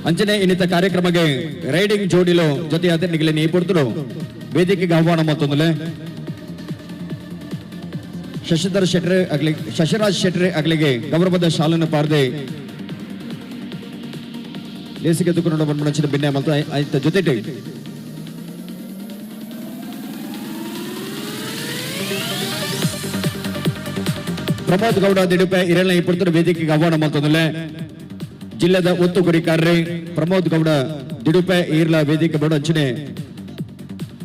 ಅಂಚನೆ ಇನ್ನಿತ ಕಾರ್ಯಕ್ರಮಕ್ಕೆ ರೈಡಿಂಗ್ ಜೋಡಿಲು ಜೊತೆಯಾದ ನಿಗಲಿ ನೀ ಪುಡ್ತರು ವೇದಿಕೆಗೆ ಆಹ್ವಾನ ಮತ್ತೊಂದುಲೆ ಶಶಿರಾಜ್ ಶೆಟ್ರೆ ಅಗ್ಲಿಗೆ ಗೌರವದ ಶಾಲನ್ನು ಪಾರ್ದೆ ಲೇಸಿಗೆ ತುಕೊಂಡು ಬಂದ್ಬಿಡ ಭಿನ್ನ ಮತ್ತು ಆಯ್ತ ಜೊತೆ ಪ್ರಮೋದ್ ಗೌಡ ದಿಡುಪೆ ಇರಲ್ಲ ಈ ಪುಡ್ತರು ವೇದಿಕೆಗೆ ಆಹ್ವಾನ ಮತ್ತೊಂದುಲೆ ಜಿಲ್ಲೆದ ಒತ್ತು ಗುರಿಕಾರ್ರೆ ಪ್ರಮೋದ್ ಗೌಡ ದಿಡುಪೆ ಈರ್ಲ ವೇದಿಕೆ ಬೋರ್ಡ್ ಅಂಚನೆ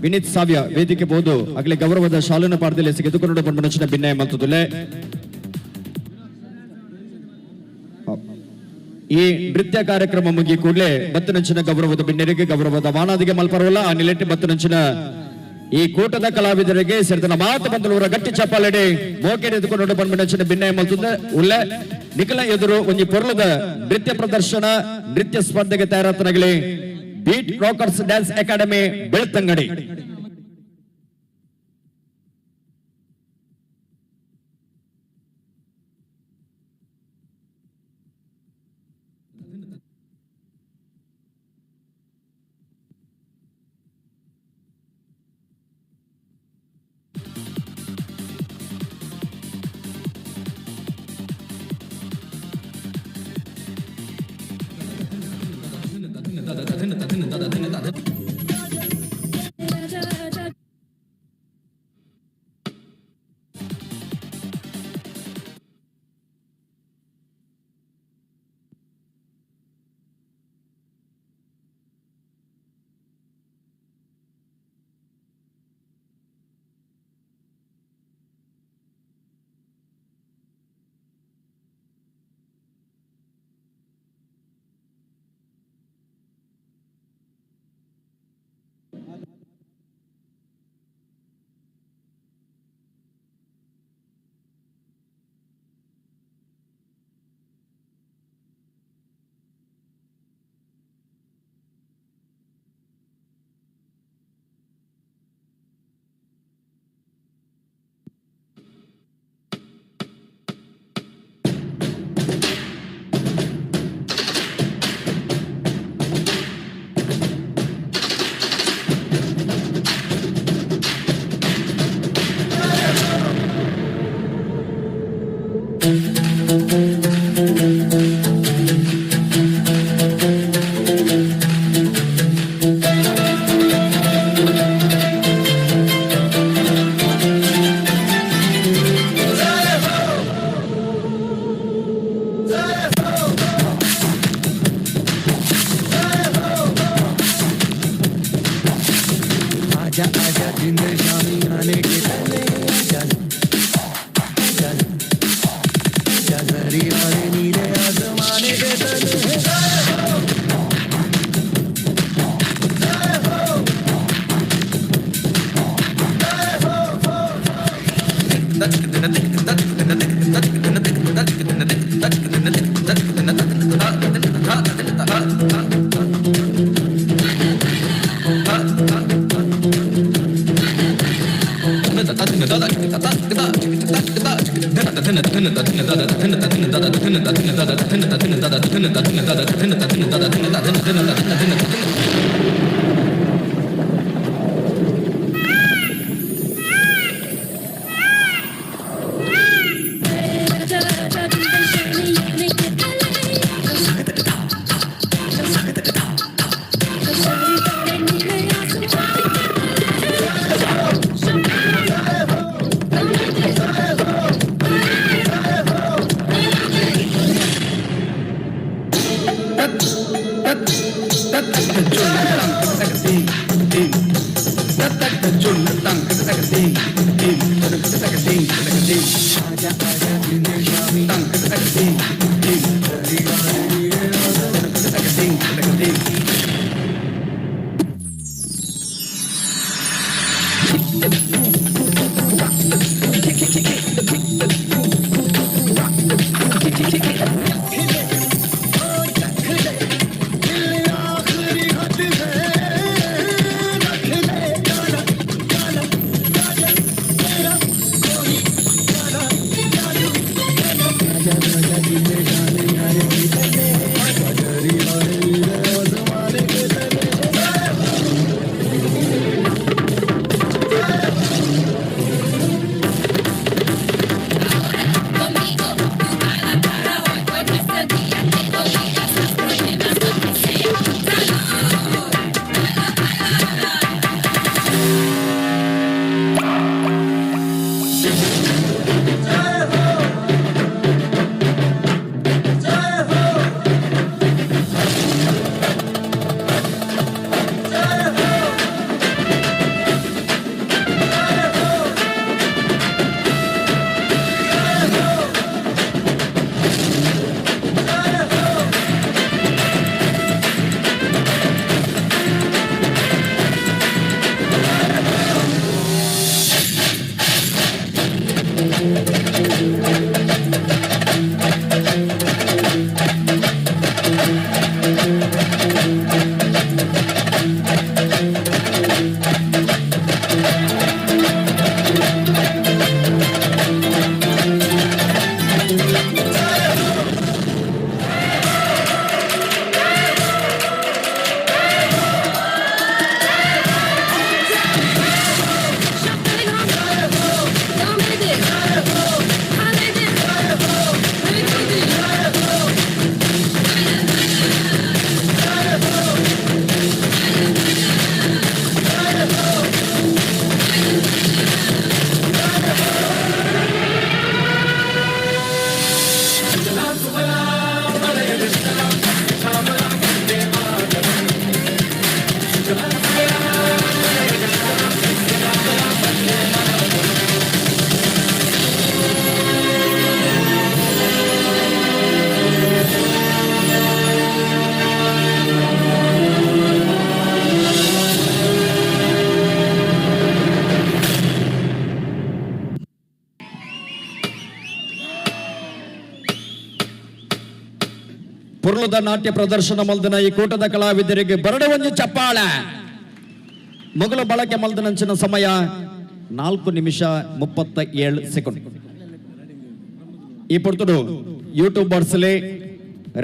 ವಿನೀತ್ ಸಾವ್ಯ ವೇದಿಕೆ ಬೋದು ಆಗಲೇ ಗೌರವದ ಶಾಲನ ಪಾರ್ದಲ್ಲಿ ಗೆದ್ದುಕೊಂಡು ಬಂದ ಭಿನ್ನ ಮಲ್ತದುಲೆ ಈ ನೃತ್ಯ ಕಾರ್ಯಕ್ರಮ ಮುಗಿ ಕೂಡಲೇ ಬತ್ತನಂಚಿನ ಗೌರವದ ಭಿನ್ನರಿಗೆ ಗೌರವದ ಮಾನಾದಿಗೆ ಮಲ್ಪರವಲ್ಲ ಆ ನಿಲೆಟ್ಟಿ ಬತ್ತನಂಚಿನ ಈ ಕೂಟದ ಕಲಾವಿದರಿಗೆ ಸೇರಿದ ಮಾತು ಬಂದಲೂರ ಗಟ್ಟಿ ಚಪ್ಪಾಲೆಡೆ ಮೋಕೆ ಎದ್ದುಕೊಂಡು ಬಂದ ಭಿನ್ನ ಮಲ್ತದ ಉಲ್ಲೆ ನಿಖಲ ಎದುರು ಒಂದು ಪೊರ್ಲದ ನೃತ್ಯ ಪ್ರದರ್ಶನ ನೃತ್ಯ ಸ್ಪರ್ಧೆಗೆ ತಯಾರಾತನಾಗಲಿ beat rockers dance academy Belthangady ಪುರ್ಲದ ನಾಟ್ಯ ಪ್ರದರ್ಶನ ಮಲ್ದನ ಈ ಕೂಟದ ಕಲಾವಿದರಿಗೆ ಬರಡೆ ಒಂದು ಚಪ್ಪಾಳ. ಮೊದಲ ಬಳಕೆ ಮಲ್ದನಂಚಿನ ಸಮಯ 4 ನಿಮಿಷ 37 ಸೆಕೆಂಡ್. ಈ ಪೊರ್ತುಡು ಯೂಟ್ಯೂಬರ್ಸ್ಲೆ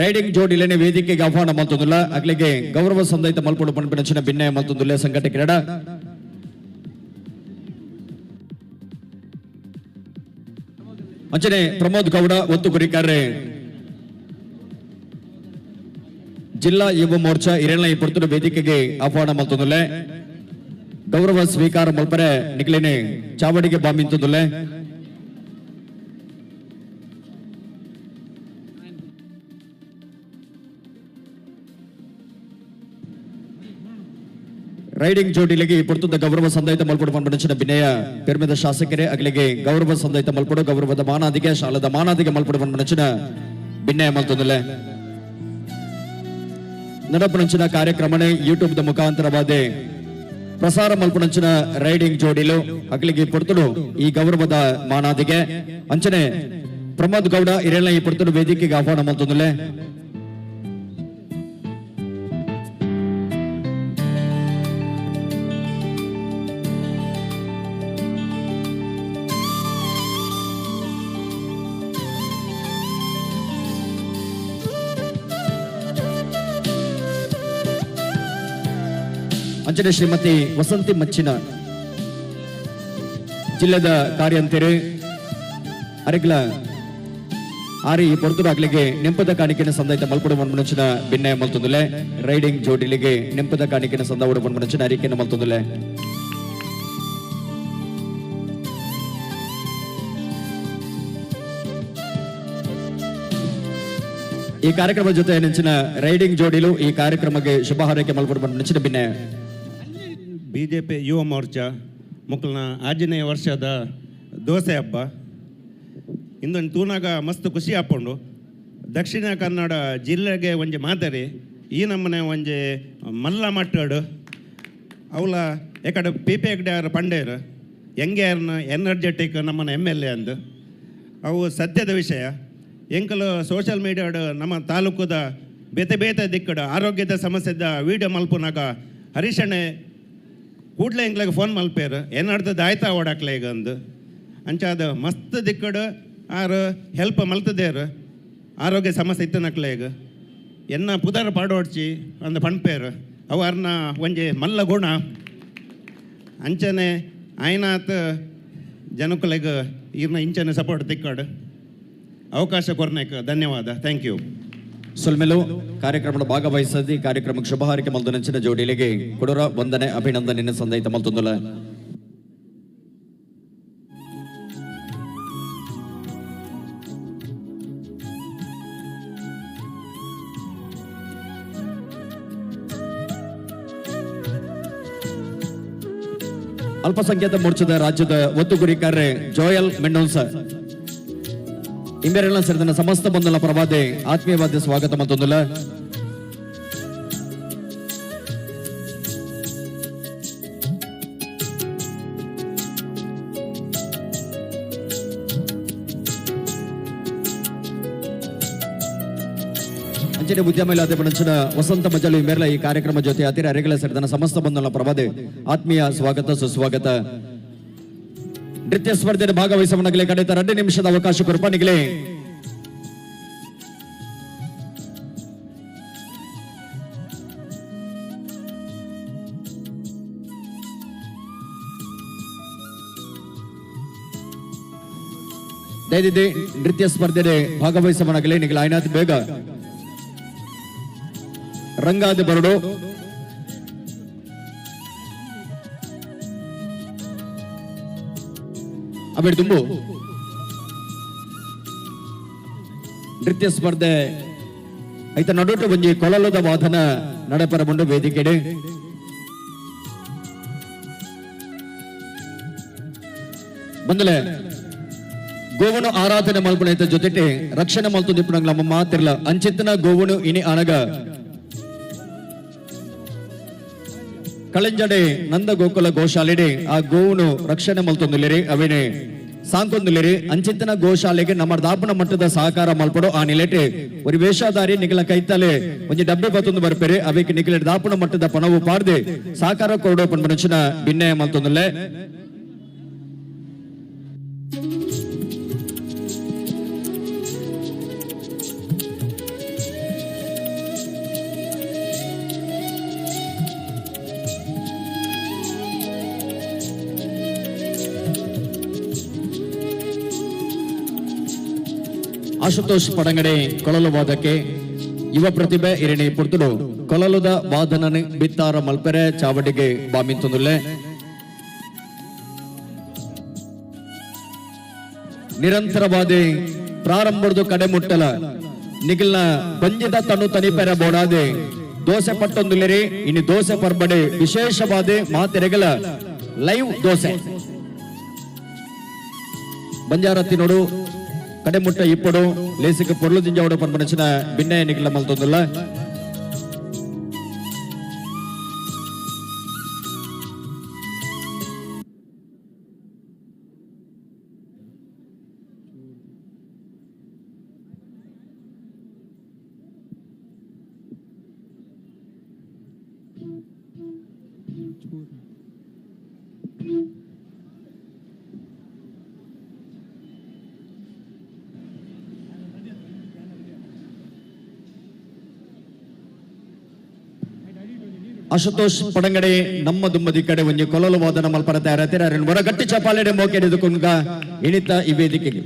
ರೈಡಿಂಗ್ ಜೋಡಿಲೇನೆ ವೇದಿಕೆಗೆ ಆಹ್ವಾನ ಮಲ್ತುದಿಲ್ಲ ಅಗ್ಲಿಗೆ ಗೌರವ ಸಂದೈತ ಮಲ್ಪುಡು ಪಣಪಿನಂಚಿನ ಭಿನ್ನಯ ಮಲ್ತುದಿಲ್ಲ ಸಂಘಟಕರ ಅಂಚನೆ ಪ್ರಮೋದ್ ಗೌಡ ಒತ್ತು ಕುರಿಕಾರ್ರೆ ಜಿಲ್ಲಾ ಯುವ ಮೋರ್ಚಾ ಇರೆಳ್ಳ ಈ ಪೊರ್ತುಡು ವೇದಿಕೆಗೆ ಆಹ್ವಾನ ಮಲ್ತುದಿಲ್ಲ ಗೌರವ ಸ್ವೀಕಾರ ಮಲ್ಪರೆ ನಿಕ್ಲೇನೆ ಚಾವಡಿಗೆ ಬಾಂಬಿಂತುದಿಲ್ಲ ರೈಡಿಂಗ್ ಜೋಡಿಲಿಗೆ ಈ ಪೊರ್ತುದ ಗೌರವ ಸಂದೈತ ಮಲ್ಪಡು ಪಂಪನಂಚಿನ ಭಿನ್ನಯ ಪೆರ್ಮೆದ ಶಾಸಕರೇ ಅಗಲಿಗೆ ಗೌರವ ಸಂದೈತ ಮಲ್ಪಡು ಗೌರವದ ಮಾನಾದಿಗೆ ಶಾಲದ ಮಾನಾದಿಗೆ ಮಲ್ಪಡು ಪಂಪನಂಚಿನ ಭಿನ್ನಯ ಮಲ್ತುದಿಲ್ಲ ನಡಪನಂಚಿನ ಕಾರ್ಯಕ್ರಮನೆ ಯೂಟ್ಯೂಬ್ ದ ಮುಖಾಂತರವಾದೆ ಪ್ರಸಾರ ಮಲ್ಪನಂಚಿನ ರೈಡಿಂಗ್ ಜೋಡಿಲು ಅಗಲಿಗೆ ಪೊರ್ತುಡು ಈ ಗೌರವದ ಮಾನಾದಿಗೆ ಅಂಚನೆ ಪ್ರಮೋದ್ ಗೌಡ ಇರೆಳ್ಳ ಈ ಪೊರ್ತುಡು ವೇದಿಕೆಗೆ ಆಹ್ವಾನ ಮಲ್ತುದಿಲ್ಲ ಅಂಚನೆ ಶ್ರೀಮತಿ ವಸಂತಿ ಮಚ್ಚಿನ ಜಿಲ್ಲೆದ ಕಾರ್ಯಂತೆರೆ ಅರೆಗ್ಲ ಆರಿ ಪೊರ್ತುರಾಗ್ಲಿಗೆ ನೆಂಪದ ಕಾಣಿಕೆನ ಸಂದಾಯಿತ ಮಲ್ಪುಡು ಮನ್ಮನಚಿನ ಭಿನ್ನ ಮಲ್ತೊಂದುಲೆ ರೈಡಿಂಗ್ ಜೋಡಿಲಿಗೆ ನೆಂಪದ ಕಾಣಿಕೆನ ಸಂದಾವುಡು ಮನ್ಮನಚಿನ ಅರಿಕೆನ ಮಲ್ತೊಂದುಲೆ ಈ ಕಾರ್ಯಕ್ರಮದ ಜೊತೆ ನೆಂಚಿನ ರೈಡಿಂಗ್ ಜೋಡಿಲು ಈ ಕಾರ್ಯಕ್ರಮಕ್ಕೆ ಶುಭ ಹಾರೈಕೆ ಮಲ್ಪುಡು ನೆಂಚಿನ ಭಿನ್ನ ಬಿಜೆಪಿ ಯುವ ಮೋರ್ಚಾ ಮುಕ್ಕಲ್ನ ಆಂಜನೇಯ ವರ್ಷದ ದೋಸೆ ಹಬ್ಬ ಇಂದೊಂದು ತೂನಾಗ ಮಸ್ತ್ ಖುಷಿ ಹಾಕ್ಕೊಂಡು ದಕ್ಷಿಣ ಕನ್ನಡ ಜಿಲ್ಲೆಗೆ ಒಂಜಿ ಮಾದರಿ ಈ ನಮ್ಮನೆ ಒಂಜಿ ಮಲ್ಲ ಮಟ್ಟಡು ಅವಳ ಎಕಡೆ ಪಿ ಎಗ್ಡ್ಯಾರ ಪಂಡೇರು ಎಂಗ್ಯಾರ್ನ ಎನರ್ಜೆಟಿಕ್ ನಮ್ಮನ MLA ಅಂದು ಅವು ಸದ್ಯದ ವಿಷಯ ಎಂಕಲು ಸೋಷಲ್ ಮೀಡಿಯಾಡು ನಮ್ಮ ತಾಲೂಕುದ ಬೇತೆ ಬೇತೆ ದಿಕ್ಕಡು ಆರೋಗ್ಯದ ಸಮಸ್ಯೆದ ವೀಡಿಯೋ ಮಲ್ಪುನಾಗ ಹರೀಶಣ್ಣೆ ಕೂಡಲೇ ಎಂಗ್ಲಾಗ ಫೋನ್ ಮಲ್ಪೇರು ಏನಾಡ್ತದ ಆಯ್ತಾ ಓಡಾಕ್ಲೆ ಈಗ ಅಂದು ಅಂಚಾದ ಮಸ್ತ್ ದಿಕ್ಕಡು ಆರು ಹೆಲ್ಪ್ ಮಲ್ತದೇರು ಆರೋಗ್ಯ ಸಮಸ್ಯೆ ಇತ್ತನಕ್ಲೆ ಈಗ ಎನ್ನ ಪುದರ್ ಪಾಡೋಡ್ಚಿ ಅಂದು ಪಣ್ಪೇರು ಅವಾರ್ನ ಒಂಜಿ ಮಲ್ಲ ಗುಣ ಅಂಚನೆ ಆಯ್ನಾತ್ ಜನಕ್ಕಲೆಗ ಈರ್ನ ಇಂಚನೆ ಸಪೋರ್ಟ್ ತಿಕ್ಕಾಡು ಅವಕಾಶ ಕೊರ್ನೇಕ ಧನ್ಯವಾದ ಥ್ಯಾಂಕ್ ಯು ಸೊಲ್ಮೆಲು ಕಾರ್ಯಕ್ರಮದ ಭಾಗವಹಿಸದಿ ಕಾರ್ಯಕ್ರಮಕ್ಕೆ ಶುಭ ಹಾರೈಕೆ ಮಲ್ದು ನೆಂಚಿನ ಜೋಡಿಲಿಗೆ ಕೊಡೂರ ವಂದನೆ ಅಭಿನಂದನೆ ಸಂದಾಯಿತ ಮಲ್ತೊಂದುಲ ಅಲ್ಪಸಂಖ್ಯಾತ ಮೋರ್ಚಾದ ರಾಜ್ಯದ ಒತ್ತುಗುರಿ ಕಾರ್ಯ ಜೋಯಲ್ ಮೆಂಡೋನ್ಸ ಇಂಬೇರೆಲ್ಲ ಸೇರಿದ ಸಮಸ್ತ ಬಂಧುಗಳ ಪ್ರಭಾದೆ ಆತ್ಮೀಯವಾದ ಸ್ವಾಗತ ಮತ್ತೊಂದುಲ ಅಂಚನೆ ಉದ್ಯಮ ಪಂಚಿನ ವಸಂತ ಮಜಲು ಇಂಬೇರ್ಲ ಈ ಕಾರ್ಯಕ್ರಮ ಜೊತೆ ಹತ್ತಿರ ಅರೆಗಳ ಸೇರಿದ ಸಮಸ್ತ ಬಂಧುಗಳ ಪ್ರಭಾದೆ ಆತ್ಮೀಯ ಸ್ವಾಗತ ಸುಸ್ವಾಗತ ನೃತ್ಯ ಸ್ಪರ್ಧೆಯಲ್ಲಿ ಭಾಗವಹಿಸುವವನಿಗೆ ಕಡೆತ 2 ನಿಮಿಷದ ಅವಕಾಶ ಕೊರ್ಪನಿಗೆ ದಯದಿದೆ ನೃತ್ಯ ಸ್ಪರ್ಧೆಯಲ್ಲಿ ಭಾಗವಹಿಸುವವನಿಗೆ ನಿಗಲ ಆಯ್ನಾತ್ ಬೇಗ ರಂಗಾದ ಬರಡು ಅಬೇಡಿ ತುಂಬು ನೃತ್ಯ ಸ್ಪರ್ಧೆ ಐತ ನಡೋಟ ಒಂಜಿ ಕೊಳಲದ ವಾದನ ನಡೆಪರಬಂಡು ವೇದಿಕೆಡೆ ಬಂದಲೆ ಗೋವನು ಆರಾಧನೆ ಮಲ್ಪುನ ಜೊತೆಗೆ ರಕ್ಷಣೆ ಮಲ್ತು ದಿಪ್ಪುನಂಗ್ ನಮ್ಮ ಮಾತಿರ್ಲ ಅಂಚಿತ್ತನ ಗೋವನು ಇನಿ ಅನಗ ಕಳಂಜಡೆ ನಂದ ಗೋಕುಲ ಗೋಶಾಲೆಡೆ ಆ ಗೋವುನು ರಕ್ಷಣೆ ಮಲ್ತೊಂದಿಲ್ಲಿರಿ ಅವೇನೆ ಸಾಂತೊಂದಿಲ್ಲಿರಿ ಅಂಚಿತ್ತಿನ ಗೋಶಾಲೆಗೆ ನಮ್ಮ ದಾಪನ ಮಟ್ಟದ ಸಹಕಾರ ಮಲ್ಪಡು ಆ ನಿಲೆಟೆ ಒಂದು ವೇಷಧಾರಿ ನಿಖಿಲ ಕೈತಲೆ ಒಂದು ಡಬ್ಬೆ ಬತ್ತೊಂದು ಬರ್ಪೇರಿ ಅವಕ್ಕೆ ನಿಖಿಲ ದಾಪನ ಮಟ್ಟದ ಪಣವು ಪಾರ್ದೆ ಸಹಕಾರ ಕೊರಡೋ ಪನ್ಮನಚಿನ ಭಿನ್ನಯ ಮಲ್ತೊಂದಿಲ್ಲೆ ಆಶುತೋಷ್ ಪಡಂಗಡೆ ಕೊಳಲು ವಾದಕ್ಕೆ ಯುವ ಪ್ರತಿಭೆ ಇರಣಿ ಪುರ್ತುಡು ಕೊಳಲುದ ವಾದನ ಬಿತ್ತಾರ ಮಲ್ಪೆರೆ ಚಾವಡಿಗೆ ಬಾಮಿಂತೊಂದುಲ್ಲೆ ನಿರಂತರವಾದಿ ಪ್ರಾರಂಭದ ಕಡೆ ಮುಟ್ಟಲ ನಿಗಿಲ್ನ ಬಂಜಿದ ತನು ತನಿಪೆರ ಬೋಡಾದೆ ದೋಸೆ ಪಟ್ಟೊಂದುಲೆರಿ ಇನ್ನು ದೋಸೆ ಪರ್ಬಡೆ ವಿಶೇಷವಾದ ಮಾತೆರೆಗಳ ಲೈವ್ ದೋಸೆ ಬಂಜಾರತ್ತಿ ನೋಡು ಕಡೆ ಮುಟ್ಟ ಇಪ್ಪಡು ಲೇಸಿಗೆ ಪೊರ್ಲು ದಿಂಜಾವಡ ಪನ್ಪನಚಿನ ಭಿನ್ನಯ ನಿಖಿಲ ಮಲ್ತೊಂದುಲ್ಲ ಅಶುತೋಷ್ ಪಡಂಗಡೆ ನಮ್ಮ ದುಮ್ಮದಿ ಕಡೆ ಒಂಜಿ ಕೊಲಲು ವಾದನ ಮಲ್ಪರ ತಯಾರತಿರ ಹೊರ ಗಟ್ಟಿ ಚಪಾಲೆಡೆ ಮೋಕೆಡಿದು ಕುಂಗ ಇಣಿತ ಈ ವೇದಿಕೆಗೆ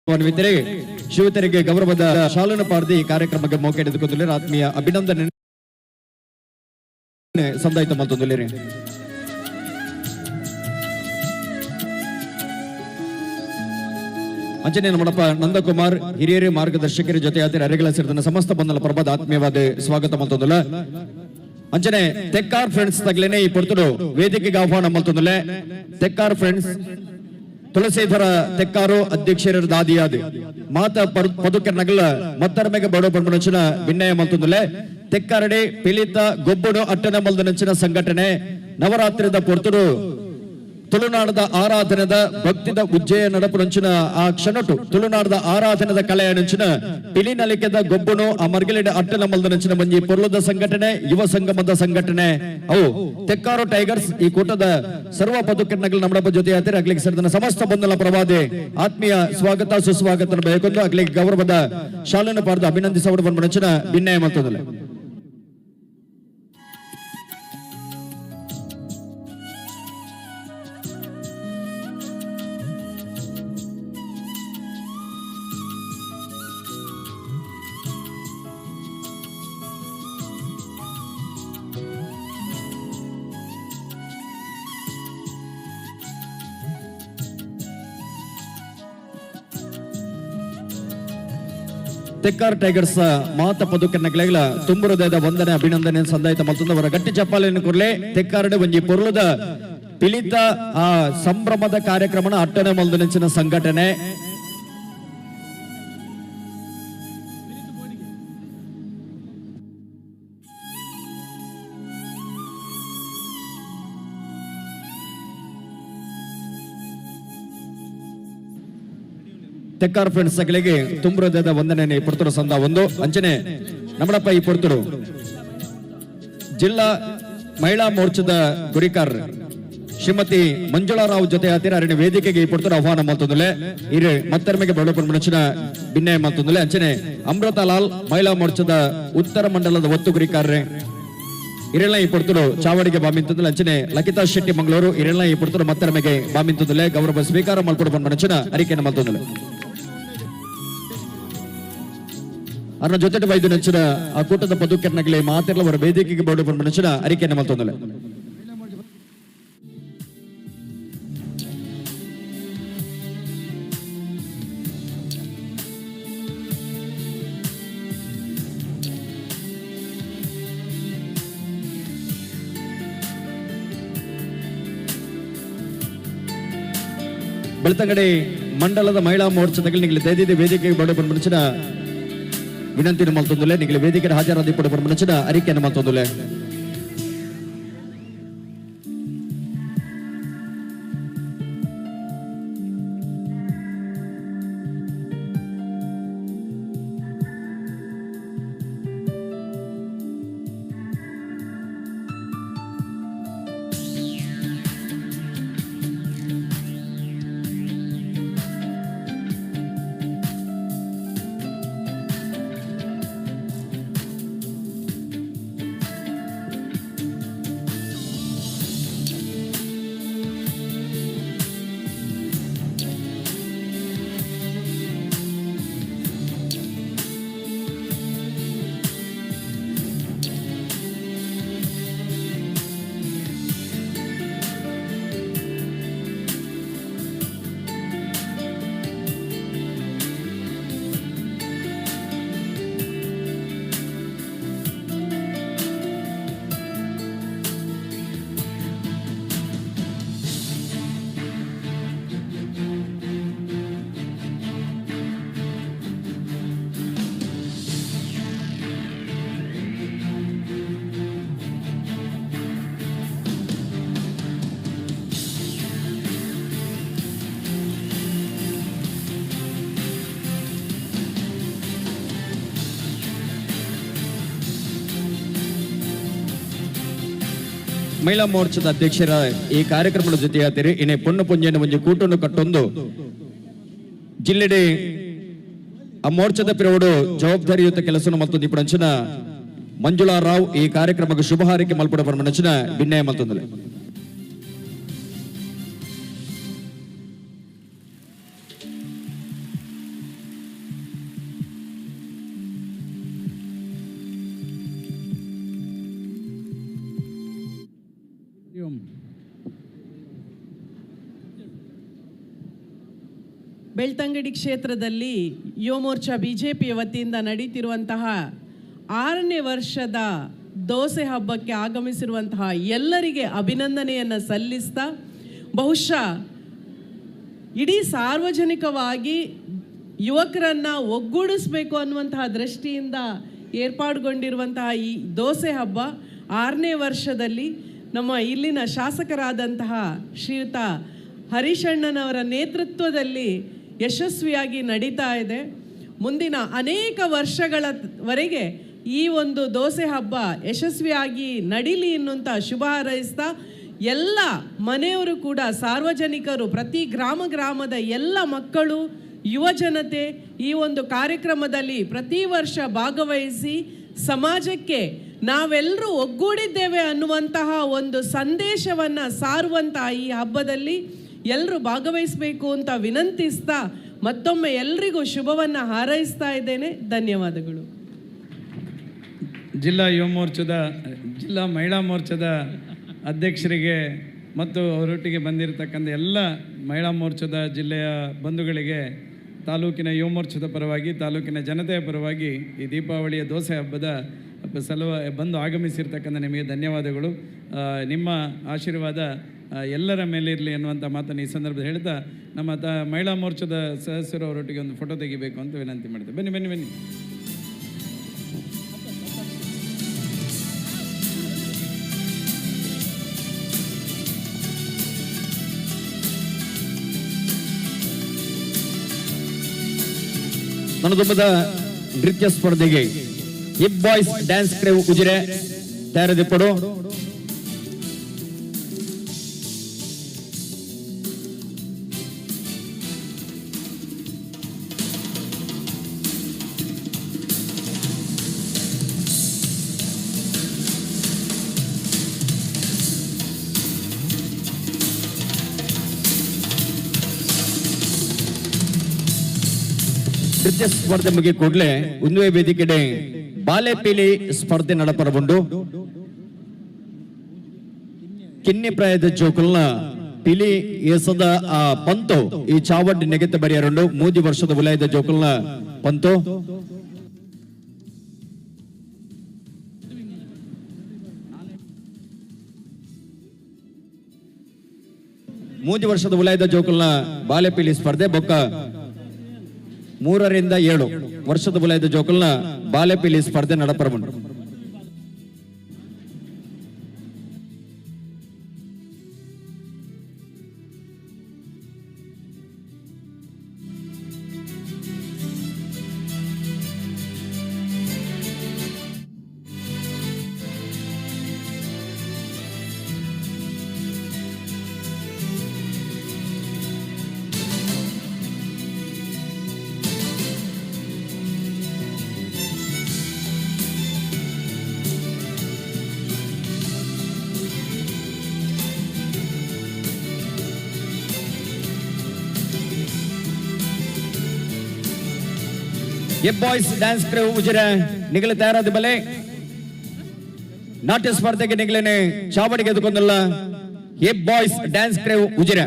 ವನ್ವಿತರೆ ಶಿವತರಿಗೆ ಗೌರವದ ಶಾಲನ ಪಾರ್ದಿ ಈ ಕಾರ್ಯಕ್ರಮಕ್ಕೆ ಮೌಕೆ ಹಿಡಿದುಕೊಂಡರೆ ಆತ್ಮೀಯ ಅಭಿನಂದನೆ ಸಂದಾಯಿತ ಮತ್ತೊಂದು ಅಂಚನೆ ನಮ್ಮಪ್ಪ ನಂದಕುಮಾರ್ ಹಿರಿಯರ ಮಾರ್ಗದರ್ಶಕರ ಜೊತೆ ಆದ್ರೆ ಅರೆಗಳ ಸೇರಿದ ಸಮಸ್ತ ಬಂಧನ ಪ್ರಭಾದ ಆತ್ಮೀಯವಾದ ಸ್ವಾಗತ ಮತ್ತೊಂದುಲ್ಲ ಅಂಚನೆ ತೆಕ್ಕಾರ್ ಫ್ರೆಂಡ್ಸ್ ತಗ್ಲೇನೆ ಈ ಪೊರ್ತುಡು ವೇದಿಕೆಗೆ ಆಹ್ವಾನ ಮತ್ತೊಂದುಲ್ಲ ತೆಕ್ಕಾರ್ ಫ್ರೆಂಡ್ಸ್ ತುಳಸೀಧರ ತೆಕ್ಕಾರು ಅಧ್ಯಕ್ಷರ ದಾದಿಯಾದ ಮಾತ ಪದುಕರ ನಗಲ ಮತ್ತರಮೆಗೆ ಬಡೋ ಪಂಪನಂಚಿನ ವಿನಯ ಮಲ್ತುಂದುಲೆ ತೆಕ್ಕಾರಡೆ ಪಿಲಿತ ಗೊಬ್ಬಡು ಅಟ್ಟನ ಮಲ್ದನಂಚಿನ ಸಂಘಟನೆ ನವರಾತ್ರಿದ ಪೊರ್ತುಡು ತುಳುನಾಡದ ಆರಾಧನದ ಭಕ್ತಿದ ಉಜ್ಜಯ ನಡಪುರಂಚಿನ ಆ ಕ್ಷಣಟು ತುಳುನಾಡದ ಆರಾಧನದ ಕಲೆಯ ನಂಚಿನ ಪಿಲಿನಲಿಕೆದ ಗೊಬ್ಬನು ಆ ಮರ್ಗಲಿಡ ಅಟ್ಟನ ಮಲ್ದನಂಚಿನ ಮಂಜಿ ಪೊರ್ಲದ ಸಂಘಟನೆ ಯುವ ಸಂಗಮದ ಸಂಘಟನೆ ಅವು ತೆಕ್ಕಾರು ಟೈಗರ್ಸ್ ಈ ಕೂಟದ ಸರ್ವ ಪದುಕರ್ನಗಳು ನಮ್ಮ ಜೊತೆ ಆದ್ರೆ ಅಗ್ಲಿಗೆ ಸೇರಿದ ಸಮಸ್ತ ಬಂಧನ ಪ್ರವಾದೆ ಆತ್ಮೀಯ ಸ್ವಾಗತ ಸುಸ್ವಾಗತ ಬೇಕೊಂದು ಅಗ್ಲಿಗೆ ಗೌರವದ ಶಾಲನ ಪಾರ್ದು ಅಭಿನಂದಿಸವರು ಬಂದ ಭಿನ್ನಯ ಮತ್ತೊಂದಲ್ಲ ತೆಕ್ಕಾರ್ ಟೈಗರ್ಸ್ ಮಾತ ಪದುಕರ್ನಗಳ ತುಂಬ ಹೃದಯದ ವಂದನೆ ಅಭಿನಂದನೆ ಸಂದಾಯಿತ ಮತ್ತೊಂದವರ ಗಟ್ಟಿ ಚಪ್ಪಾಳೆಯನ್ನು ಕೊರ್ಲೆ ತೆಕ್ಕಾರಡೆ ಒಂಜಿ ಪೊರ್ಲದ ಪಿಲಿತ ಆ ಸಂಭ್ರಮದ ಕಾರ್ಯಕ್ರಮನ ಅಟ್ಟನೆ ಮಲ್ದನೆಂಚಿನ ಸಂಘಟನೆ ತೆಕ್ಕಾರ್ ಫ್ರೆಂಡ್ಸ್ ಗಳಿಗೆ ತುಂಬ ಹೃದಯದ ವಂದನೆ ಪೊರ್ತುಡು ಸಂದ ಒಂದು ಅಂಚನೆ ನಮ್ಮಡಪ್ಪ ಈ ಪೊರ್ತುಡು ಜಿಲ್ಲಾ ಮಹಿಳಾ ಮೋರ್ಚಾದ ಗುರಿಕಾರ್ ಶ್ರೀಮತಿ ಮಂಜುಳಾ ರಾವ್ ಜೊತೆ ಆತಿರ ಅರಣ್ಯ ವೇದಿಕೆಗೆ ಈ ಪೊರ್ತುಡು ಆಹ್ವಾನ ಮಲ್ತೊಂದುಲೆ ಇರು ಮತ್ತರ್ಮೆಗೆ ಬಡಪನ್ ಮುಂಚಿನ ಭಿನ್ನಯ ಮಲ್ತೊಂದುಲೆ ಅಂಚನೆ ಅಮೃತ ಲಾಲ್ ಮಹಿಳಾ ಮೋರ್ಚಾದ ಉತ್ತರ ಮಂಡಲದ ಒತ್ತು ಗುರಿಕಾರ್ರೆ ಇರೆಲ್ಲ ಈ ಪೊರ್ತುಡು ಚಾವಡಿಗೆ ಬಾಮಿಂತಂದುಲೆ ಅಂಚನೆ ಲಕಿತಾ ಶೆಟ್ಟಿ ಮಂಗಳೂರು ಇರೆಲ್ಲ ಈ ಪೊರ್ತುಡು ಮತ್ತರ್ಮೆಗೆ ಬಾಮಿಂತಂದುಲೆ ಗೌರವ ಸ್ವೀಕಾರ ಮಲ್ಕೊಡು ಬಂದ ಅರಿಕೆಯನ್ನು ಮಲ್ತೊಂದುಲೆ ಅನ್ನ ಜೊತೆ ವೈದ್ಯ ನೆಚ್ಚಿನ ಆ ಕೂಟದ ಪದುಕರ್ನಗಲಿ ಮಾತೆಲ್ಲ ಅವರ ವೇದಿಕೆಗೆ ಬೋರ್ಡು ಬಂದ ನೆಚ್ಚಿನ ಅರಿಕೆಯನ್ನು ಮಲ್ತೊಂದಲೆ ಬೆಳ್ತಂಗಡಿ ಮಂಡಲದ ಮಹಿಳಾ ಮೋರ್ಚಾದಲ್ಲಿ ನಿಗಲಿ ತೈದಿದೆ ವೇದಿಕೆಗೆ ಬೋರ್ಡು ಬಂದ ನೆಚ್ಚಿನ ವಿನಂತಿಯನ್ನು ಮಲ್ತೊಂದುಲೆ ನಿಗಲಿ ವೇದಿಕೆಗೆ ಹಾಜರಾದ ಪಡು ಬಂದ ಅರಿಕೆಯನ್ನು ಮಲ್ತೊಂದುಲೆ ಮಹಿಳಾ ಮೋರ್ಚಾದ ಅಧ್ಯಕ್ಷರ ಈ ಕಾರ್ಯಕ್ರಮದ ಜೊತೆ ಆತಿರಿ ಇನ್ನೇ ಪೊನ್ನು ಪುಂಜನ ಒಂಜಿ ಕೂಟನ್ನು ಕಟ್ಟೊಂದು ಜಿಲ್ಲೆಡೆ ಆ ಮೋರ್ಚಾದ ಪಿರವಡು ಜವಾಬ್ದಾರಿಯುತ ಕೆಲಸವನ್ನು ಮತ್ತೊಂದು ఇప్పుడు ಅಂಚಿನ ಮಂಜುಳಾ ರಾವ್ ಈ ಕಾರ್ಯಕ್ರಮಕ್ಕೆ ಶುಭ ಹಾರೈಕೆ ಮಲ್ಪಡ ಪರಮನಂಚಿನ ಭಿನ್ನಯ ಮತ್ತೊಂದು ಬೆಳ್ತಂಗಡಿ ಕ್ಷೇತ್ರದಲ್ಲಿ ಯುವ ಮೋರ್ಚಾ BJP ವತಿಯಿಂದ ನಡೀತಿರುವಂತಹ 6ನೇ ವರ್ಷದ ದೋಸೆ ಹಬ್ಬಕ್ಕೆ ಆಗಮಿಸಿರುವಂತಹ ಎಲ್ಲರಿಗೆ ಅಭಿನಂದನೆಯನ್ನು ಸಲ್ಲಿಸ್ತಾ, ಬಹುಶಃ ಇಡೀ ಸಾರ್ವಜನಿಕವಾಗಿ ಯುವಕರನ್ನು ಒಗ್ಗೂಡಿಸಬೇಕು ಅನ್ನುವಂತಹ ದೃಷ್ಟಿಯಿಂದ ಏರ್ಪಾಡುಗೊಂಡಿರುವಂತಹ ಈ ದೋಸೆ ಹಬ್ಬ 6ನೇ ವರ್ಷದಲ್ಲಿ ನಮ್ಮ ಇಲ್ಲಿನ ಶಾಸಕರಾದಂತಹ ಶ್ರೀಯುತ ಹರೀಶಣ್ಣನವರ ನೇತೃತ್ವದಲ್ಲಿ ಯಶಸ್ವಿಯಾಗಿ ನಡೀತಾ ಇದೆ. ಮುಂದಿನ ಅನೇಕ ವರ್ಷಗಳವರೆಗೆ ಈ ಒಂದು ದೋಸೆ ಹಬ್ಬ ಯಶಸ್ವಿಯಾಗಿ ನಡೀಲಿ ಎನ್ನುವಂಥ ಶುಭ ಹಾರೈಸ್ತಾ, ಎಲ್ಲ ಮನೆಯವರು ಕೂಡ ಸಾರ್ವಜನಿಕರು, ಪ್ರತಿ ಗ್ರಾಮದ ಎಲ್ಲ ಮಕ್ಕಳು, ಯುವ ಜನತೆ ಈ ಒಂದು ಕಾರ್ಯಕ್ರಮದಲ್ಲಿ ಪ್ರತಿ ವರ್ಷ ಭಾಗವಹಿಸಿ ಸಮಾಜಕ್ಕೆ ನಾವೆಲ್ಲರೂ ಒಗ್ಗೂಡಿದ್ದೇವೆ ಅನ್ನುವಂತಹ ಒಂದು ಸಂದೇಶವನ್ನು ಸಾರುವಂತಹ ಈ ಹಬ್ಬದಲ್ಲಿ ಎಲ್ಲರೂ ಭಾಗವಹಿಸಬೇಕು ಅಂತ ವಿನಂತಿಸ್ತಾ ಮತ್ತೊಮ್ಮೆ ಎಲ್ರಿಗೂ ಶುಭವನ್ನು ಹಾರೈಸ್ತಾ ಇದ್ದೇನೆ. ಧನ್ಯವಾದಗಳು. ಜಿಲ್ಲಾ ಮಹಿಳಾ ಮೋರ್ಚಾದ ಅಧ್ಯಕ್ಷರಿಗೆ ಮತ್ತು ಅವರೊಟ್ಟಿಗೆ ಬಂದಿರತಕ್ಕಂಥ ಎಲ್ಲ ಮಹಿಳಾ ಮೋರ್ಚಾದ ಜಿಲ್ಲೆಯ ಬಂಧುಗಳಿಗೆ ತಾಲೂಕಿನ ಯುವ ಮೋರ್ಚಾದ ಪರವಾಗಿ, ತಾಲೂಕಿನ ಜನತೆಯ ಪರವಾಗಿ ಈ ದೀಪಾವಳಿಯ ದೋಸೆ ಹಬ್ಬದ ಬಂದು ಆಗಮಿಸಿರ್ತಕ್ಕಂಥ ನಿಮಗೆ ಧನ್ಯವಾದಗಳು. ನಿಮ್ಮ ಆಶೀರ್ವಾದ ಎಲ್ಲರ ಮೇಲೆ ಇರಲಿ ಅನ್ನುವಂಥ ಮಾತನ್ನು ಈ ಸಂದರ್ಭದಲ್ಲಿ ಹೇಳ್ತಾ, ನಮ್ಮ ಮಹಿಳಾ ಮೋರ್ಚಾದ ಸದಸ್ಯರು ಅವರೊಟ್ಟಿಗೆ ಒಂದು ಫೋಟೋ ತೆಗಿಬೇಕು ಅಂತ ವಿನಂತಿ ಮಾಡ್ತೇವೆ. ಬನ್ನಿ. ಮನದುಂಬದ ನೃತ್ಯ ಸ್ಪರ್ಧೆಗೆ hip boys dance crew Ujire ತಯಾರಿಸಿಕೊಡು. ನೃತ್ಯ ಸ್ಪರ್ಧೆ ಮುಗಿ ಕೂಡಲೇ ಒಂದೇ ವೇದಿಕೆಡೆ ಬಾಲೆಪೀಲಿ ಸ್ಪರ್ಧೆ ನಡಪರಗೊಂಡು ಕಿನ್ನಿ ಪ್ರಾಯದ ಜೋಕಲ್ನ ಪಿಲಿ ಏಸದ ಪಂತು ಈ ಚಾವಡ್ ನೆಗೆತ ಬರೆಯರಂಡು 3 ವರ್ಷದ ವಲಯದ ಜೋಕಲ್ನ ಪಂತು 3 ವರ್ಷದ ವಲಯದ ಜೋಕಲ್ನ ಬಾಲೆಪೀಲಿ ಸ್ಪರ್ಧೆ ಬೊಕ್ಕ 3 ರಿಂದ 7 ವರ್ಷದ ವಲಯದ ಜೋಕಲ್ನ ಬಾಲೆಪೀಲಿ ಸ್ಪರ್ಧೆ ನಡಪರಗೊಂಡು hip boys dance crew Ujire ನಿಗಲ ತಯಾರಾದ ಬಲೆ ನಾಟ್ಯ ಸ್ಪರ್ಧೆಗೆ ನಿಗಲೇನೆ ಚಾವಡಿಗೆ ಎದುಕೊಂಡಲ್ಲ hip boys dance crew Ujire.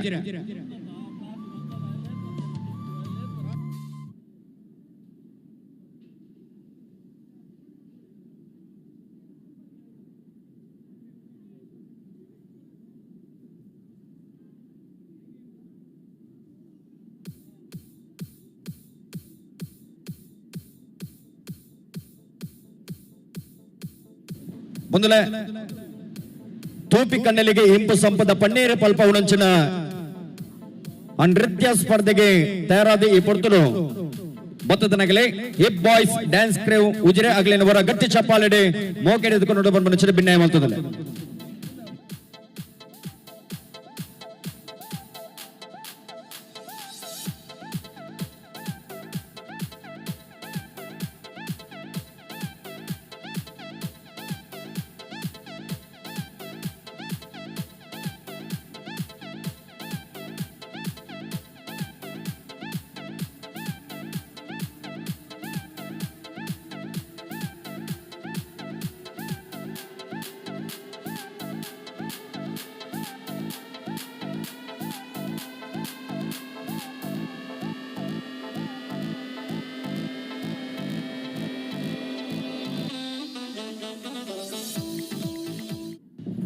ಮುಂದಲೆ ತೋಪಿ ಕಣ್ಣಲಿಗೆ ಇಂಪು ಸಂಪದ ಪನ್ನೀರು ಪಲ್ಪ ಉಣಂಚಿನ ನೃತ್ಯ ಸ್ಪರ್ಧೆಗೆ ತಯಾರಾದ ಈ ಪೊರ್ತರು ಬತ್ತದ ನಗಲೆ hip boys dance crew Ujire ಆಗ್ಲೇನವರ ಗಟ್ಟಿ ಚಪ್ಪಾಲೆಡೆ ಮೋಕೆಡೆ ಎದುಕೊಂಡು ಬಂದು ಭಿನ್ನಾಯ ಮಾಡ್ತದಲ್ಲ.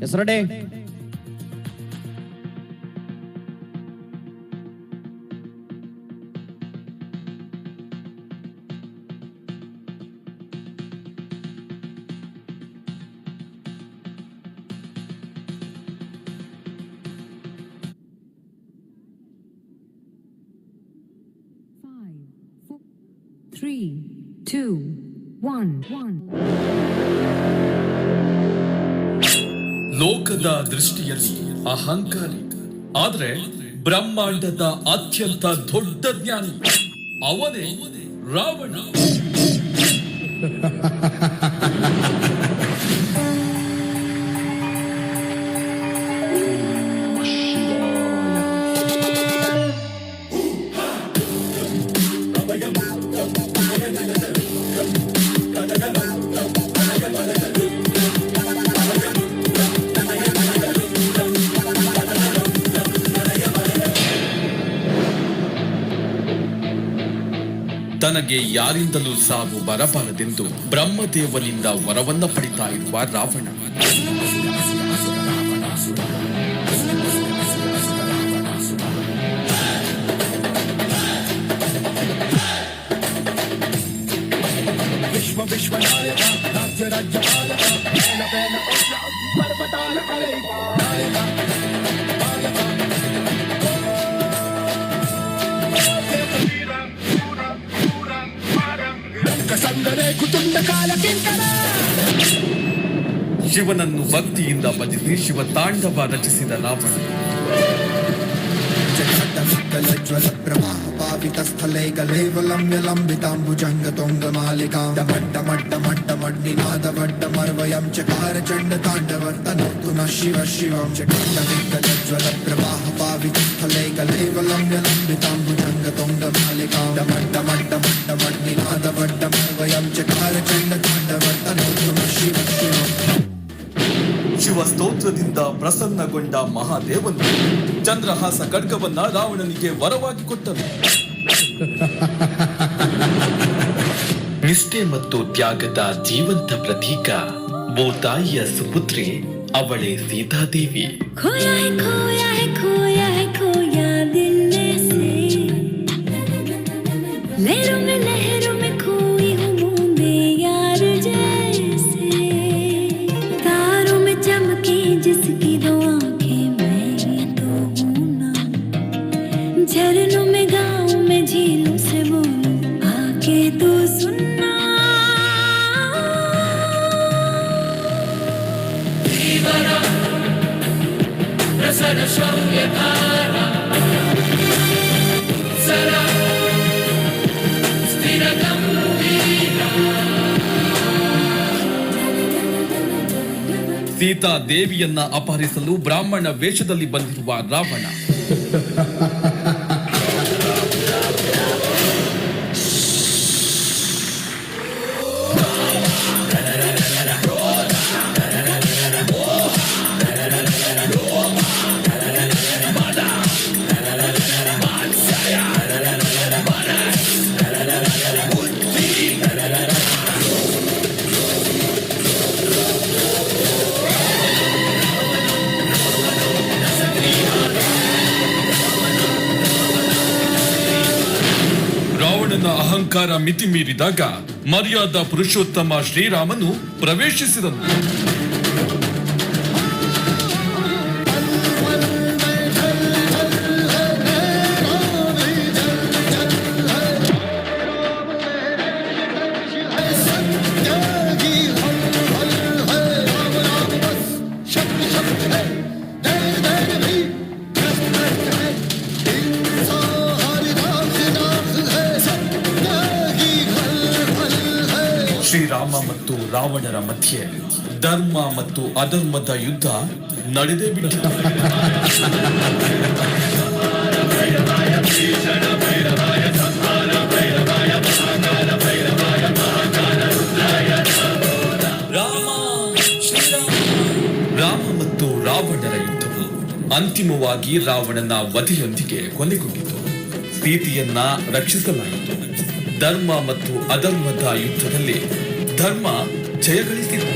ಹೆಸರಡೆ Three, two, one. ಲೋಕದ ದೃಷ್ಟಿಯಲ್ಲಿ ಅಹಂಕಾರಿ, ಆದರೆ ಬ್ರಹ್ಮಾಂಡದ ಅತ್ಯಂತ ದೊಡ್ಡ ಜ್ಞಾನಿ ಅವನೇ ರಾವಣ. ತನಗೆ ಯಾರಿಂದಲೂ ಸಾವು ಬರಬಾರದೆಂದು ಬ್ರಹ್ಮದೇವನಿಂದ ವರವನ್ನ ಪಡಿತಾ ಇರುವ ರಾವಣ. ವಿಶ್ವನಾಯಕ ರಾಜ್ಯ ರಾಜ್ಯಪಾಲಕ ಪರ್ವತಾಲ ನಾಯಕ ಶಿವನನ್ನು ಭಕ್ತಿಯಿಂದ ಭಜಿಸಿ ಶಿವ ತಾಂಡವ ರಚಿಸಿದ ರಾವಣ. ಜ್ವಲ ಪ್ರವಾಹ ಪಾವಿತ ಸ್ಥಳೇ ಗಲೇವಲಂಬ್ಯ ಲಂಬಿತಾಂಬುಜಂಗ ತುಂಗ ಮಾಲಿಕಾ ಮಡ್ಡ ಮಡ್ಡ ಮಡ್ಡ ಮಡ್ಡಿನಾದ ವಡ್ಡ ಮರ್ವಯಂ ಚಕಾರ ಚಂಡ ತಾಂಡವರ್ತನೋತು ನ ಶಿವ ಶಿವಂ ಚಂಡ ಜ್ವಲ ಪ್ರವಾಹ ಪಾವಿತ ಸ್ಥಳೇ ಗಲೇವಲಂಬ್ಯ ಲಂಬಿತಾಂಬುಜಂಗ ತುಂಗ ಮಾಲಿಕಾ ಮಡ್ಡ ಮಡ್ಡ ಮಡ್ಡ ಮಡ್ಡಿನಾದ ವಡ್ಡ ಮರ್ವಯಂ ಚಕಾರ ಚಂಡ ತಾಂಡವರ್ತನೋತು ನ ಶಿವ ಶಿವಂ. ಶಿವ ಸ್ತೋತ್ರದಿಂದ ಪ್ರಸನ್ನಗೊಂಡ ಮಹಾದೇವನು ಚಂದ್ರಹಾಸ ಖಡ್ಗವನ್ನ ರಾವಣನಿಗೆ ವರವಾಗಿ ಕೊಟ್ಟನು. ನಿಷ್ಠೆ ಮತ್ತು ತ್ಯಾಗದ ಜೀವಂತ ಪ್ರತೀಕ ಓ ತಾಯಿಯ ಸುಪುತ್ರಿ ಅವಳೇ ಸೀತಾದೇವಿ. झरनों में गाँव में झीलों से बोलो आके तो सुनना. ಸೀತಾ ದೇವಿಯನ್ನ ಅಪಹರಿಸಲು ಬ್ರಾಹ್ಮಣ ವೇಷದಲ್ಲಿ ಬಂದಿರುವ ರಾವಣ. ಅಹಂಕಾರ ಮಿತಿ ಮೀರಿದಾಗ ಮರ್ಯಾದಾ ಪುರುಷೋತ್ತಮ ಶ್ರೀರಾಮನು ಪ್ರವೇಶಿಸಿದನು. ಶ್ರೀರಾಮ ಮತ್ತು ರಾವಣರ ಮಧ್ಯೆ ಧರ್ಮ ಮತ್ತು ಅಧರ್ಮದ ಯುದ್ಧ ನಡೆದೇ ಬಿಟ್ಟಿತು. ರಾಮ ಮತ್ತು ರಾವಣರ ಯುದ್ಧವು ಅಂತಿಮವಾಗಿ ರಾವಣನ ವಧೆಯೊಂದಿಗೆ ಕೊನೆಗೊಂಡಿತು. ಸೀತೆಯನ್ನ ರಕ್ಷಿಸಲಾಯಿತು. ಧರ್ಮ ಮತ್ತು ಅಧರ್ಮದ ಯುದ್ಧದಲ್ಲಿ ಧರ್ಮ ಜಯಗಳಿಸಿತು.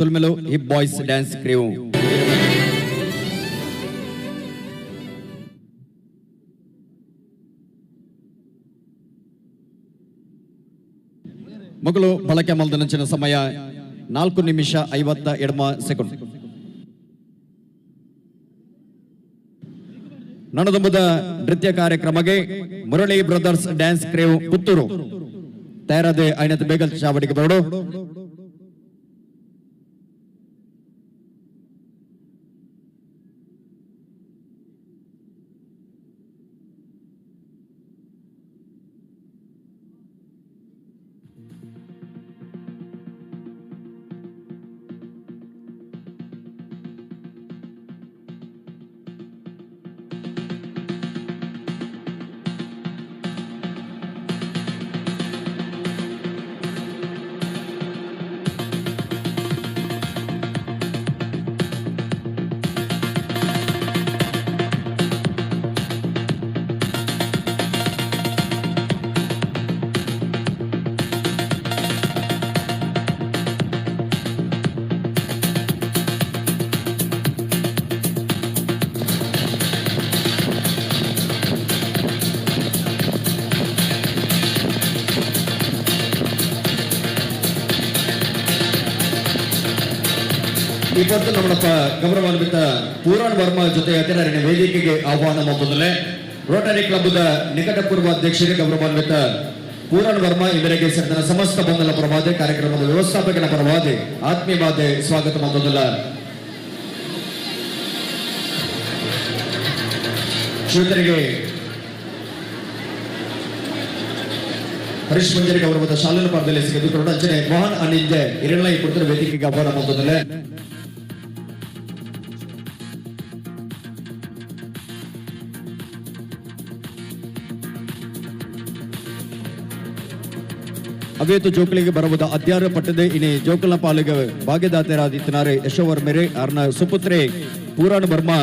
ಸುಲ್ಮೆಲು ಹಿಪ್ ಬಾಯ್ಸ್ ಡ್ಯಾನ್ಸ್ ಕ್ರೀವ್ ಮಗಳು ಬಳಕೆ ಮಲ್ದನಂಚಿನ ಸಮಯ 4:50 ನಣದುಂಬದ ನೃತ್ಯ ಕಾರ್ಯಕ್ರಮಕ್ಕೆ Murali brothers dance crew Puttur ತಯಾರಾದ ಐನತ್ ಬೇಗಲ್ ಚಾವಡಿಗೆ ಬರಡು ಇವತ್ತು ನಮ್ಮಪ್ಪ ಗೌರವಾನ್ವಿತ ಪೂರಣ್ ವರ್ಮಾ ಜೊತೆ ಅತಿರಣ್ಯ ವೇದಿಕೆಗೆ ಆಹ್ವಾನ ಮಾಡುವುದಲ್ಲೇ ರೋಟರಿ ಕ್ಲಬ್ದ ನಿಕಟಪೂರ್ವ ಅಧ್ಯಕ್ಷರಿಗೆ ಗೌರವಾನ್ವಿತ ಪೂರಣ್ ವರ್ಮಾ ಇವರಿಗೆ ಸೇರಿದ ಸಮಸ್ತ ಬಂಧನ ಪರವಾದ ಕಾರ್ಯಕ್ರಮದ ವ್ಯವಸ್ಥಾಪಕನ ಪರವಾದ ಆತ್ಮೀಯವಾದ ಸ್ವಾಗತ ಮಾಡುವುದಿಲ್ಲ. ಶ್ರೀತರಿಗೆ ಹರೀಶ್ ಮಂಜರಿ ಗೌರವದ ಶಾಲೆನ ಪಾಠದಲ್ಲಿ ಸಿಗಿದುಕೊಂಡು ಅಂಚನೆ ಮಹಾನ್ ಅನಿಂದ ಇರಲ್ಲ ಈ ಕುರಿತ ವೇದಿಕೆಗೆ ಆಹ್ವಾನ ಮಾಡುವುದಲ್ಲೇ ಅವೇತು ಜೋಕಳಿಗೆ ಬರುವುದು ಅಧ್ಯಾರ ಪಟ್ಟದೆ ಇನಿ ಜೋಕಲ್ನ ಪಾಲಿಗೆ ಭಾಗ್ಯದಾತರಾದಿತ್ತನಾರೆ ಯಶೋವರ್ ಮೇರೆ ಅರ್ನ ಸುಪುತ್ರೆ ಪೂರಾಣ ಬರ್ಮಾ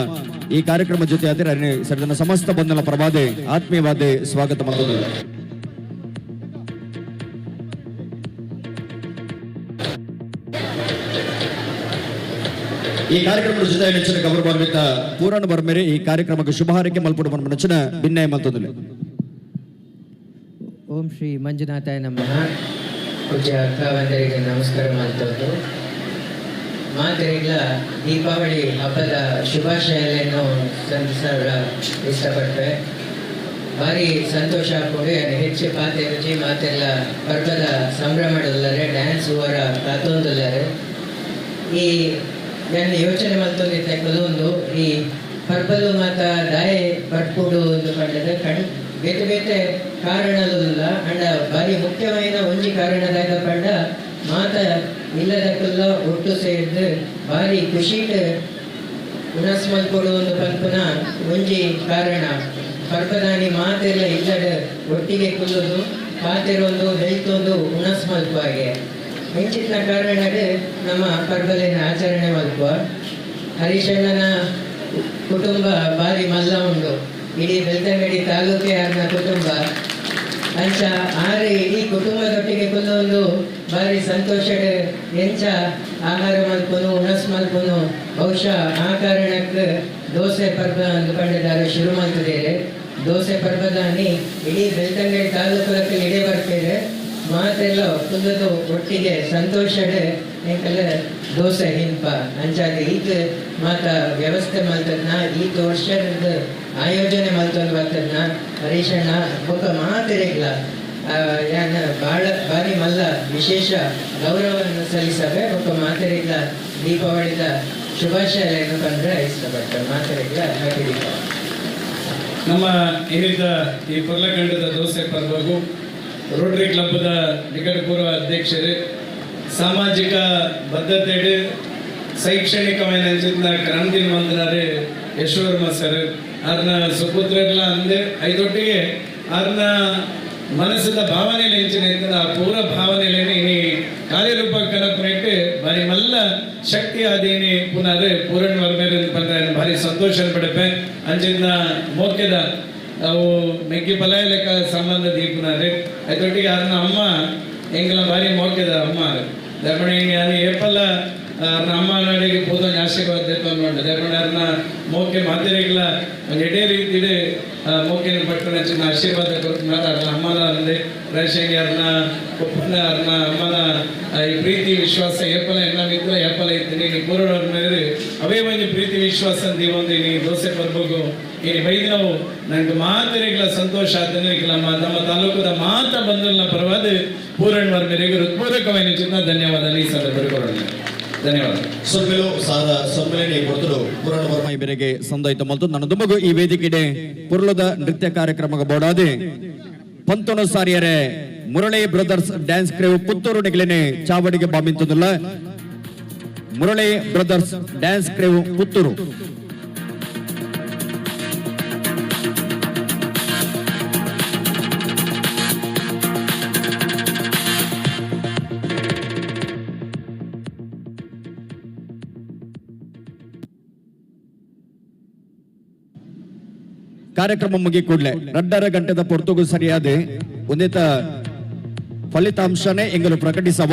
ಈ ಕಾರ್ಯಕ್ರಮ ಜೊತೆ ಅತಿರಣ್ಯ ಸರಿದನ ಸಮಸ್ತ ಬಂಧನ ಪರವಾದೆ ಆತ್ಮೀಯವಾದ ಸ್ವಾಗತ ಮಾಡುವುದು. ಈ ಕಾರ್ಯಕ್ರಮದ ಜೊತೆ ನೆಚ್ಚಿನ ಗೌರವಾನ್ವಿತ ಪೂರಾಣ ಬರ್ಮೇರೆ ಈ ಕಾರ್ಯಕ್ರಮಕ್ಕೆ ಶುಭ ಹಾರೈಕೆ ಮಲ್ಪಡುವ ನೆಚ್ಚಿನ ಭಿನ್ನಯ ಮತ್ತೊಂದಿಲ್ಲ. ಓಂ ಶ್ರೀ ಮಂಜುನಾಥಾಯ ನಮಃ. ಪೂಜ್ಯ ಅಕ್ಕವಂದರಿಗೆ ನಮಸ್ಕಾರ ಮಾಡ್ತದ್ದು. ಮಾತೆಲ್ಲ ದೀಪಾವಳಿ ಹಬ್ಬದ ಶುಭಾಶಯಗಳನ್ನು ಸಂತಸರ ಇಷ್ಟಪಟ್ಟೆ. ಭಾರಿ ಸಂತೋಷ ಆಗಿ ಹೆಚ್ಚು ಪಾತೆ ರುಚಿ ಮಾತೆಲ್ಲ ಹಬ್ಬದ ಸಂಭ್ರಮದಲ್ಲರೆ ಡ್ಯಾನ್ಸ್ ಊರ ಕಾತೊಂದಲ್ಲರೆ ಈ ನನ್ನ ಯೋಚನೆ ಮಾಡ್ತೊಂದಿದ್ದೆ ಕೆಲವೊಂದು ಈ ಪರ್ಬಲು ಮಾತ ದಾಯ ಬರ್ಪುಡು ಎಂದು ಕಂಡರೆ ಬೇತೆ ಬೇತೆ ಕಾರಣಲ್ಲ ಅಂಡ ಭಾರಿ ಮುಖ್ಯమైన ಒಂಜಿ ಕಾರಣದಾಗ ಕಂಡ ಮಾತ ಇಲ್ಲದಕ್ಕೆಲ್ಲ ಒಟ್ಟು ಸೇರಿದು ಭಾರಿ ಖುಷಿಟ್ ಉಣಸ್ ಮಲ್ಪಡು ಒಂದು ಪಂಪನ ಒಂಜಿ ಕಾರಣ ಪರ್ಬದಾನಿ ಮಾತೆಲ್ಲ ಇಲ್ಲದ ಒಟ್ಟಿಗೆ ಕುಲ್ಲುದು ಪಾತೆರೊಂದು ಹೆಲ್ತೊಂದು ಉಣಸ್ ಮಲ್ಪಾಗೆ ಹೆಂಚಿನ ಕಾರಣಗಳು ನಮ್ಮ ಪರ್ಬಲಿನ ಆಚರಣೆ ಮಲ್ಪುವ. ಹರೀಶಣ್ಣನ ಕುಟುಂಬ ಭಾರಿ ಮಲ್ಲ ಉಂಡು. ಇಡೀ ಬೆಳ್ತಂಗಡಿ ತಾಲೂಕೆ ಆದ ಕುಟುಂಬ ಅಂಚ ಆರೆ ಇಡೀ ಕುಟುಂಬದೊಟ್ಟಿಗೆ ಕುಲ್ಲೊಂದು ಭಾರಿ ಸಂತೋಷದ ಎಂಚ ಆಹಾರ ಮಲ್ಪನು ಉಣಸ್ ಮಲ್ಪನು ಬಹುಶಃ ಆ ಕಾರಣಕ್ಕೆ ದೋಸೆ ಪರ್ಬ ಅಂದುಕೊಂಡಿದ್ದಾರೆ ಶುರು ಮಾಡ್ತಿದ್ದೇವೆ. ದೋಸೆ ಪರ್ಬದಾನಿ ಇಡೀ ಬೆಳ್ತಂಗಡಿ ತಾಲೂಕಕ್ಕೆ ಇಡೀ ಬರ್ತಿದೆ. ಮಾತೆಲ್ಲ ಕುಲ್ಲದು ಒಟ್ಟಿಗೆ ಸಂತೋಷದ ಎಂಕಲ್ಲ ದೋಸೆ ಹಿಂಪ ಅಂಚಾದ ಈತ ಮಾತ ವ್ಯವಸ್ಥೆ ಮಾಡ್ತದ್ನ ಈತ ವರ್ಷದ ಆಯೋಜನೆ ಮಾಡ್ಕೊಂಡು ಬರ್ತದ್ನ ಹರೀಶಣ್ಣ ಒಬ್ಬ ಮಾತೆರೆಗ್ಲ ಯಾನ ಭಾಳ ಭಾರಿ ಮಲ್ಲ ವಿಶೇಷ ಗೌರವವನ್ನು ಸಲ್ಲಿಸವೆ ಒಬ್ಬ ಮಾತೆರೆಗ್ಲ ದೀಪಾವಳಿದ ಶುಭಾಶಯಗಳನ್ನು ಕಂಡ್ರೆ ಇಷ್ಟಪಟ್ಟ ಮಾತೆರೆಗ್ಲ ಹ್ಯಾಪಿ ದೀಪಾವಳಿ. ನಮ್ಮ ಏನಿದ್ದ ಈ ಪರ್ಲಖಂಡದ ದೋಸೆ ಪರ್ವಗೂ ರೋಟರಿ ಕ್ಲಬ್ದ ನಿಕಟಪೂರ್ವ ಅಧ್ಯಕ್ಷರು ಸಾಮಾಜಿಕ ಬದ್ಧತೆ ಶೈಕ್ಷಣಿಕమైన ಕ್ರಾಂತಿ ಮಂದಿರಾರೆ ಯಶೋವರ್ಮ ಸರ್ ಅವ್ರನ್ನ ಸುಪುತ್ರರೆಲ್ಲ ಅಂದೆ ಐದೊಟ್ಟಿಗೆ ಅವ್ರನ್ನ ಮನಸ್ಸದ ಭಾವನೆಯಲ್ಲಿ ಹೆಂಚಿನ ಆ ಪೂರ ಭಾವನೆಯಲ್ಲಿ ಇನಿ ಕಾರ್ಯರೂಪ ಕನಪನೆಟ್ಟು ಭಾರಿ ಮಲ್ಲ ಶಕ್ತಿ ಆದೇನಿ ಪುನಃ ಪೂರಣ್ ವರ್ಮೇರು ಬಂದ ಭಾರಿ ಸಂತೋಷ ಪಡಪೆ ಅಂಚಿನ ಮೋಕ್ಯದ ಅವು ಮೆಗ್ಗಿ ಪಲಾಯ ಲೆಕ್ಕ ಸಂಬಂಧ ದೀಪನಾರೆ ಅದೊಟ್ಟಿಗೆ ಅದನ್ನ ಅಮ್ಮ ಎಂಗೆಲ್ಲ ಭಾರಿ ಮೋಕ್ಯದ ಅಮ್ಮ ದರ್ಪಣೆ ಏಪಲ್ಲ ಅಮ್ಮ ನಾಡಿಗೆ ಪೋದ ಆಶೀರ್ವಾದ ದೇಪಂಡು ದೇಪಂಡರ್ನ ಮೋಕೆ ಮಾತೆರೆಗಳ ಒಂದು ಎಡೆ ರೀತಿಡೆ ಮೋಕೆನ ಪಟ್ಟಣ ಚಿನ್ನ ಆಶೀರ್ವಾದ ಕೊಡ್ತಾರೆ ಅರ್ನ ಅಮ್ಮನ ಅಂದೆ ರೈಶಂಗ್ಯಾರ್ನ ಒಪ್ಪನ ಅರ್ನ ಅಮ್ಮನ ಈ ಪ್ರೀತಿ ವಿಶ್ವಾಸ ಏಪಲ ಎನ್ನ ಮಿತ್ರ ಏಪಲ ಇದ್ದೀನಿ ನೀ ಪೂರ್ಣವ್ರ ಮೇಲೆ ಅವೇ ಒಂದು ಪ್ರೀತಿ ವಿಶ್ವಾಸ ಒಂದು ನೀ ದೋಸೆ ಬರ್ಬೇಕು ಈ ಬೈದು ನಾವು ನನಗೆ ಮಾತೆರೆಗಳ ಸಂತೋಷ ಆದ್ರೆ ನಮ್ಮ ತಾಲೂಕದ ಮಾತ ಬಂದಲ್ನ ಪರವಾದ ಪೂರಣವರ ಮೇರೆಗೆ ಹೃತ್ಪೂರ್ವಕವಾಗಿ ಚಿನ್ನ ಧನ್ಯವಾದ ಈ ಸಂದರ್ಭ ಧನ್ಯವಾದ. ಸೊಲ್ಮೆಲು ಸಾದ ಸೊಲ್ಮೆಲೆ ಕೊಡ್ತರು ಪುರಾಣ ವರ್ಮ ಈ ಬೇರೆಗೆ ಸಂದಾಯಿತ ಮಲ್ತು ನನ್ನ ದುಮ್ಮಗು ಈ ವೇದಿಕೆಡೆ ಪುರ್ಲದ ನೃತ್ಯ ಕಾರ್ಯಕ್ರಮ ಬೋಡಾದೆ ಪಂತೊನ ಸಾರಿಯರೆ Murali brothers dance crew Puttur ನಿಗಲೇನೆ ಚಾವಡಿಗೆ ಬಾಮಿಂತುದಿಲ್ಲ Murali brothers dance crew Puttur ಕಾರ್ಯಕ್ರಮ ಮುಗಿ ಕೂಡಲೇ 2:30 ಗಂಟೆದ ಪೊರ್ತುಗು ಸರಿಯಾದ ಉನ್ನತ ಫಲಿತಾಂಶನೇ ಎಂಗಲು ಪ್ರಕಟಿಸವ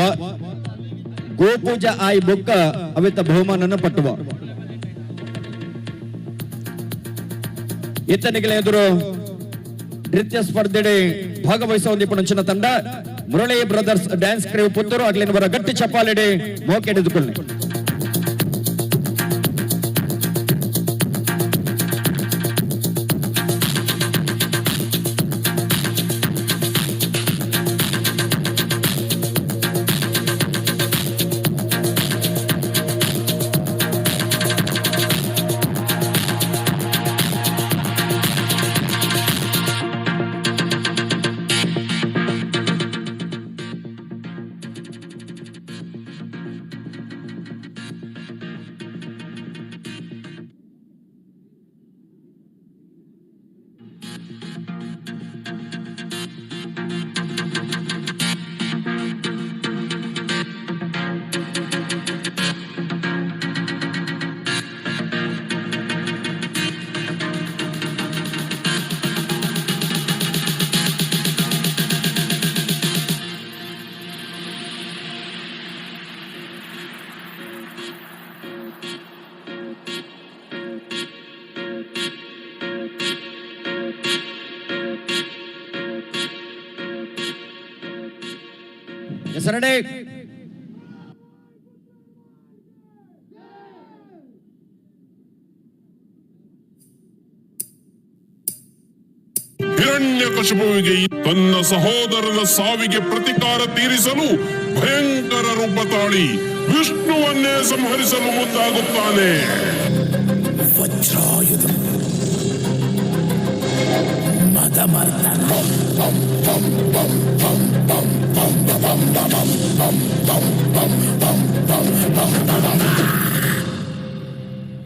ಗೋಪೂಜಾ ಆಯ್ ಬೊಕ್ಕ ಅವಿತ ಬಹುಮಾನನ ಪಟ್ಟುವ ಇತನಿಗೆ ಎದುರು ನೃತ್ಯ ಸ್ಪರ್ಧೆಡೆ ಭಾಗವಹಿಸುವ ನಿಪುಣಚಿನ ತಂಡ Murali brothers dance crew Puttur ಆಗ್ಲಿನವರ ಗಟ್ಟಿ ಚಪ್ಪಾಲೆಡೆ ಮೋಕೆ ಹಿಡಿದುಕೊಳ್ಳಿ. ಹೆಸರಡೆ ಹಿರಣ್ಯಕಶಿಪುವಿಗೆ ತನ್ನ ಸಹೋದರನ ಸಾವಿಗೆ ಪ್ರತಿಕಾರ ತೀರಿಸಲು ಭಯಂಕರ ರೂಪ ತಾಳಿ ವಿಷ್ಣುವನ್ನೇ ಸಂಹರಿಸಲು ಮುಂದಾಗುತ್ತಾನೆ. ವಜ್ರಾಯುಧ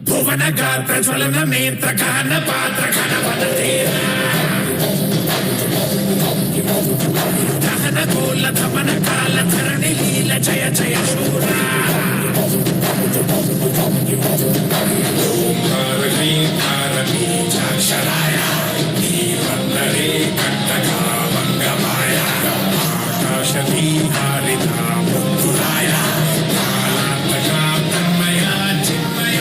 ಭುವನ ಗಾತ್ರ ಜ್ವಲನ ನೇತ್ರ ಗಾನ ಪಾತ್ರ ದಹನ ಕೋಲ ಧಮನ ಕಾಲ ಧರಣಿ ಲೀಲ ಜಯ ಜಯ ಶೂರ ಬೀಜಾಕ್ಷರಾಯ ನೀವಲ್ಲರೇ ಕಂಟಕ ಮಂಗಮಾಯ ಆಕಾಶದೀ ಹಾರಿದ ಮೃತ್ಯುರಾಯ ಕಾಲಾಂತಕ ತನ್ಮಯ ಚಿನ್ಮಯ.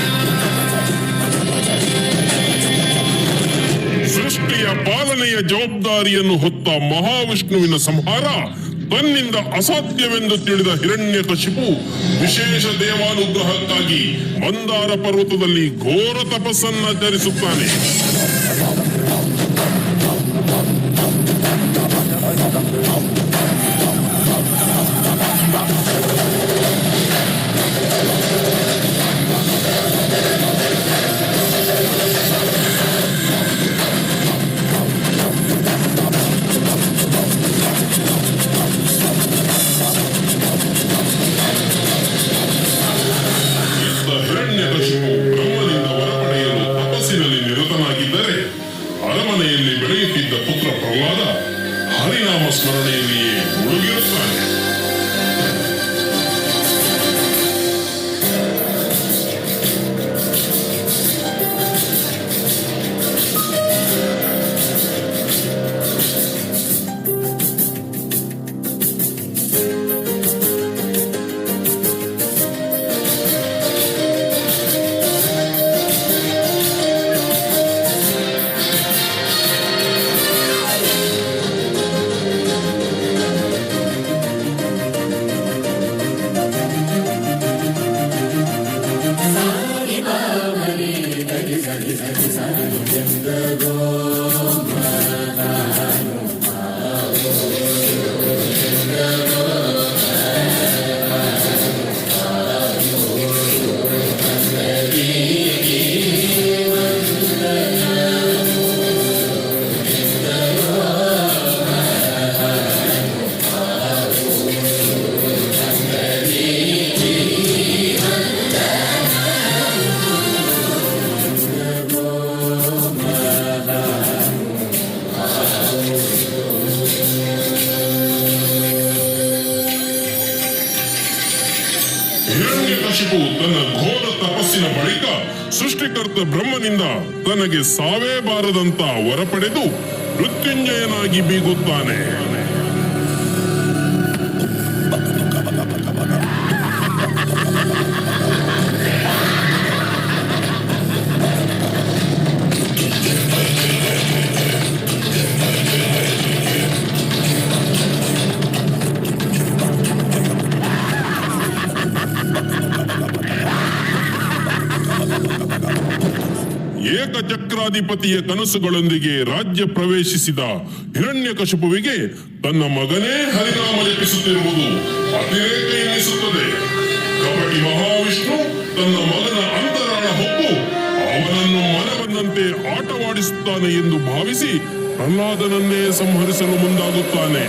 ಸೃಷ್ಟಿಯ ಪಾಲನೆಯ ಜವಾಬ್ದಾರಿಯನ್ನು ಹೊತ್ತ ಮಹಾವಿಷ್ಣುವಿನ ಸಂಹಾರ ತನ್ನಿಂದ ಅಸಾಧ್ಯವೆಂದು ತಿಳಿದ ಹಿರಣ್ಯಕಶಿಪು ವಿಶೇಷ ದೇವಾನುಗ್ರಹಕ್ಕಾಗಿ ಮಂದಾರ ಪರ್ವತದಲ್ಲಿ ಘೋರ ತಪಸ್ಸನ್ನಾಚರಿಸುತ್ತಾನೆ. ಅರಮನೆಯಲ್ಲಿ ಬೆಳೆಯುತ್ತಿದ್ದ ಪುತ್ರ ಪ್ರಹ್ಲಾದ ಹರಿನಾಮ ಸ್ಮರಣೆಯಲ್ಲಿಯೇ ಮುಳುಗಿರುತ್ತಾನೆ. ಹಿರಣ್ಯಕಶಿಪು ತನ್ನ ಘೋರ ತಪಸ್ಸಿನ ಬಳಿಕ ಸೃಷ್ಟಿಕರ್ತ ಬ್ರಹ್ಮನಿಂದ ತನಗೆ ಸಾವೇ ಬಾರದಂತ ವರ ಪಡೆದು ಮೃತ್ಯುಂಜಯನಾಗಿ ಬೀಗುತ್ತಾನೆ. ಏಕಚಕ್ರಾಧಿಪತಿಯ ಕನಸುಗಳೊಂದಿಗೆ ರಾಜ್ಯ ಪ್ರವೇಶಿಸಿದ ಹಿರಣ್ಯಕಶಿಪುವಿಗೆ ತನ್ನ ಮಗನೇ ಹರಿನಾಮ ಜಪಿಸುತ್ತಿರುವುದು ಅತಿರೇಕ ಎನ್ನಿಸುತ್ತದೆ. ಕಪಟಿ ಮಹಾವಿಷ್ಣು ತನ್ನ ಮಗನ ಅಂತರಾಳ ಹೊಕ್ಕು ಅವನನ್ನು ಮನಬಂದಂತೆ ಆಟವಾಡಿಸುತ್ತಾನೆ ಎಂದು ಭಾವಿಸಿ ಪ್ರಹ್ಲಾದನನ್ನೇ ಸಂಹರಿಸಲು ಮುಂದಾಗುತ್ತಾನೆ.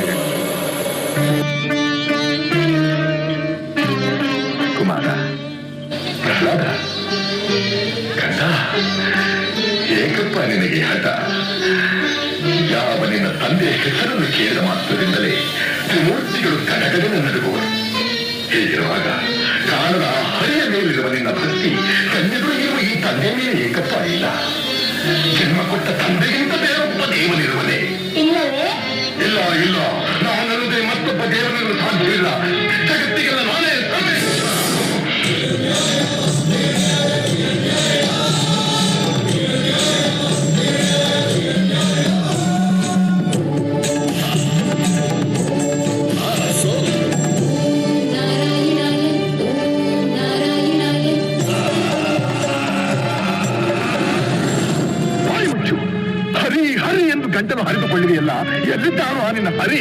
ಕುಮಾರ, ಪ್ರಹ್ಲಾದ, ಕಂದ, ಏಕಪ್ಪ ನಿನಗೆ ಹಠ? ಯಾವ ನಿನ್ನ ತಂದೆಯ ಹೆಸರನ್ನು ಕೇಳಿದ ಮಾತ್ರದಿಂದಲೇ ತ್ರಿಮೂರ್ತಿಗಳು ಕನಗಲಿನ ನಡುಗುವರು. ಹೀಗಿರುವಾಗ ಕಾಣದ ಹರಿಯ ಮೇಲಿರುವ ನಿನ್ನ ಭಕ್ತಿ ಕಣ್ಣೆದುರು ಇರುವ ಈ ತಂದೆ ಮೇಲೆ ಏಕಪ್ಪ ಇಲ್ಲ. ಜನ್ಮ ಕೊಟ್ಟ ತಂದೆಗಿಂತ ಬೇರೊಬ್ಬ ದೇವನಿರುವನೇ? ಇಲ್ಲ ಇಲ್ಲ, ನಾನಲ್ಲದೆ ಮತ್ತೊಬ್ಬ ದೇವನನ್ನು ಸಾಧ್ಯವಿಲ್ಲ. ಜಗತ್ತಿಗೆಲ್ಲ ನಾನೇ ತಂದೆ. ಗಂಟಲು ಹರಿದುಕೊಳ್ಳಿದೆಯಲ್ಲ, ಎಲ್ಲಿದ್ದಾನು ಆ ನಿನ್ನ ಹರಿ?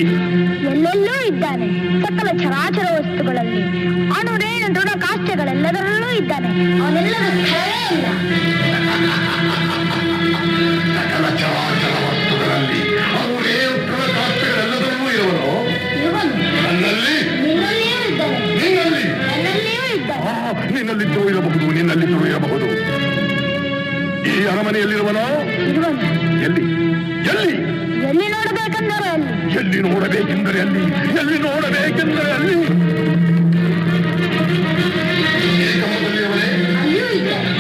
ಎಲ್ಲೆಲ್ಲೂ ಇದ್ದಾನೆ. ಸಕಲ ಚರಾಚರ ವಸ್ತುಗಳಲ್ಲಿ, ಅಣುರೇಣು ದೃಢ ಕಾಷ್ಠಗಳೆಲ್ಲದರಲ್ಲೂ ಇದ್ದಾನೆ. ಅವನೆಲ್ಲರ ಸ್ಥಳವೇ ಇಲ್ಲ. ಸಕಲ ಚರಾಚರ ವಸ್ತುಗಳಲ್ಲಿ ಅಣುರೇಣು ದೃಢ ಕಾಷ್ಠಗಳೆಲ್ಲದರಲ್ಲೂ ಇರುವನು. ನನ್ನಲ್ಲಿ, ನಿನ್ನಲ್ಲಿಯೂ ಇದ್ದಾನೆ. ನಿನ್ನಲ್ಲಿ, ನನ್ನಲ್ಲಿಯೂ ಇದ್ದಾನೆ. ನಿನ್ನಲ್ಲಿದ್ದೂ ಇರಬಹುದು, ನಿನ್ನಲ್ಲಿದ್ದೂ ಇರಬಹುದು. ಈ ಅರಮನೆಯಲ್ಲಿರುವನೋ? ಎಲ್ಲಿ ಎಲ್ಲಿ ಎಲ್ಲಿ ನೋಡಬೇಕೆಂದರೆ ಅಲ್ಲಿ, ಎಲ್ಲಿ ನೋಡಬೇಕೆಂದರೆ ಅಲ್ಲಿ, ಎಲ್ಲಿ ನೋಡಬೇಕೆಂದರೆ ಅಲ್ಲಿ. ಈ ಕಂಬದಲ್ಲಿರುವನೇ? ಅಲ್ಲಿಯೂ ಇದ್ದಾನೆ.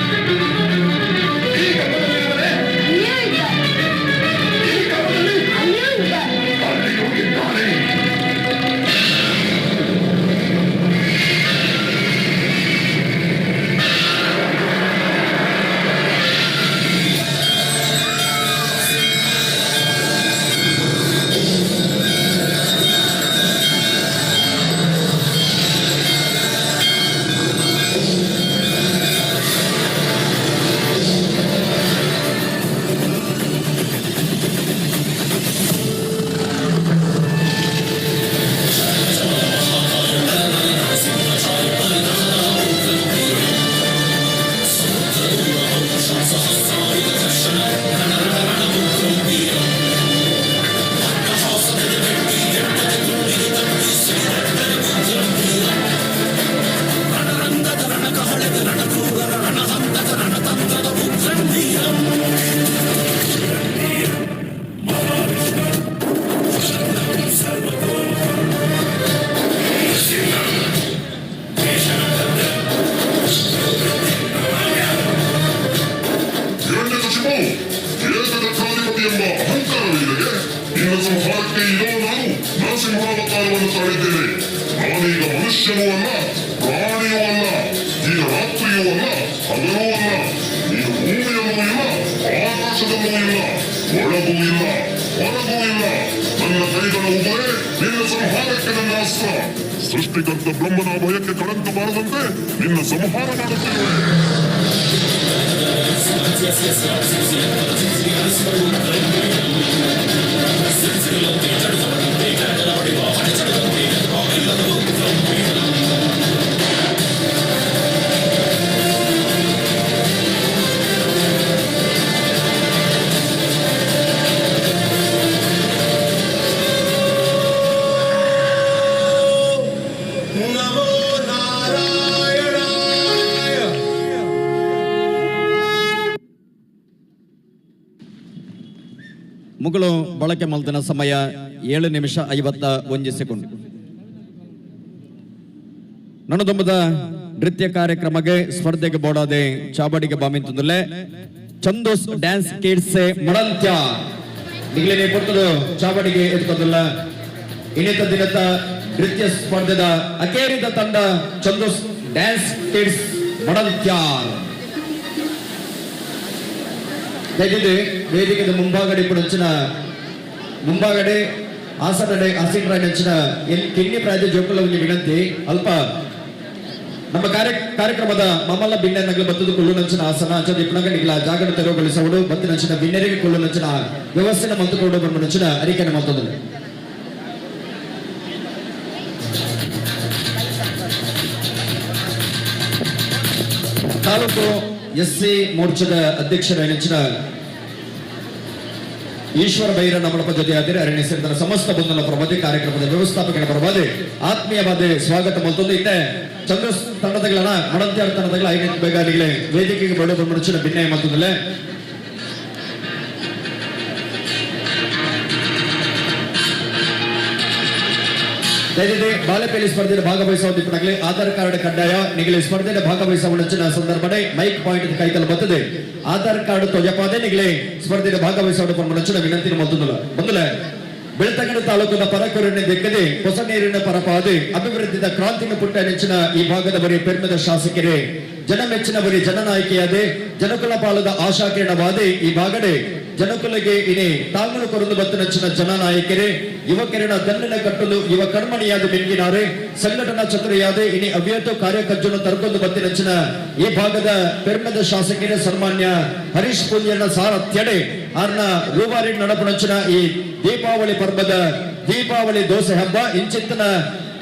ಈ ಕಂಬದಲ್ಲಿರುವನೇ? ಅಲ್ಲಿಯೂ ಇದ್ದಾನೆ. ಈ ಕಂಬದಲ್ಲಿ? ಅಲ್ಲಿಯೂ ಇದ್ದಾನೆ. ಅಲ್ಲಿಯೂ ಇದ್ದಾನೆ. ಏಕಚಕ್ರಾಧಿಪತಿ ಎಂಬ ಅಹಂಕಾರವಿಲ್ಲದೆ ನಿನ್ನ ಸಂಹಾರಕ್ಕೆ ಇದೋ ನಾನು ನರಸಿಂಹಾವತಾರವನ್ನು ತಾಳಿದ್ದೇನೆ. ನಾನೀಗ ಮನುಷ್ಯನೂ ಅಲ್ಲ, ಪ್ರಾಣಿಯೂ ಅಲ್ಲ, ಈಗ ರಾತ್ರಿಯೂ ಅಲ್ಲ, ಹಗಲೂ ಅಲ್ಲ. ನೀನು ಭೂಮಿಯಲ್ಲೂ ಇಲ್ಲ, ಆಕಾಶದಲ್ಲೂ ಇಲ್ಲ, ಒಳಗೂ ಇಲ್ಲ, ಹೊರಗೂ ಇಲ್ಲ. ನನ್ನ ಕೈಗಳ ಉಬರೇ ನಿನ್ನ ಸಂಹಾರಕ್ಕೆ ನನ್ನ ಅಸ್ತ್ರ. ಸೃಷ್ಟಿಕರ್ತ ಬ್ರಹ್ಮನ ಭಯಕ್ಕೆ ಕಳಂಕ ಬಾರದಂತೆ ನಿನ್ನ ಸಂಹಾರ ಮಾಡುತ್ತಿರುವೆ. ಮುಗಳು ಬಳಕೆ ಮಲ್ತಿನ ಸಮಯ 7:51 ನನ್ನದೊಂಬದ ನೃತ್ಯ ಕಾರ್ಯಕ್ರಮಕ್ಕೆ ಸ್ಪರ್ಧೆಗೆ ಬೋಡಾದೆ ಚಾಬಡಿಗೆ ಬಾಮಿಂತಂದಲೆ ಚಂದೋಸ್ ಡ್ಯಾನ್ಸ್ ಕಿಡ್ಸ್ ಮಡಂತ್ಯ ನಿಗಲೇ ಕೊಟ್ಟದು ಚಾಬಡಿಗೆ ಎತ್ಕೊಂಡಲ್ಲ ಇನ್ನಿತ ದಿನದ ನೃತ್ಯ ಸ್ಪರ್ಧೆದ ಅಕೇರಿದ ತಂಡ ಚಂದೋಸ್ ಡ್ಯಾನ್ಸ್ ಕಿಡ್ಸ್ ಮಡಂತ್ಯ ದಯವಿಟ್ಟು ವೇದಿಕೆಯ ಮುಂಭಾಗಡೆ ಪುರಂಚಿನ ಮುಂಭಾಗಡೆ ಆಸನಡೆ ಆಸೀನರಾಗಿನ ಕಿನ್ನಿ ಪ್ರಾಯದ ಜೋಕುಲವನ್ನು ವಿನಂತಿ ಅಲ್ಪ ನಮ್ಮ ಕಾರ್ಯಕ್ರಮದ ಮಮಲ್ಲ ಬಿಣ್ಣೆನಗಳು ಬತ್ತದು ಕೊಳ್ಳುನಂಚಿನ ಆಸನ ಅಂಚದ ಇಪ್ಪನಗಡಿಗಳ ಜಾಗರ ತೆರವುಗೊಳಿಸುವುದು ಬತ್ತಿನಂಚಿನ ಬಿಣ್ಣೆರಿಗೆ ಕೊಳ್ಳುನಂಚಿನ ವ್ಯವಸ್ಥೆನ ಮಂತುಕೊಂಡು ಬರುವಂಚಿನ ಅರಿಕೆನ ಮಂತದ್ದು ತಾಲೂಕು ಎಸ್ಸಿ ಮೋರ್ಚಾದ ಅಧ್ಯಕ್ಷರಾಗಿನ ಈಶ್ವರ ಬೈರ ನಮ್ಮಳಪ್ಪ ಜೊತೆ ಆದರೆ ಅರಣ್ಯ ಸೇರಿದ ಸಮಸ್ತ ಬಂಧನ ಪರವಾದಿ ಕಾರ್ಯಕ್ರಮದ ವ್ಯವಸ್ಥಾಪಕನ ಪರವಾದಿ ಆತ್ಮೀಯವಾದ ಸ್ವಾಗತ ಮತ್ತೊಂದು ಇತ್ತೆ ಚಂದ್ರ ತಂಡದಗಳ ಮಡಂತ್ಯಾರ ತಂಡದಗಳ 5 ಬೇಗಾರಿಗಳೇ ವೇದಿಕೆಗೆ ಬಡ ಬಂದ ಭಿನ್ನ ಮತ್ತೊಂದಲ್ಲೇ ದಯವಿಟ್ಟು ಬಾಲೆಪೇಲಿ ಸ್ಪರ್ಧೆಯಲ್ಲಿ ಭಾಗವಹಿಸುವುದಕ್ಕಾಗಲಿ ಆಧಾರ್ ಕಾರ್ಡ್ ಕಡ್ಡಾಯ ನಿಗಲಿ ಸ್ಪರ್ಧೆಯಲ್ಲಿ ಭಾಗವಹಿಸುವ ಸಂದರ್ಭ ಮೈಕ್ ಪಾಯಿಂಟ್ ಕೈತಲು ಬರ್ತದೆ ಆಧಾರ್ ಕಾರ್ಡ್ ತೊಜಪಾದೆ ನಿಗಲಿ ಸ್ಪರ್ಧೆಯಲ್ಲಿ ಭಾಗವಹಿಸುವ ಮುಂಚಿನ ವಿನಂತಿ ಬಂದಲೆ ಬೆಳ್ತಂಗಡಿ ತಾಲೂಕಿನ ಪರಕೂರಿನ ದಿಕ್ಕದೆ ಹೊಸ ನೀರಿನ ಪರಪಾದೆ ಅಭಿವೃದ್ಧಿದ ಕ್ರಾಂತಿನ ಪುಟ್ಟ ನೆಚ್ಚಿನ ಈ ಭಾಗದ ಬರೀ ಪೆರ್ಮದ ಶಾಸಕರೇ ಜನಮೆಚ್ಚಿನ ಬರೀ ಜನನಾಯಕಿಯಾದೆ ಜನಕುಲ ಪಾಲದ ಆಶಾಕಿರಣವಾದೆ ಈ ಭಾಗಡೆ ಜನಕುಲಗೆ ಇನಿ ತಾಂಗಳು ಕೊರದು ಬತ್ತು ನೆಚ್ಚಿನ ಜನನಾಯಕರೇ ಯುವಕರಿನ ದನ್ನಿನ ಕಟ್ಟಲು ಯುವ ಕರ್ಮಣಿಯಾದ ಬೆಂಗಿನಾರೆ ಸಂಘಟನಾ ಚತುರಿಯಾದೆ ಇನಿ ಅವ್ಯತ ಕಾರ್ಯಕರ್ಜನ್ನು ತರ್ಕೊಂಡು ಬತ್ತಿ ನೆಚ್ಚಿನ ಈ ಭಾಗದ ಪೆರ್ಮದ ಶಾಸಕರೇ ಸನ್ಮಾನ್ಯ ಹರೀಶ್ ಪೂಂಜನ ಸಾರಥ್ಯಡೆ ಆರ್ನ ರೂವಾರಿ ನಡಪಣಚಿನ ಈ ದೀಪಾವಳಿ ಪರ್ವದ ದೀಪಾವಳಿ ದೋಸೆ ಹಬ್ಬ ಇಂಚಿತ್ತಿನ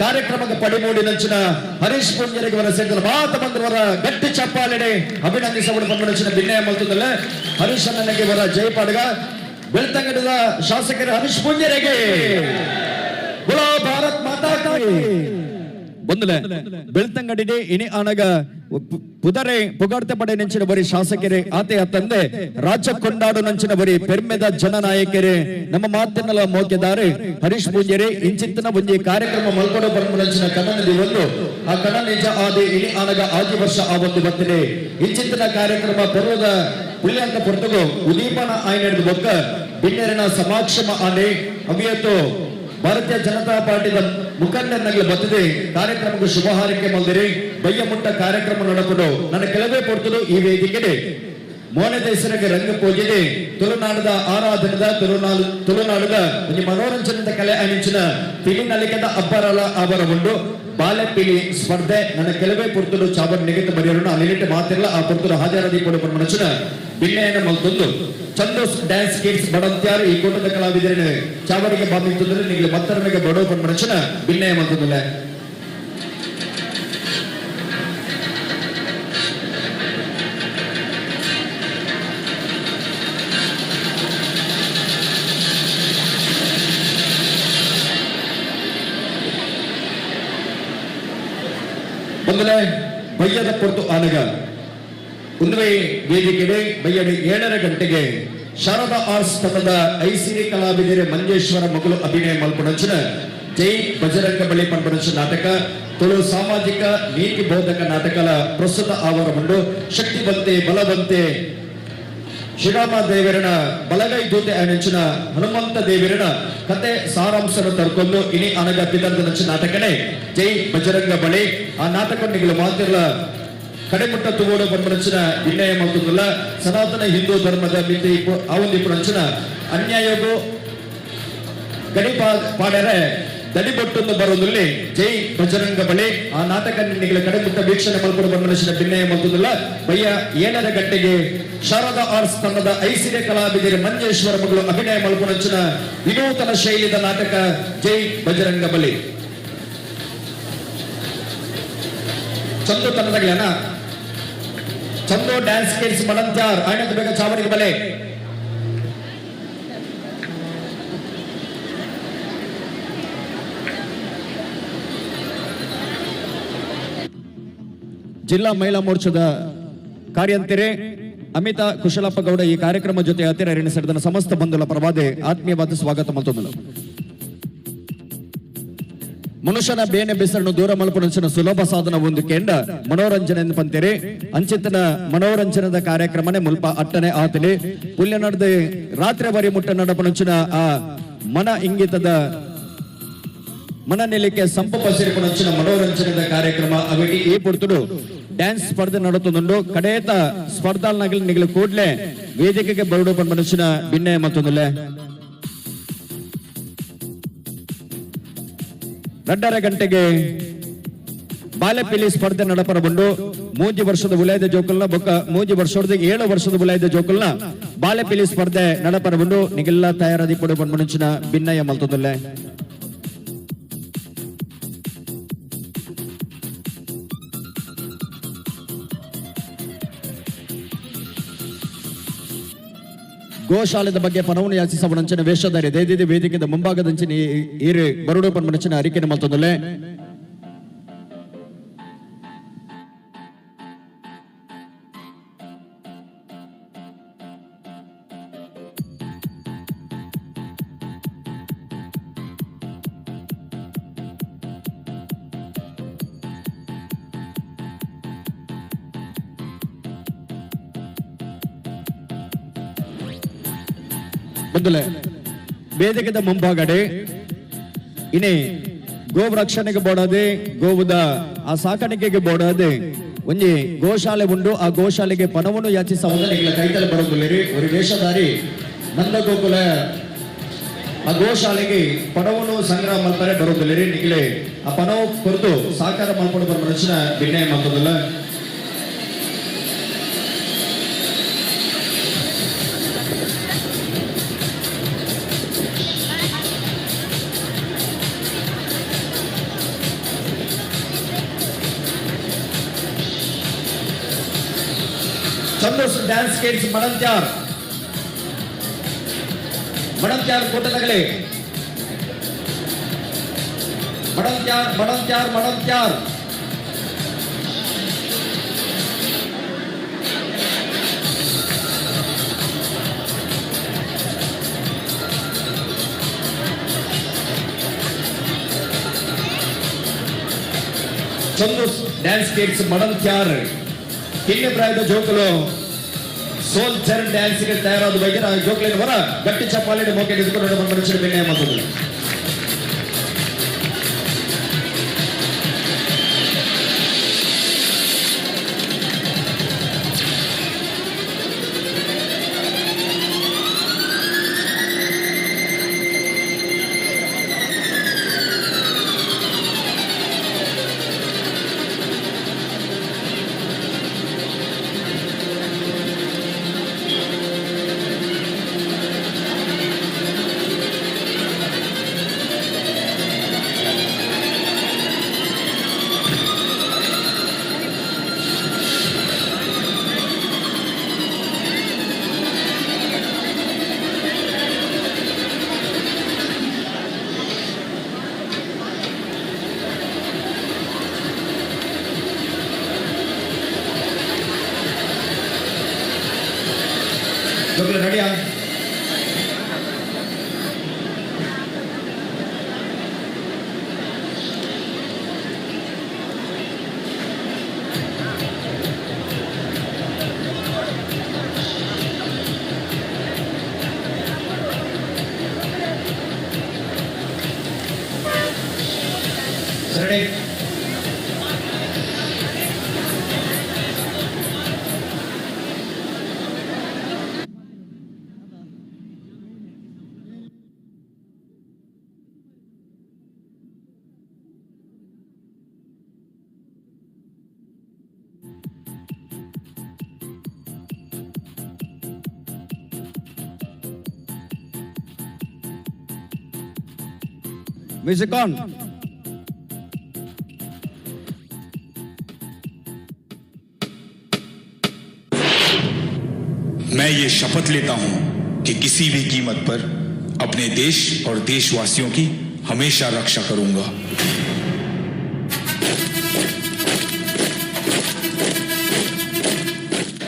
ಕಾರ್ಯಕ್ರಮಕ್ಕೆ ಪಡಿಮೂಡಿ ನಂಚಿನ ಹರೀಶ್ ಪೂಂಜರಿಗೆ ವರ ಸೇರಿದ ಮಾತ ಬಂದವರ ಗಟ್ಟಿ ಚಪ್ಪಾಲೆಡೆ ಅಭಿನಂದಿಸಬಹುದು ಪಂಪನಚಿನ ಭಿನ್ನಯ ಮಲ್ತದಲ್ಲ ಹರೀಶ್ ಅಣ್ಣನಿಗೆ ವರ ಜಯಪಾಡ್ಗ ಬೆಳ್ತಂಗಡದ ಶಾಸಕರ ಹರೀಶ್ ಪೂಂಜರಿಗೆ ಬೋಲೋ ಭಾರತ್ ಮಾತಾ ಕಿ ಬಂದಲೆ ಬೆಳ್ತಂಗಡಿಗೆ ಇನಿ ಆನಗ ಪುದರೆ ಪುಗಾಡ್ತೆ ಪಡೆ ನೆಂಚಿನ ಬರೀ ಶಾಸಕರೇ ಆತೆಯ ತಂದೆ ರಾಜ್ಯ ಕೊಂಡಾಡು ನಂಚಿನ ಬರೀ ಪೆರ್ಮೆದ ಜನನಾಯಕರೇ ನಮ್ಮ ಮಾತಿನಲ್ಲ ಮೋಕೆದಾರೆ ಹರೀಶ್ ಪೂಂಜರೆ ಇಂಚಿತ್ತಿನ ಒಂಜಿ ಕಾರ್ಯಕ್ರಮ ಮಲ್ಕೊಡ ಬರ್ಮನಂಚಿನ ಕನ್ನಡದಿ ಒಂದು ಆ ಕನ್ನಡ ನಿಜ ಆದಿ ಇನಿ ಆನಗ ಆದಿ ವರ್ಷ ಆ ಒಂದು ಬರ್ತದೆ ಇಂಚಿತ್ತಿನ ಕಾರ್ಯಕ್ರಮ ಪರ್ವದ ಪುಲ್ಯಾಂಕ ಪೊರ್ತಗು ಉದೀಪನ ಆಯ್ನೆಡ್ದು ಬೊಕ್ಕ ಬಿನ್ನೆರನ ಸಮಾಕ್ಷಮ ಆನೆ ಅವಿಯತ್ತು ಭಾರತೀಯ ಜನತಾ ಪಾರ್ಟಿದ ಮುಖಂಡನಾಗಲಿ ಬರ್ತದೆ ಕಾರ್ಯಕ್ರಮಕ್ಕೆ ಶುಭ ಹಾರೈಕೆ ಮಾಡಿದರೆ ಬಯ್ಯ ಮುಟ್ಟ ಕಾರ್ಯಕ್ರಮ ನಡೆಕೊಂಡು ನನ್ನ ಕೆಲವೇ ಕೊಡ್ತದು ಈ ವೇದಿಕೆಗೆ ಮೋನದ ಹೆಸರಿಗೆ ರಂಗ ಪೂಜೆಗೆ ತುಳುನಾಡದ ಆರಾಧನದ ತುಳುನಾಡದ ಒಂದು ಮನೋರಂಜನದ ಕಲೆ ಅಣಿಚಿನ ಪಿಲಿನಲಿಕದ ಅಬ್ಬರಲ ಆವರಗೊಂಡು ಬಾಲೆಪಿಲಿ ಸ್ಪರ್ಧೆ ನನ್ನ ಕೆಲವೇ ಪುರ್ತಲು ಚಾಬರ್ ನಿಗತ ಬರೆಯೋಣ ಅಲ್ಲಿಟ್ಟು ಮಾತಿರಲ್ಲ ಆ ಪುರ್ತಲು ಹಾಜರಾದಿ ಕೊಡು ಮನಸ್ಸಿನ ಭಿನ್ನಯನ ಮಲ್ತೊಂದು ಚಂದೋಸ್ ಡ್ಯಾನ್ಸ್ ಕಿಡ್ಸ್ ಬಡಂತ್ಯಾರು ಈ ಕೂಟದ ಕಲಾವಿದರನ್ನು ಚಾವಡಿಗೆ ಬಾಮಿಂತಂದ್ರೆ ನಿಮಗೆ ಮತ್ತರನಿಗೆ ಬಡೋ ಮನುಷ್ಯನ ಭಿನ್ನಯ ಮಲ್ತೊಂದಿಲ್ಲ ಒಂದಲೇ ಬಯ್ಯದ ಪೊರ್ತು ಆನಗ ಒಂದುವೇ ವೇದಿಕೆಗೆ ಬಯ್ಯಡೆ 7 ಗಂಟೆಗೆ ಶಾರದಾ ಆರ್ಟ್ಸ್ ತಂಡದ ಐಸಿರಿ ಕಲಾವಿದರೆ ಮಂಜೇಶ್ವರ ಮಗಳು ಅಭಿನಯ ಮಲ್ಪಡಂಚಿನ ಜೈ ಬಜರಂಗ ಬಳಿ ಪಂಪಡಂಚ ನಾಟಕ ತುಳು ಸಾಮಾಜಿಕ ನೀತಿ ಬೋಧಕ ನಾಟಕಲ ಪ್ರಸ್ತುತ ಆವರಗೊಂಡು ಶಕ್ತಿವಂತೆ ಬಲವಂತೆ ಶ್ರೀರಾಮ ದೇವರನ ಬಲಗೈ ದೂತೆ ಅಣಂಚಿನ ಹನುಮಂತ ದೇವರನ ಕತೆ ಸಾರಾಂಶವನ್ನು ತರ್ಕೊಂಡು ಇನಿ ಅನಗ ಪಿತಂದ ನಂಚಿನ ನಾಟಕನೇ ಜೈ ಬಜರಂಗ ಬಳಿ ಆ ನಾಟಕ ನಿಗಳು ಮಾತಿರಲ ಕಡೆಮುಟ್ಟ ತುಗೋಡು ಬಂದಿನ ಭಿನ್ನಯ ಮಲ್ತುಲ್ಲ ಸನಾತನ ಹಿಂದೂ ಧರ್ಮದ ಮಿತಿ ಆ ಒಂದು ನಂಚಿನ ಅನ್ಯಾಯಗೂ ಗಡಿ ಪಾಡರೆ ದಡಿಬೊಟ್ಟೊಂದು ಬರೋದಲ್ಲಿ ಜೈ ಬಜರಂಗ ಬಲಿ ಆ ನಾಟಕ ನಿನ್ನೆಗಳ ಕಡೆ ಮುಟ್ಟ ವೀಕ್ಷಣೆ ಮಲ್ಕೊಂಡು ಮನುಷ್ಯನ ಭಿನ್ನಯ ಮಲ್ತುದಿಲ್ಲ ಬಯ್ಯ 7 ಗಂಟೆಗೆ ಶಾರದಾ ಆರ್ಟ್ಸ್ ತಂಡದ ಐಸಿರಿ ಕಲಾವಿದರು ಮಂಜೇಶ್ವರ ಮಗಳು ಅಭಿನಯ ಮಲ್ಕೊಂಡಂಚಿನ ವಿನೂತನ ಶೈಲಿದ ನಾಟಕ ಜೈ ಬಜರಂಗ ಬಲಿ ಚಂದು ತಂಡದಾಗಲೇನ ಚಂದು ಡ್ಯಾನ್ಸ್ ಕಿಡ್ಸ್ ಮಡಂತ್ಯಾರ್ ಆಯ್ನದ ಬೇಗ ಚಾವಣಿಗೆ ಬಲೆ ಜಿಲ್ಲಾ ಮಹಿಳಾ ಮೋರ್ಚಾದ ಕಾರ್ಯಂತೆರೆ ಅಮಿತಾ ಕುಶಲಪ್ಪ ಗೌಡ ಈ ಕಾರ್ಯಕ್ರಮ ಜೊತೆ ಹತ್ತಿರ ಎಣಿಸಿದ ಸಮಸ್ತ ಬಂಧುಗಳ ಪರವಾದ ಆತ್ಮೀಯವಾದ ಸ್ವಾಗತ ಮತ್ತೊಂದು ಮನುಷ್ಯನ ಬೇನೆ ಬೆಸರನ್ನು ದೂರ ಮಲ್ಪುನಂಚಿನ ಸುಲಭ ಸಾಧನ ಒಂದು ಕೆಂಡ ಮನೋರಂಜನೆ ಪಂತೆರೆ ಅಂಚಿತನ ಮನೋರಂಜನದ ಕಾರ್ಯಕ್ರಮನೇ ಮುಲ್ಪ ಅಟ್ಟನೆ ಆತಲೆ ಪುಲ್ಯ ನಡೆದ ರಾತ್ರಿ ಬರಿ ಮುಟ್ಟ ನಡಪುನಂಚಿನ ಆ ಮನ ಇಂಗಿತದ ಮನ ನೆಲೆಕ್ಕೆ ಸಂಪಪ ಸೇರಿಪುನಂಚಿನ ಮನೋರಂಜನದ ಕಾರ್ಯಕ್ರಮ ಅವಿಟಿ ಈ ಪುರ್ತುಡು ಡ್ಯಾನ್ಸ್ ಸ್ಪರ್ಧೆ ನಡುತ್ತುಂಡು ಕಡೆಯತ ಸ್ಪರ್ಧಾಲ್ನಾಗಲಿ ನಿಗಲು ಕೂಡ್ಲೆ ವೇದಿಕೆಗೆ ಬರಡು ಮನುಷ್ಯನ ಭಿನ್ನಯ ಮತ್ತೊಂದುಲೆ 2:30 ಗಂಟೆಗೆ ಬಾಲೆಪಿಲಿ ಸ್ಪರ್ಧೆ ನಡಪರಬಂಡು 3 ವರ್ಷದ ಉಲಯದ ಜೋಕಲ್ನ ಬೊಕ್ಕ 3 ವರ್ಷದ 7 ವರ್ಷದ ಉಲಯದ ಜೋಕಲ್ನ ಬಾಲೆಪಿಲಿ ಸ್ಪರ್ಧೆ ನಡಪರಬಂಡು ನಿಗೆಲ್ಲ ತಯಾರಾದಿ ಕೊಡು ಮನುಷ್ಯನ ಭಿನ್ನಯ ಮಲ್ತೊಂದುಲೆ ಗೋಶಾಲೆದ ಬಗ್ಗೆ ಪನವನ್ನು ಯಾಚಿಸವನಂಚಿನ ವೇಷಧಾರಿ ದೈದಿದೆ ವೇದಿಕೆದ ಮುಂಭಾಗದಂಚಿನ ಈರು ಬರುಡು ಪನ್ಮನಚಿನ ಅರಿಕೆನ ಮಲ್ತೊಂದುಲೆ ಬಂದುಲೆ ವೇದಿಕೆದ ಮುಂಭಾಗಡೆ ಇನ್ನೇ ಗೋವು ರಕ್ಷಣೆಗೆ ಬೋಡದೆ ಗೋವುದ ಆ ಸಾಕಾಣಿಕೆಗೆ ಬೋಡದೆ ಒಂಜಿ ಗೋಶಾಲೆ ಉಂಡು ಆ ಗೋಶಾಲೆಗೆ ಪಣವನ್ನು ಯಾಚಿಸುವ ಕೈತಲೆ ಬರೋದಿಲ್ಲ ಒಂದು ವೇಷಧಾರಿ ನಂದಗೋಕುಲ ಆ ಗೋಶಾಲೆಗೆ ಪಣವನ್ನು ಸಂಗ್ರಹ ಮಲ್ಪರೆ ಬರೋದಿಲ್ಲ ನಿಗಲೆ ಆ ಪಣವು ಕೊರತು ಸಾಕಾರ ಮಲ್ಕೊಂಡು ಬರೋ ಮನುಷ್ಯನ ಭಿನ್ನಯ ಮಾಡ್ತದಲ್ಲ ಚಂದೋಸ್ ಡ್ಯಾನ್ಸ್ ಕಿಡ್ಸ್ ಮಡಂತ್ಯಾರ್ ಕೂಟದಗಲೇ ಮಡಂತ್ಯಾರ್ ಚಂದೋಸ್ ಡ್ಯಾನ್ಸ್ ಕಿಡ್ಸ್ ಮಡಂತ್ಯಾರ್ ಕಿನ್ನೆ ಪ್ರಾಯದ ಜೋಕಲು ಸೋಲ್ಜರ್ ಡ್ಯಾನ್ಸ್ಗೆ ತಯಾರಾದ ಬಗ್ಗೆ ಜೋಕಲಿನ ಹೊರ ಗಟ್ಟಿ ಚಪ್ಪಾಳೆ ಮೋಕೆ ಹಿಡಿದುಕೊಂಡು ಮನುಷ್ಯರ ಭಿನ್ನಯ ಮಾತುಗಳು రెడీయా రెడీ म्यूजिक ऑन। मैं ये शपथ लेता हूं कि किसी भी कीमत पर अपने देश और देशवासियों की हमेशा रक्षा करूंगा।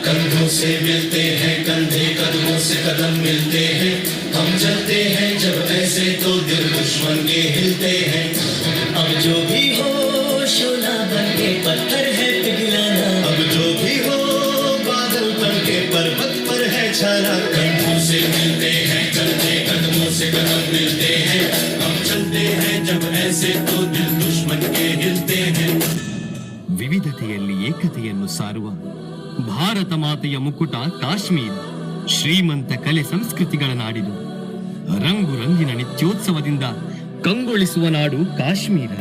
कंधों से मिलते हैं कंधे, कदमों से कदम मिलते हैं, हम चलते हैं जब ऐसे तो दिल दुश्मन के हिलते हैं। अब जो भी हो शोला बन के पत्थर है पिघलाना, अब जो भी हो बादल बन के पर्वत पर है छाना। कंधों से मिलते हैं कंधे, कदमों से कदम मिलते हैं, हम चलते हैं जब ऐसे तो दिल दुश्मन के हिलते हैं। ವಿವಿಧತೆಯಲ್ಲಿ ಏಕತೆಯನ್ನು ಸಾರುವ ಭಾರತ ಮಾತೆಯ ಮುಕುಟ ಕಾಶ್ಮೀರ, ಶ್ರೀಮಂತ ಕಲೆ ಸಂಸ್ಕೃತಿಗಳ ನಾಡಿದು, ರಂಗು ರಂಗಿನ ನಿತ್ಯೋತ್ಸವದಿಂದ ಕಂಗೊಳಿಸುವ ನಾಡು ಕಾಶ್ಮೀರ.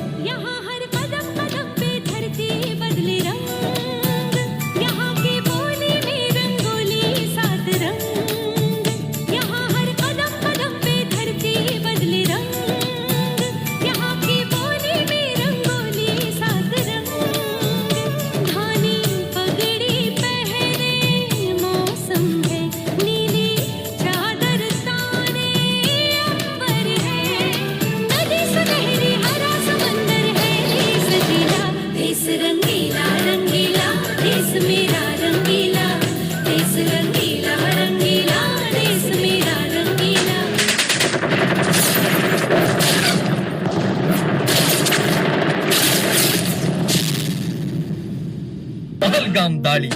ಪಹಲ್ಗಾಮ್ ದಾಳಿ,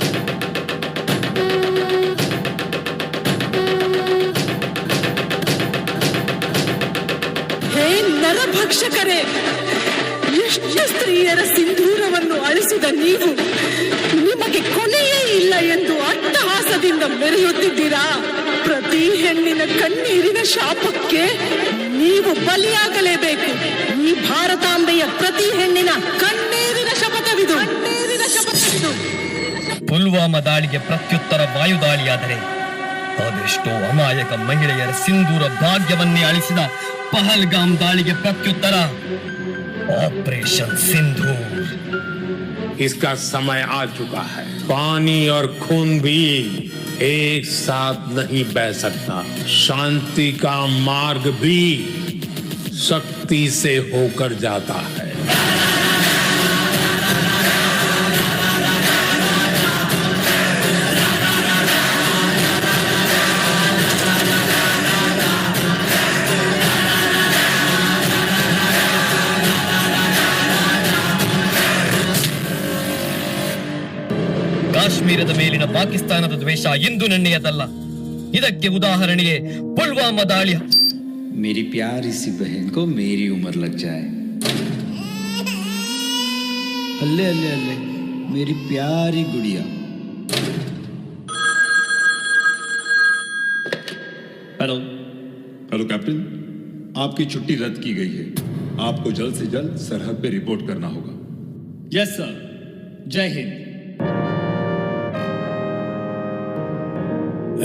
ಹೇ ನರಭಕ್ಷಕರೇ, ಎಷ್ಟು ಸ್ತ್ರೀಯರ ಸಿಂಧೂರವನ್ನು ಅಳಿಸಿದ ನೀವು ನಿಮಗೆ ಕೊನೆಯೇ ಇಲ್ಲ ಎಂದು ಅಟ್ಟಹಾಸದಿಂದ ಮೆರೆಯುತ್ತಿದ್ದೀರಾ. ಪ್ರತಿ ಹೆಣ್ಣಿನ ಕಣ್ಣೀರಿನ ಶಾಪಕ್ಕೆ ನೀವು ಬಲಿಯಾಗಲೇಬೇಕು. ಈ ಭಾರತಾಂಬೆಯ ಪ್ರತಿ ಹೆಣ್ಣಿನ ಕಣ್ಣೀರಿನ ಶಪಥವಿದು. ಪುಲ್ವಾಮಾ ದಾಳಿಗೆ ಪ್ರತ್ಯುತ್ತರ ವಾಯುದಾಳಿಯಾದರೆ ಅದೆಷ್ಟೋ ಅಮಾಯಕ ಮಹಿಳೆಯರ ಸಿಂಧೂರ ಭಾಗ್ಯವನ್ನೇ ಅಳಿಸಿದ ಪಹಲ್ಗಾಮ್ ದಾಳಿಗೆ ಪ್ರತ್ಯುತ್ತರ ऑपरेशन सिंदूर। इसका समय आ चुका है। पानी और खून भी एक साथ नहीं बह सकता। शांति का मार्ग भी शक्ति से होकर जाता है। ಕಾಶ್ಮೀರದ ಮೇಲಿನ ಪಾಕಿಸ್ತಾನದ ದ್ವೇಷ ಇಂದು ನೆನ್ನೆಯದಲ್ಲ. ಇದಕ್ಕೆ ಉದಾಹರಣೆಯೇ ಪುಲ್ವಾಮಾ ದಾಳಿ. मेरी प्यारी सी बहन को मेरी उम्र लग जाए। अल्ले अल्ले अल्ले मेरी प्यारी गुड़िया। हेलो हेलो कैप्टन, आपकी छुट्टी रद्द की गई है। आपको जल्द से जल्द सरहद पे रिपोर्ट करना होगा। यस सर, जय हिंद।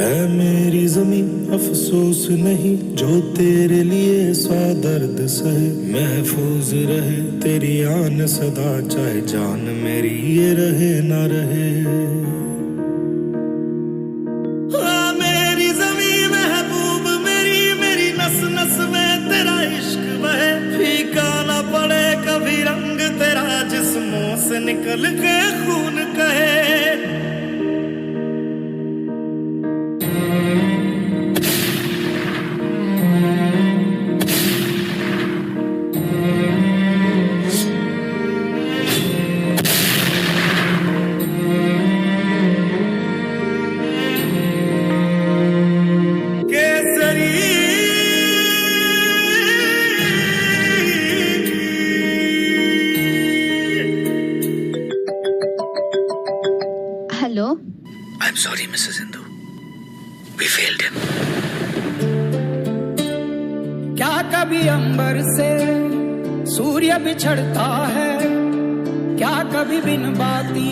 ऐ मेरी ज़मीं अफसोस नहीं जो तेरे लिए सा दर्द सहे, महफूज रहे तेरी आन सदा चाहे जान मेरी ये रहे ना रहे। मेरी ज़मीं महबूब मेरी, मेरी नस नस में तेरा इश्क बहे, फीका ना पड़े कभी रंग तेरा जिस्मों से निकल के खून कहे। Hello? I'm sorry, Mrs. Hindu. We failed him. क्या कभी अंबर से सूर्य बिछड़ता है, क्या कभी बिन बाती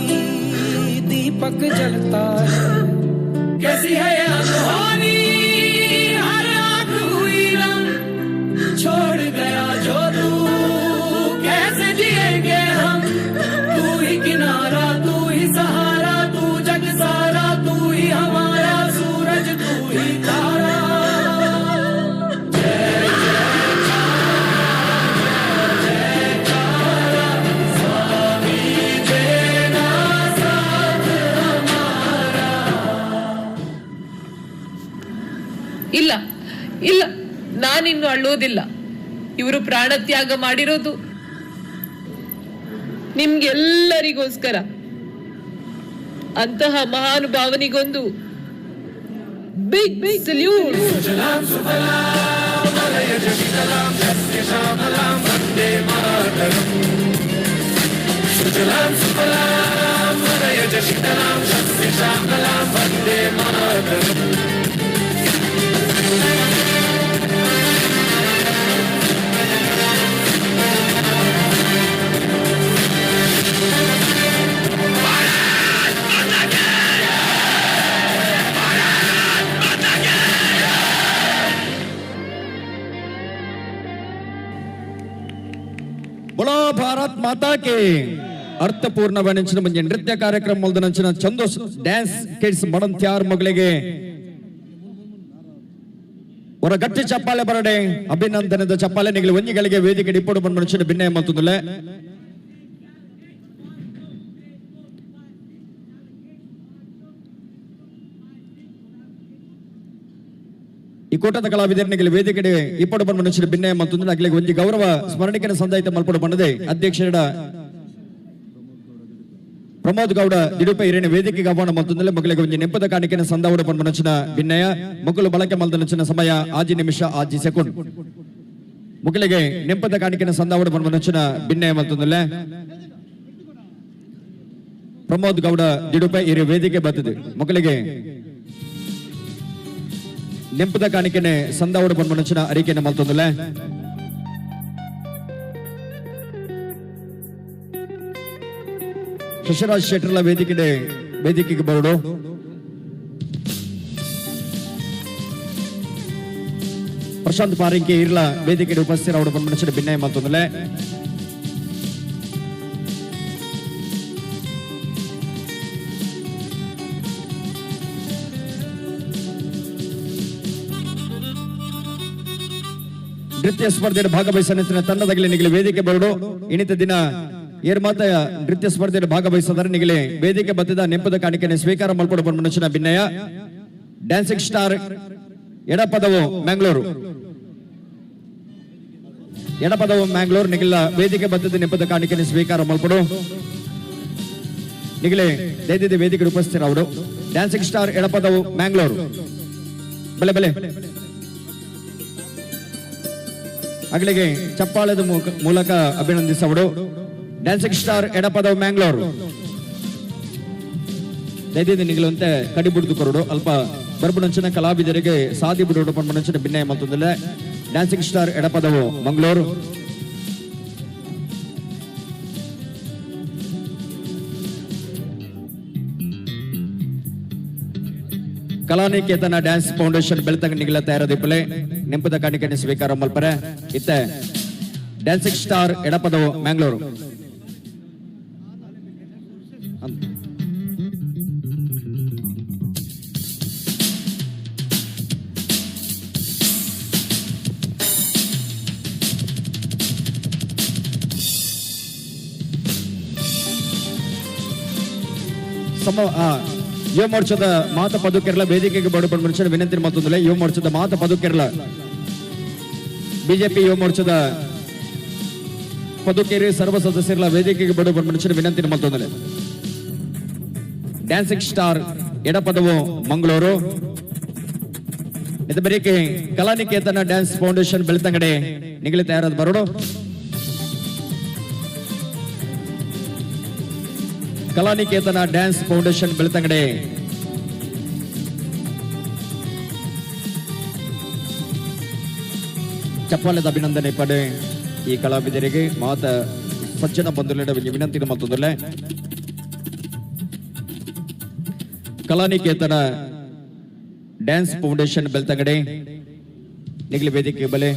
दीपक जलता है। कैसी है ये अनहोनी हर आंख हुई रंग, छोड़ गया जो तू ಇಲ್ಲ, ನಾನಿನ್ನು ಅಳ್ಳೋದಿಲ್ಲ. ಇವರು ಪ್ರಾಣತ್ಯಾಗ ಮಾಡಿರೋದು ನಿಮ್ಗೆಲ್ಲರಿಗೋಸ್ಕರ. ಅಂತಹ ಮಹಾನುಭಾವನಿಗೊಂದು ಬಿಗ್ ಸಲ್ಯೂಟ್. बोलो भारत माता के ಅರ್ಥಪೂರ್ಣವಾದ ಮುಂಜೆ ನೃತ್ಯ ಕಾರ್ಯಕ್ರಮ ಮೊದಲಂಚಿನ ಚಂದೋಸ್ ಡ್ಯಾನ್ಸ್ ಕಿಡ್ಸ್ ಮಡಂತ್ಯಾರ್ ಮಗಳಿಗೆ ಅವರ ಗಟ್ಟಿ ಚಪ್ಪಾಳೆ ಬರಡೆ ಅಭಿನಂದನದ ಚಪ್ಪಾಳೆ ನಿಗಲಿ ಒಂಜಿಗಳಿಗೆ ವೇದಿಕೆ ಡಿಪೋಡು ಬಂದ ಮನುಷ್ಯನ ಭಿನ್ನ ಮತ್ತೊಂದಲ್ಲ ಈ ಕೂಟದ ಕಲಾವಿದರಿಗೆ ವೇದಿಕೆ ಇಪ್ಪಡು ಬಂದ ಮನುಷ್ಯನ ಭಿನ್ನ ಮತ್ತೊಂದು ಅಗಲಿಗೆ ಒಂಜಿ ಗೌರವ ಸ್ಮರಣಿಕೆ ಸಂದಾಯಿತ ಮಲ್ಪಡು ಬಂದದೆ ಅಧ್ಯಕ್ಷರ ಪ್ರಮೋದ್ ಗೌಡ ದಿಡುಪ ಹಿರಿಯ ವೇದಿಕೆಗೆ ಆಹ್ವಾನ ಮತ್ತೊಂದಲ್ಲ ಮಗಳಿಗೆ ಒಂಜಿ ನೆಪದ ಕಾಣಿಕೆನ ಸಂದಾವಡ ಬಂದ ಮನುಷ್ಯನ ಭಿನ್ನಯ ಮಕ್ಕಳು ಬಳಕೆ ಮಲ್ದನಚಿನ ಸಮಯ 5 ನಿಮಿಷ 5 ಸೆಕೆಂಡ್ ಮಕ್ಕಳಿಗೆ ನೆಪದ ಕಾಣಿಕೆನ ಸಂದಾವಡ ಬಂದ ಮನುಷ್ಯನ ಭಿನ್ನಯ ಮತ್ತೊಂದಲ್ಲ ಪ್ರಮೋದ್ ಗೌಡ ದಿಡುಪ ಹಿರಿಯ ವೇದಿಕೆ ಬರ್ತದೆ ಮಕ್ಕಳಿಗೆ ನೆಂಪದ ಕಾಣಿಕೆನೆ ಸಂದಾವಡ ಬಂದ ಮನುಷ್ಯನ ಅರಿಕೆನ ಮಲ್ತೊಂದಲ್ಲ ಶಶರಾಜ್ ಶೆಟ್ಟರ್ಲ ವೇದಿಕೆಗೆ ಬರೋಡು ಪ್ರಶಾಂತ್ ಪಾರಿಂಕೆ ಇರ್ಲ ವೇದಿಕೆಗೆ ಉಪಸ್ಥಿತರಾದ ಬಂದ ಮನುಷ್ಯನ ಭಿನ್ನಯ ಮತ್ತೊಂದಲ್ಲ ನೃತ್ಯ ಸ್ಪರ್ಧೆಯಲ್ಲಿ ಭಾಗವಹಿಸಿದ ತಂಡದಲ್ಲಿ ನಿಗಲಿ ವೇದಿಕೆ ಬರೋಡು ಇನಿತ ದಿನ ಏರ್ಮಾತ ನೃತ್ಯ ಸ್ಪರ್ಧೆಯಲ್ಲಿ ಭಾಗವಹಿಸಿದರೆ ನಿಗಲಿ ವೇದಿಕೆ ಬತ್ತಿದ ನೆಪದ ಕಾಣಿಕೆಯನ್ನು ಸ್ವೀಕಾರ ಮಾಡಿಕೊಂಡು ಬಂದ ಮನುಷ್ಯನ ಭಿನ್ನಯ ಡ್ಯಾನ್ಸಿಂಗ್ ಸ್ಟಾರ್ ಎಡಪದವು ಮ್ಯಾಂಗ್ಳೂರ್ ನಿಗಲ ವೇದಿಕೆ ಬತ್ತಿದ ನೆಪದ ಕಾಣಿಕೆಯನ್ನು ಸ್ವೀಕಾರ ಮಾಡಿಕೊಂಡು ನಿಗಲಿ ದೈದ್ಯದ ವೇದಿಕೆ ಉಪಸ್ಥಿತರಾದರು ಡ್ಯಾನ್ಸಿಂಗ್ ಸ್ಟಾರ್ ಎಡಪದವು ಮ್ಯಾಂಗ್ಳೂರ್ ಬಲೆ ಅಗಲಿಗೆ ಚಪ್ಪಾಳದ ಮೂಲಕ ಅಭಿನಂದಿಸವರು ಡ್ಯಾನ್ಸಿಂಗ್ ಸ್ಟಾರ್ ಎಡಪದವು ಮ್ಯಾಂಗ್ಳೂರ್ ದೈದ್ಯದ ನಿಗಲಂತೆ ಕಡಿ ಬಿಡುದು ಕೊರಡು ಅಲ್ಪ ಬರ್ಬುಣಂಚಿನ ಕಲಾವಿದರಿಗೆ ಸಾದಿ ಬಿಡೋಡು ಪಂಚನ ಭಿನ್ನಯ ಮತ್ತೊಂದಿಲ್ಲ dancing star Edapadavu Mangaluru Kalaniketana dance foundation ಬೆಳ್ತಂಗ ನಿಗಲ ತಯಾರದಿಪ್ಪಲೆ ನೆಂಪದ ಕಾಣಿಕೆಯನ್ನು ಸ್ವೀಕಾರ ಮಲ್ಪರೆ ಇತ್ತ ಡ್ಯಾನ್ಸಿಂಗ್ ಸ್ಟಾರ್ ಎಡಪದವು ಮ್ಯಾಂಗ್ಳೂರು ಯುವ ಮೋರ್ಚಾದ ಮಾತ ಪದುಕೆರಳ ವೇದಿಕೆಗೆ ಬಡಪಡ ಮನುಷ್ಯನ ವಿನಂತಿ ಮತ್ತೊಂದಿಲ್ಲ ಯುವ ಮೋರ್ಚಾದ ಮಾತ ಪದುಕೆರಳ ಬಿಜೆಪಿ ಯುವ ಮೋರ್ಚಾದ ಪದುಕೇರಿ ಸರ್ವ ಸದಸ್ಯರ ವೇದಿಕೆಗೆ ಬಡಪಡ ಮನುಷ್ಯನ ವಿನಂತಿ ಮತ್ತೊಂದಿಲ್ಲ ಡ್ಯಾನ್ಸಿಂಗ್ ಸ್ಟಾರ್ ಎಡಪದವು ಮಂಗಳೂರು ಇದು ಬರೀಕೆ ಕಲಾನಿಕೇತನ ಡ್ಯಾನ್ಸ್ ಫೌಂಡೇಶನ್ ಬೆಳ್ತಂಗಡೆ ನಿಗಲಿ ತಯಾರಾದ ಬರೋಡು ಕಲಾನಿಕೇತನ ಡ್ಯಾನ್ಸ್ ಫೌಂಡೇಶನ್ ಬೆಳ್ತಂಗಡೆ ಚಪ್ಪಾಳದ ಅಭಿನಂದನೆ ಪಡೆ ಈ ಕಲಾವಿದರಿಗೆ ಮಾತ ಸಜ್ಜನ ಬಂಧುಗಳ ವಿನಂತಿ ಮತ್ತೊಂದಲ್ಲ ಕಲಾನಿಕೇತನ ಡ್ಯಾನ್ಸ್ ಫೌಂಡೇಶನ್ ಬೆಳ್ತಂಗಡೆ ನಿಗಲಿ ವೇದಿಕೆ ಬಲೆ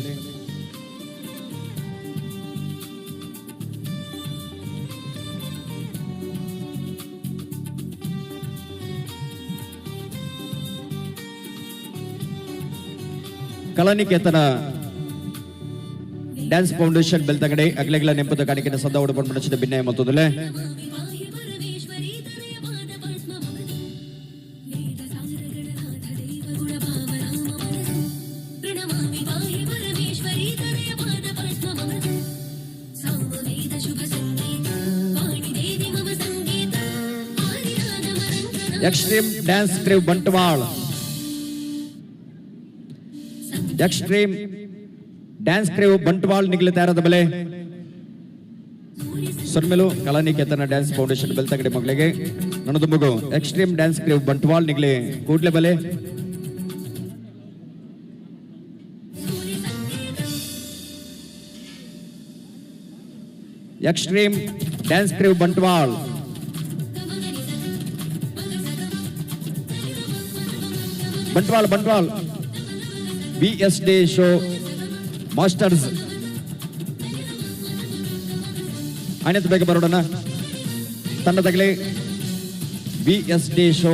ಕಲಾನಿಕೇತನ ಡ್ಯಾನ್ಸ್ ಫೌಂಡೇಶನ್ ಬೆಳ್ತಂಗಡೆ ಅಗಲೆಗಳ ನೆಂಪದ ಕಾಣಿಕೆಯನ್ನು ಸಂದಾವಡ ಬಂದ ಭಿನ್ನಯ ಮತ್ತೊಂದಲ್ಲ Pranava extreme dance crew Bantwal. Extreme dance crew Bantwal ನಿಗಲಿ ತಯಾರಾದ ಬೆಲೆ ಸೊನ್ಮೆಲು ಕಲಾನಿಕೇತನ ಡ್ಯಾನ್ಸ್ ಫೌಂಡೇಶನ್ ಬೆಳ್ತಂಗಡಿ ಮಗಳಿಗೆ ನನ್ನದು ಮಗು ಎಕ್ಸ್ಟ್ರೀಮ್ ಡ್ಯಾನ್ಸ್ ಕ್ರೇವ್ ಬಂಟ್ವಾಳ ನಿಗಲಿ ಕೂಡ್ಲೆ ಬೆಲೆ extreme dance crew Bantwal. Bantwal Bantwal BSD show masters ಆಯ್ತು ಬೇಗ ಬರೋಣ ತಂಡದಾಗಲೇ BSD ಶೋ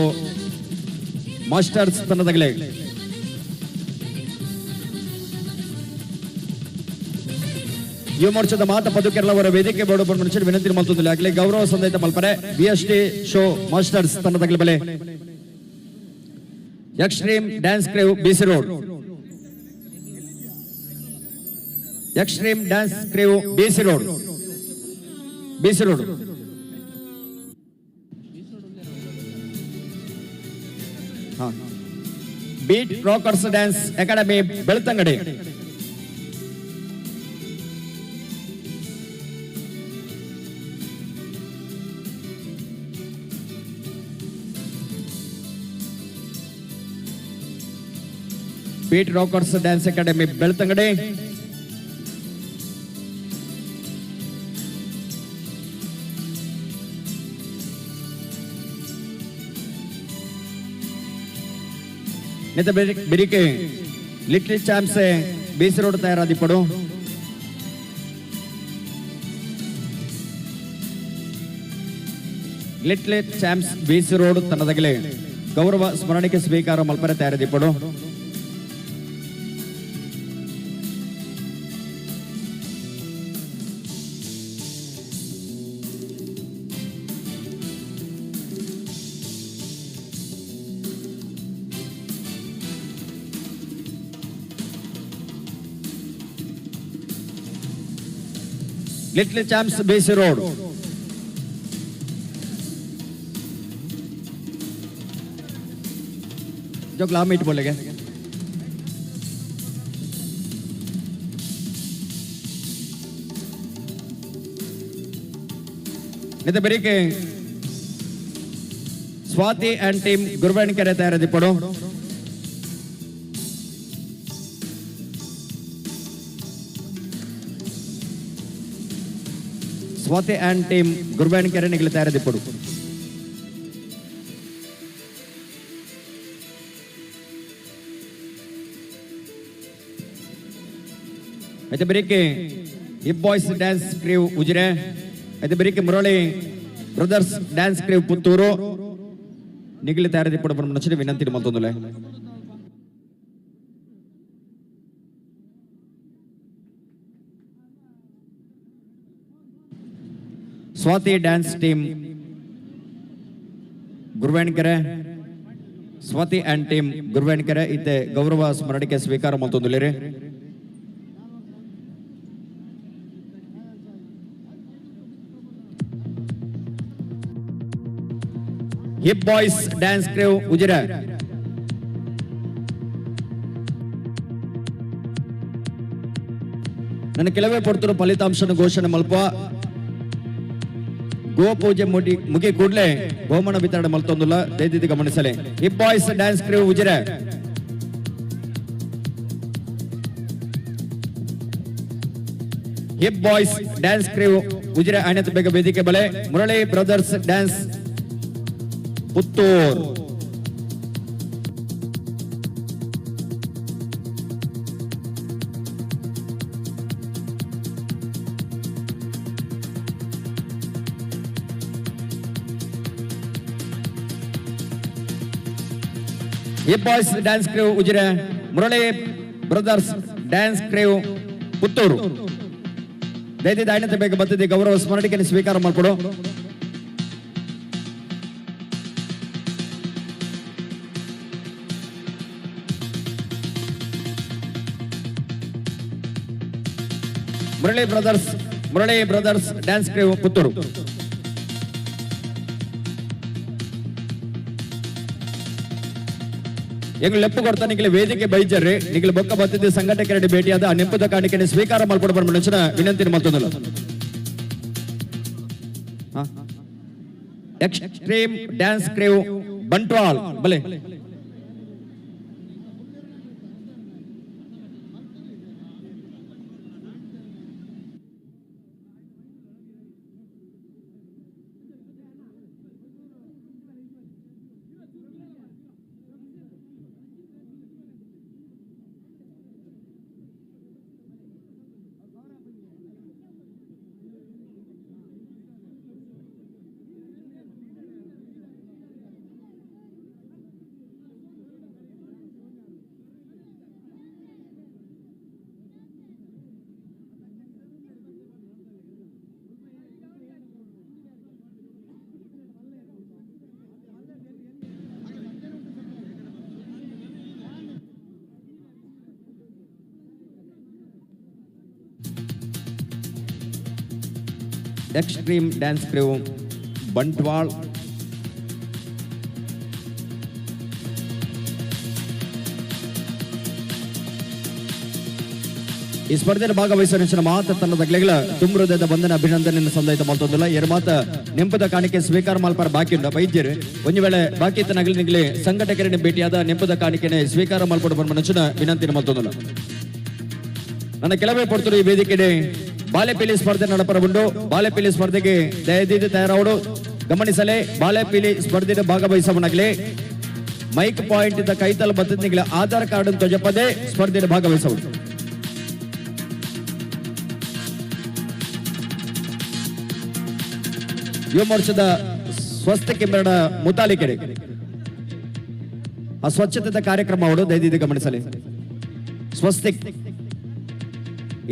ಮಾಸ್ಟರ್ಸ್ ತಂಡದಾಗಲೇ ಯುವ ಮೋರ್ಚಾದ ಮಾತ ಪದುಕೆರಳವರ ವೇದಿಕೆ ಬೋರ್ಡು ಮನುಷ್ಯರು ವಿನಂತಿ ಮಲ್ತುದಿಲ್ಲ ಆಗಲೇ ಗೌರವ ಸಂದೇತ ಮಲ್ಪರೆ BSD ಶೋ ಮಾಸ್ಟರ್ಸ್ ತಂಡದಾಗಲೇ ಬೆಲೆ extreme dance crew BC road. Extreme dance crew BC road. BC road beat rockers dance academy Belthangady. Beat rockers dance academy Belthangady. नेता बिरिके लिटिल चैम्प्स BC रोड तैयारादी पड़ो. लिटिल चैम्प्स BC रोड तನ್ನದಗಲೇ ಗೌರವ ಸ್ಮರಣಿಕೆ ಸ್ವೀಕಾರ ಮಲ್ಪರೆ ತಯಾರಾದಿ ಪಡೋ. लिटिल चैम्प्स BC रोड जो ग्लामीट बोलेंगे नहीं तो बरी के स्वाति एंड टीम गुरबानी के रहता है पढ़ो. स्वाति एंड टीम गुरबानी के निकले तैयारी पड़ो. అయితే బరికి hip boys dance crew Ujire. అయితే బరికి Murali brothers dance crew Puttur నిగిలి తయారీ పడ నచ్చిన వినంతిని మల్తుందులే. स्वाति डांस टीम गुरुवेणकरे स्वाति एंड टीम गुरुवेणकरे इते गौरव स्मरणिके स्वीकार मल्तुंदुलेरे. Hip boys dance crew Ujire. ನನ್ನ ಕೆಲವೇ ಪಡ್ತಿರೋ ಫಲಿತಾಂಶನ ಘೋಷಣೆ ಮಲ್ಪ ಗೋ ಪೂಜೆ ಮುಗಿ ಕೂಡಲೇ ಬಹುಮಾನ ವಿತರಣೆ ಮಲ್ತೊಂದಿಲ್ಲ ದಯವಿಟ್ಟು ಗಮನಿಸಲಿ. Hip boys dance crew Ujire. Hip boys dance crew Ujire ಆಯ್ತು ಬೇಗ ವೇದಿಕೆ ಬಲೆ Murali brothers dance Puttur. Hip boys dance crew Ujire Murali brothers dance crew Puttur ದಯವಿಟ್ಟು ಆಯ್ನತೆ ಬೇಗ ಬರ್ತದೆ ಗೌರವ ಸ್ಮರಣಿಕೆ ಸ್ವೀಕಾರ ಮಾಡಿಕೊಡು. Murali brothers dance crew Puttur. ಎಂಗ್ಲು ಲೆಪ್ಪು ಕೊಡ್ತಾ ನಿಂಗೆ ವೇದಿಕೆ ಬೈಜರ್ರಿ ನಿಂಗೆ ಬೊಕ್ಕ ಬತ್ತಿದ್ದು ಸಂಘಟಕರಡಿ ಭೇಟಿಯಾದ ಆ ನೆಂಪದ ಕಾಣಿಕೆಯನ್ನು ಸ್ವೀಕಾರ ಮಾಡ್ಕೊಡ್ಬಾರ್ದು ಮುಂಚಿನ ವಿನಂತಿ ಮತ್ತೊಂದಲ್ಲ. ಎಕ್ಸ್ಟ್ರೀಮ್ ಡ್ಯಾನ್ಸ್ ಕ್ರೇವ್ ಬಂಟ್ವಾಲ್ ಬಲೆ ಎಕ್ಸ್ಟ್ರೀಮ್ ಡ್ಯಾನ್ಸ್ ಕ್ರೇವ್ ಬಂಟ್ವಾಳ್ ಈ ಸ್ಪರ್ಧೆಯಲ್ಲಿ ಭಾಗವಹಿಸುವ ಮಾತ ತನ್ನದಗ್ಲೆಗಳ ತುಂಬೃದಯದ ಬಂಧನ ಅಭಿನಂದನೆಯನ್ನು ಸಂದಾಯಿತ ಮಾಡ್ತೊಂದಿಲ್ಲ ಎರಡು ಮಾತ ನೆಂಪದ ಕಾಣಿಕೆ ಸ್ವೀಕಾರ ಮಲ್ಪಾರ ಬಾಕಿ ಉಂಡ ವೈದ್ಯರು ಒಂದು ವೇಳೆ ಬಾಕಿ ತನಗಲಿ ನಿಗಲಿ ಸಂಘಟಕರನ್ನು ಭೇಟಿಯಾದ ನೆಂಪದ ಕಾಣಿಕೆನೆ ಸ್ವೀಕಾರ ಮಲ್ಪಡ ಮನುಷ್ಯನ ವಿನಂತಿನ ಮಾಡ್ತೊಂದಿಲ್ಲ. ನನ್ನ ಕೆಲವೇ ಪಡ್ತರು ಈ ವೇದಿಕೆಡೆ ಬಾಲೆಪೀಲಿ ಸ್ಪರ್ಧೆ ನಡಪರವುಂಡು. ಬಾಲೆಪೀಲಿ ಸ್ಪರ್ಧೆಗೆ ದಯದಿದ್ದು ತಯಾರಾವಡು ಗಮನಿಸಲೇ. ಬಾಲೆಪೀಲಿ ಸ್ಪರ್ಧೆಗೆ ಭಾಗವಹಿಸವನಾಗಲೇ ಮೈಕ್ ಪಾಯಿಂಟ್ ಇದ್ದ ಕೈತಲ್ ಬದ್ದ ನಿಗಲ ಆಧಾರ್ ಕಾರ್ಡ್ ತ್ವಜಪದೆ ಸ್ಪರ್ಧೆಗೆ ಭಾಗವಹಿಸಬಹುದು. ಯುವ ಮೋರ್ಚಾದ ಸ್ವಸ್ಥ ಕೆಂಬರಡ ಮುತಾಲಿಕೆರೆ ಆ ಸ್ವಚ್ಛತೆ ಕಾರ್ಯಕ್ರಮ ಅವಡು ದಯದಿದ್ದು ಗಮನಿಸಲಿ. ಸ್ವಸ್ತಿಕ್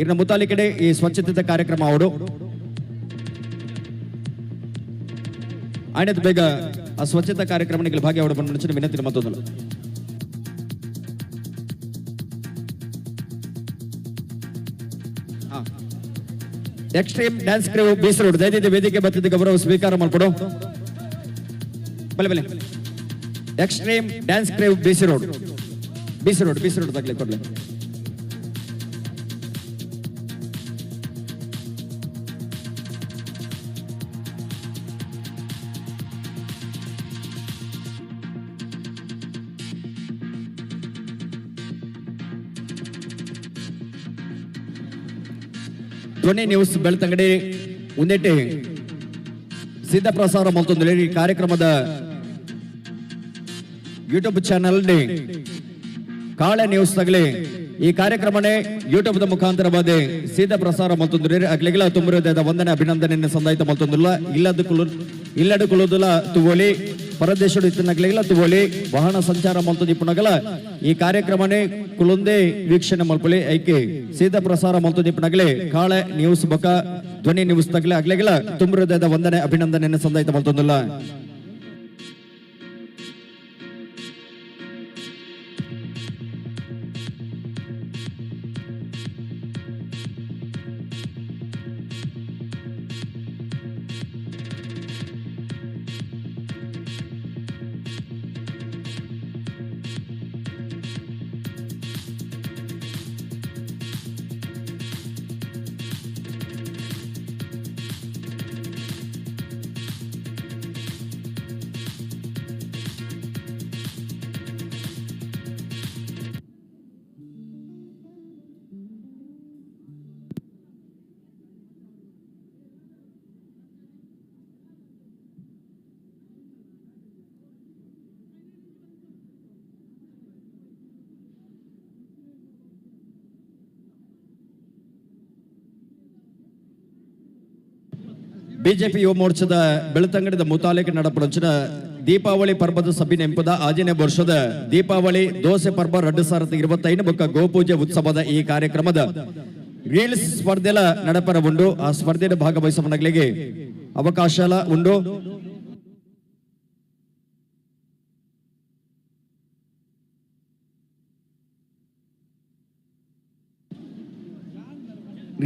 ಇನ್ನ ಮುತಾಲಿಕೆಡೆ ಈ ಸ್ವಚ್ಛತೆ ಕಾರ್ಯಕ್ರಮ ಅವಡು ಆಯ್ನದು ಬೇಗ ಆ ಸ್ವಚ್ಛತಾ ಕಾರ್ಯಕ್ರಮ ಭಾಗಿಯಾವಡು ಬಂದ ವಿನಂತಿ ಮತ್ತೊಂದಲ್ಲ. ಎಕ್ಸ್ಟ್ರೀಮ್ ಡ್ಯಾನ್ಸ್ ಕ್ರೇವ್ ಬೀಸರೋಡ್ ದಯದಿದ್ದು ವೇದಿಕೆ ಬತ್ತಿದ್ದ ಗೌರವ ಸ್ವೀಕಾರ ಮಾಡ್ಕೊಡು. ಬಲೆ ಬಲೆ ಎಕ್ಸ್ಟ್ರೀಮ್ ಡ್ಯಾನ್ಸ್ ಕ್ರೇವ್ ಬೀಸರೋಡ್ ಬೀಸರೋಡ್ ಬೀಸರೋಡ್ ತಗ್ಲಿ ಕೊಡ್ಲಿ. ಧ್ವನಿ ನ್ಯೂಸ್ ಬೆಳ್ತಂಗಡಿ ಉಂದೆಟ್ಟಿ ಸಿದ್ಧ ಪ್ರಸಾರ ಮಾಡ್ತೊಂದಿಲ್ಲ. ಈ ಕಾರ್ಯಕ್ರಮದ ಯೂಟ್ಯೂಬ್ ಚಾನಲ್ ಕಾಳೆ ನ್ಯೂಸ್ ತಗಲಿ ಈ ಕಾರ್ಯಕ್ರಮನೇ ಯೂಟ್ಯೂಬ್ ಮುಖಾಂತರ ಬಾದೆ ಸೀದಾ ಪ್ರಸಾರ ಮಾಡ್ತೊಂದಿರಿ. ಅಗ್ಲಿಗಳ ತುಂಬದ ವಂದನೆ ಅಭಿನಂದನೆಯನ್ನು ಸಂದಾಯಿತ ಮಾಡ್ತೊಂದಿಲ್ಲ. ಇಲ್ಲಡುಕೊಳ್ಳುವುದಿಲ್ಲ ತುವೋಲಿ ಪರದೇಶಡು ಇತ್ತಿನಗ್ಲಿಗಳ ತುವೋಲಿ ವಾಹನ ಸಂಚಾರ ಮಾಡ್ತೊಂದು ಇಪ್ಪನಗಲ ಈ ಕಾರ್ಯಕ್ರಮನೇ ಕುಲೊಂದೇ ವೀಕ್ಷಣೆ ಮಲ್ಪಲಿ ಐಕೆ ಸೀದಾ ಪ್ರಸಾರ ಮಾಡ್ತೊಂದು ಇಪ್ಪನಗಲೇ ಕಾಳೆ ನ್ಯೂಸ್ ಬಕ ಧ್ವನಿ ನ್ಯೂಸ್ ತಗಲೆ ಅಗ್ಲಿಗಳ ತುಂಬದ ವಂದನೆ ಅಭಿನಂದನೆಯನ್ನು ಸಂದಾಯಿತ ಮಾಡ್ತೊಂದಿಲ್ಲ. ಬಿಜೆಪಿ ಯುವ ಮೋರ್ಚಾದ ಬೆಳ್ತಂಗಡದ ಮುತಾಲಿಕೆ ನಡಪಡೊಂಚಿನ ದೀಪಾವಳಿ ಪರ್ವದ ಸಭೆ ನೆಂಪದ ಆಜನೇ ವರ್ಷದ ದೀಪಾವಳಿ ದೋಸೆ ಪರ್ವ 2025 ಬೊಕ್ಕ ಗೋಪೂಜೆ ಉತ್ಸವದ ಈ ಕಾರ್ಯಕ್ರಮದ ರೀಲ್ಸ್ ಸ್ಪರ್ಧೆಲ ನಡಪರ ಉಂಡು. ಆ ಸ್ಪರ್ಧೆಯ ಭಾಗವಹಿಸುವವನಿಗೆ ಅವಕಾಶ ಉಂಡು.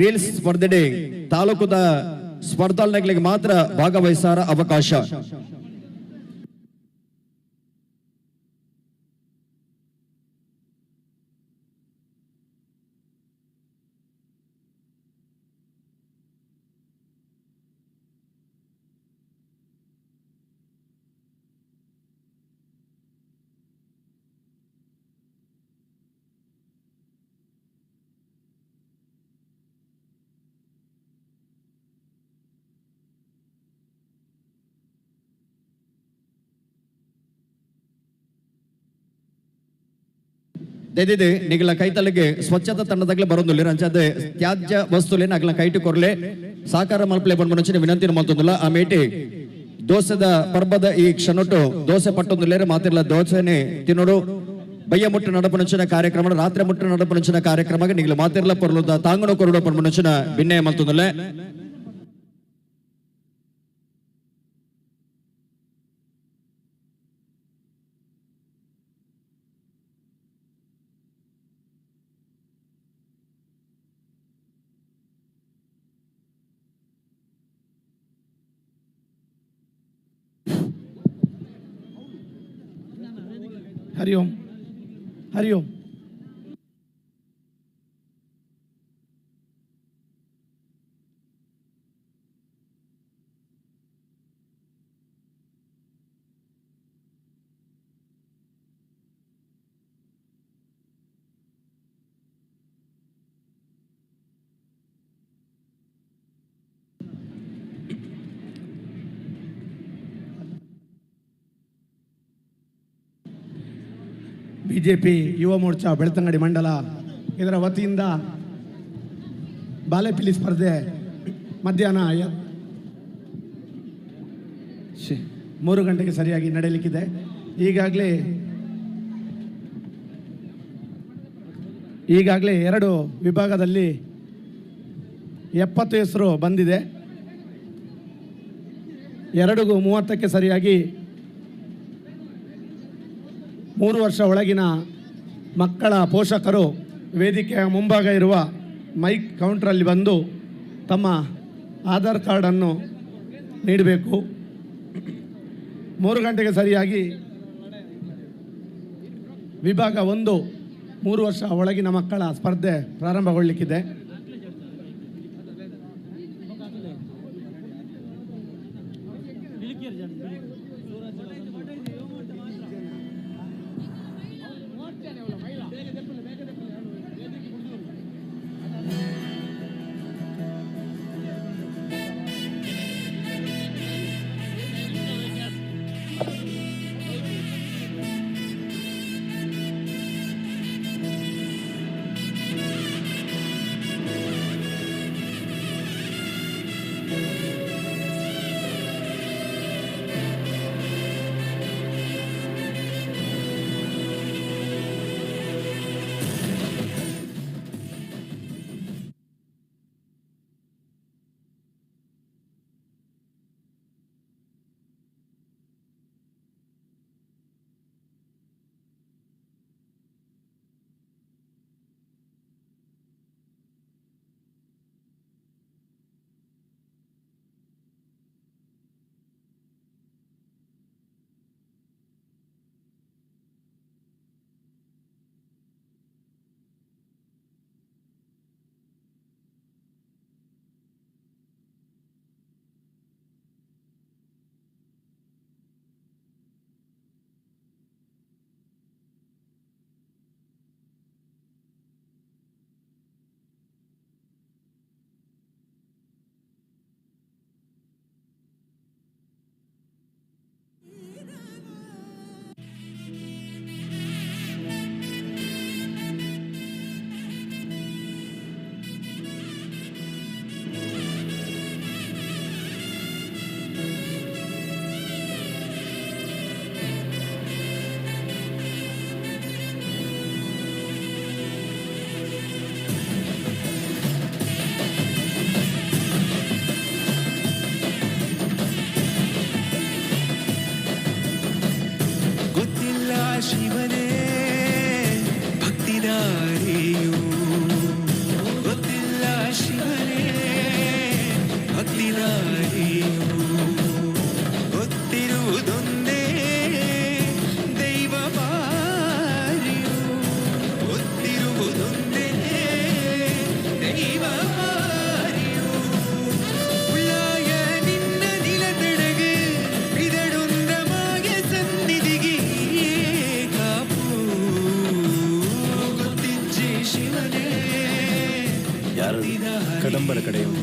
ರೀಲ್ಸ್ ಸ್ಪರ್ಧೆ ತಾಲೂಕುದ ಸ್ಪರ್ಧಾಳುಗಳಿಗೆ ಮಾತ್ರ ಭಾಗವಹಿಸಾರ ಅವಕಾಶ. ದೆದಿದೆ ನಿಗಲ ಕೈತಲೆಗೆ ಸ್ವಚ್ಛತಾ ತಂಡದಾಗಲೇ ಬರೋದಿಲ್ಲ ಅಂಚದೆ ತ್ಯಾಜ್ಯ ವಸ್ತುಲೆ ನಗಲ ಕೈಟು ಕೊರ್ಲೆ ಸಾಕಾರ ಮಲ್ಪಲೆ ಬಂದ್ಮನಚಿನ ವಿನಂತಿನ ಮಾತೊಂದಿಲ್ಲ ಆ ಮೇಟಿ ದೋಸೆದ ಪರ್ಬದ ಈ ಕ್ಷಣೊಟ್ಟು ದೋಸೆ ಪಟ್ಟೊಂದಿಲ್ಲೇರೆ ಮಾತಿಲ್ಲ ದೋಸೆನೆ ತಿನ್ನೋಡು ಬಯ್ಯ ಮುಟ್ಟ ನಡಪನಂಚಿನ ಕಾರ್ಯಕ್ರಮ ರಾತ್ರಿ ಮುಟ್ಟ ನಡಪನಂಚಿನ ಕಾರ್ಯಕ್ರಮ ನಿಗಲ ಮಾತಿರ್ಲ ಪರ್ಲುದ ತಾಂಗಣ ಕೊರಡು ಪರ್ಮನಚಿನ ಭಿನ್ನಯ ಮಲ್ತೊಂದಿಲ್ಲ हरि ओम हरि ओम ಬಿಜೆಪಿ ಯುವ ಮೋರ್ಚಾ ಬೆಳ್ತಂಗಡಿ ಮಂಡಲ ಇದರ ವತಿಯಿಂದ ಬಾಲೆಪಿಲಿ ಸ್ಪರ್ಧೆ ಮಧ್ಯಾಹ್ನ 3 ಗಂಟೆಗೆ ಸರಿಯಾಗಿ ನಡೆಯಲಿಕ್ಕಿದೆ. ಈಗಾಗಲೇ 2 ವಿಭಾಗದಲ್ಲಿ 70 ಹೆಸರು ಬಂದಿದೆ. 2:30ಕ್ಕೆ ಸರಿಯಾಗಿ 3 ವರ್ಷ ಒಳಗಿನ ಮಕ್ಕಳ ಪೋಷಕರು ವೇದಿಕೆಯ ಮುಂಭಾಗ ಇರುವ ಮೈಕ್ ಕೌಂಟ್ರಲ್ಲಿ ಬಂದು ತಮ್ಮ ಆಧಾರ್ ಕಾರ್ಡನ್ನು ನೀಡಬೇಕು. 3 ಗಂಟೆಗೆ ಸರಿಯಾಗಿ ವಿಭಾಗ 1 3 ವರ್ಷ ಒಳಗಿನ ಮಕ್ಕಳ ಸ್ಪರ್ಧೆ ಪ್ರಾರಂಭಗೊಳ್ಳಲಿಕ್ಕಿದೆ. ಶಿವನೇ ಭಕ್ತಿದಾರಿಯು ಗೊತ್ತಿಲ್ಲ ಶಿವನೇ ಭಕ್ತಿದಾರಿಯು ಗೊತ್ತಿರುವುದೊಂದೇ ದೈವ ಬಾರಿಯು ಗೊತ್ತಿರುವುದೊಂದೇ ದೈವ ಬಾರಿಯು ಉಳ್ಳಾಯ ನಿನ್ನ ನಿಲದೆಡೆಗೆ ಇದಡೊಂದ ಮಾಗೆ ಸನ್ನಿಧಿಗೆ ಯಾರು ಕದಂಬರ ಕಡೆಯವರು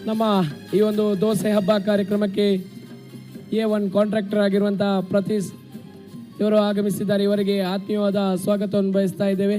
ನಮ್ಮ ಈ ಒಂದು ದೋಸೆ ಹಬ್ಬ ಕಾರ್ಯಕ್ರಮಕ್ಕೆ A1 ಕಾಂಟ್ರಾಕ್ಟರ್ ಆಗಿರುವಂಥ ಪ್ರತೀಶ್ ಇವರು ಆಗಮಿಸಿದ್ದಾರೆ. ಇವರಿಗೆ ಆತ್ಮೀಯವಾದ ಸ್ವಾಗತವನ್ನು ಬಯಸ್ತಾ ಇದ್ದೇವೆ.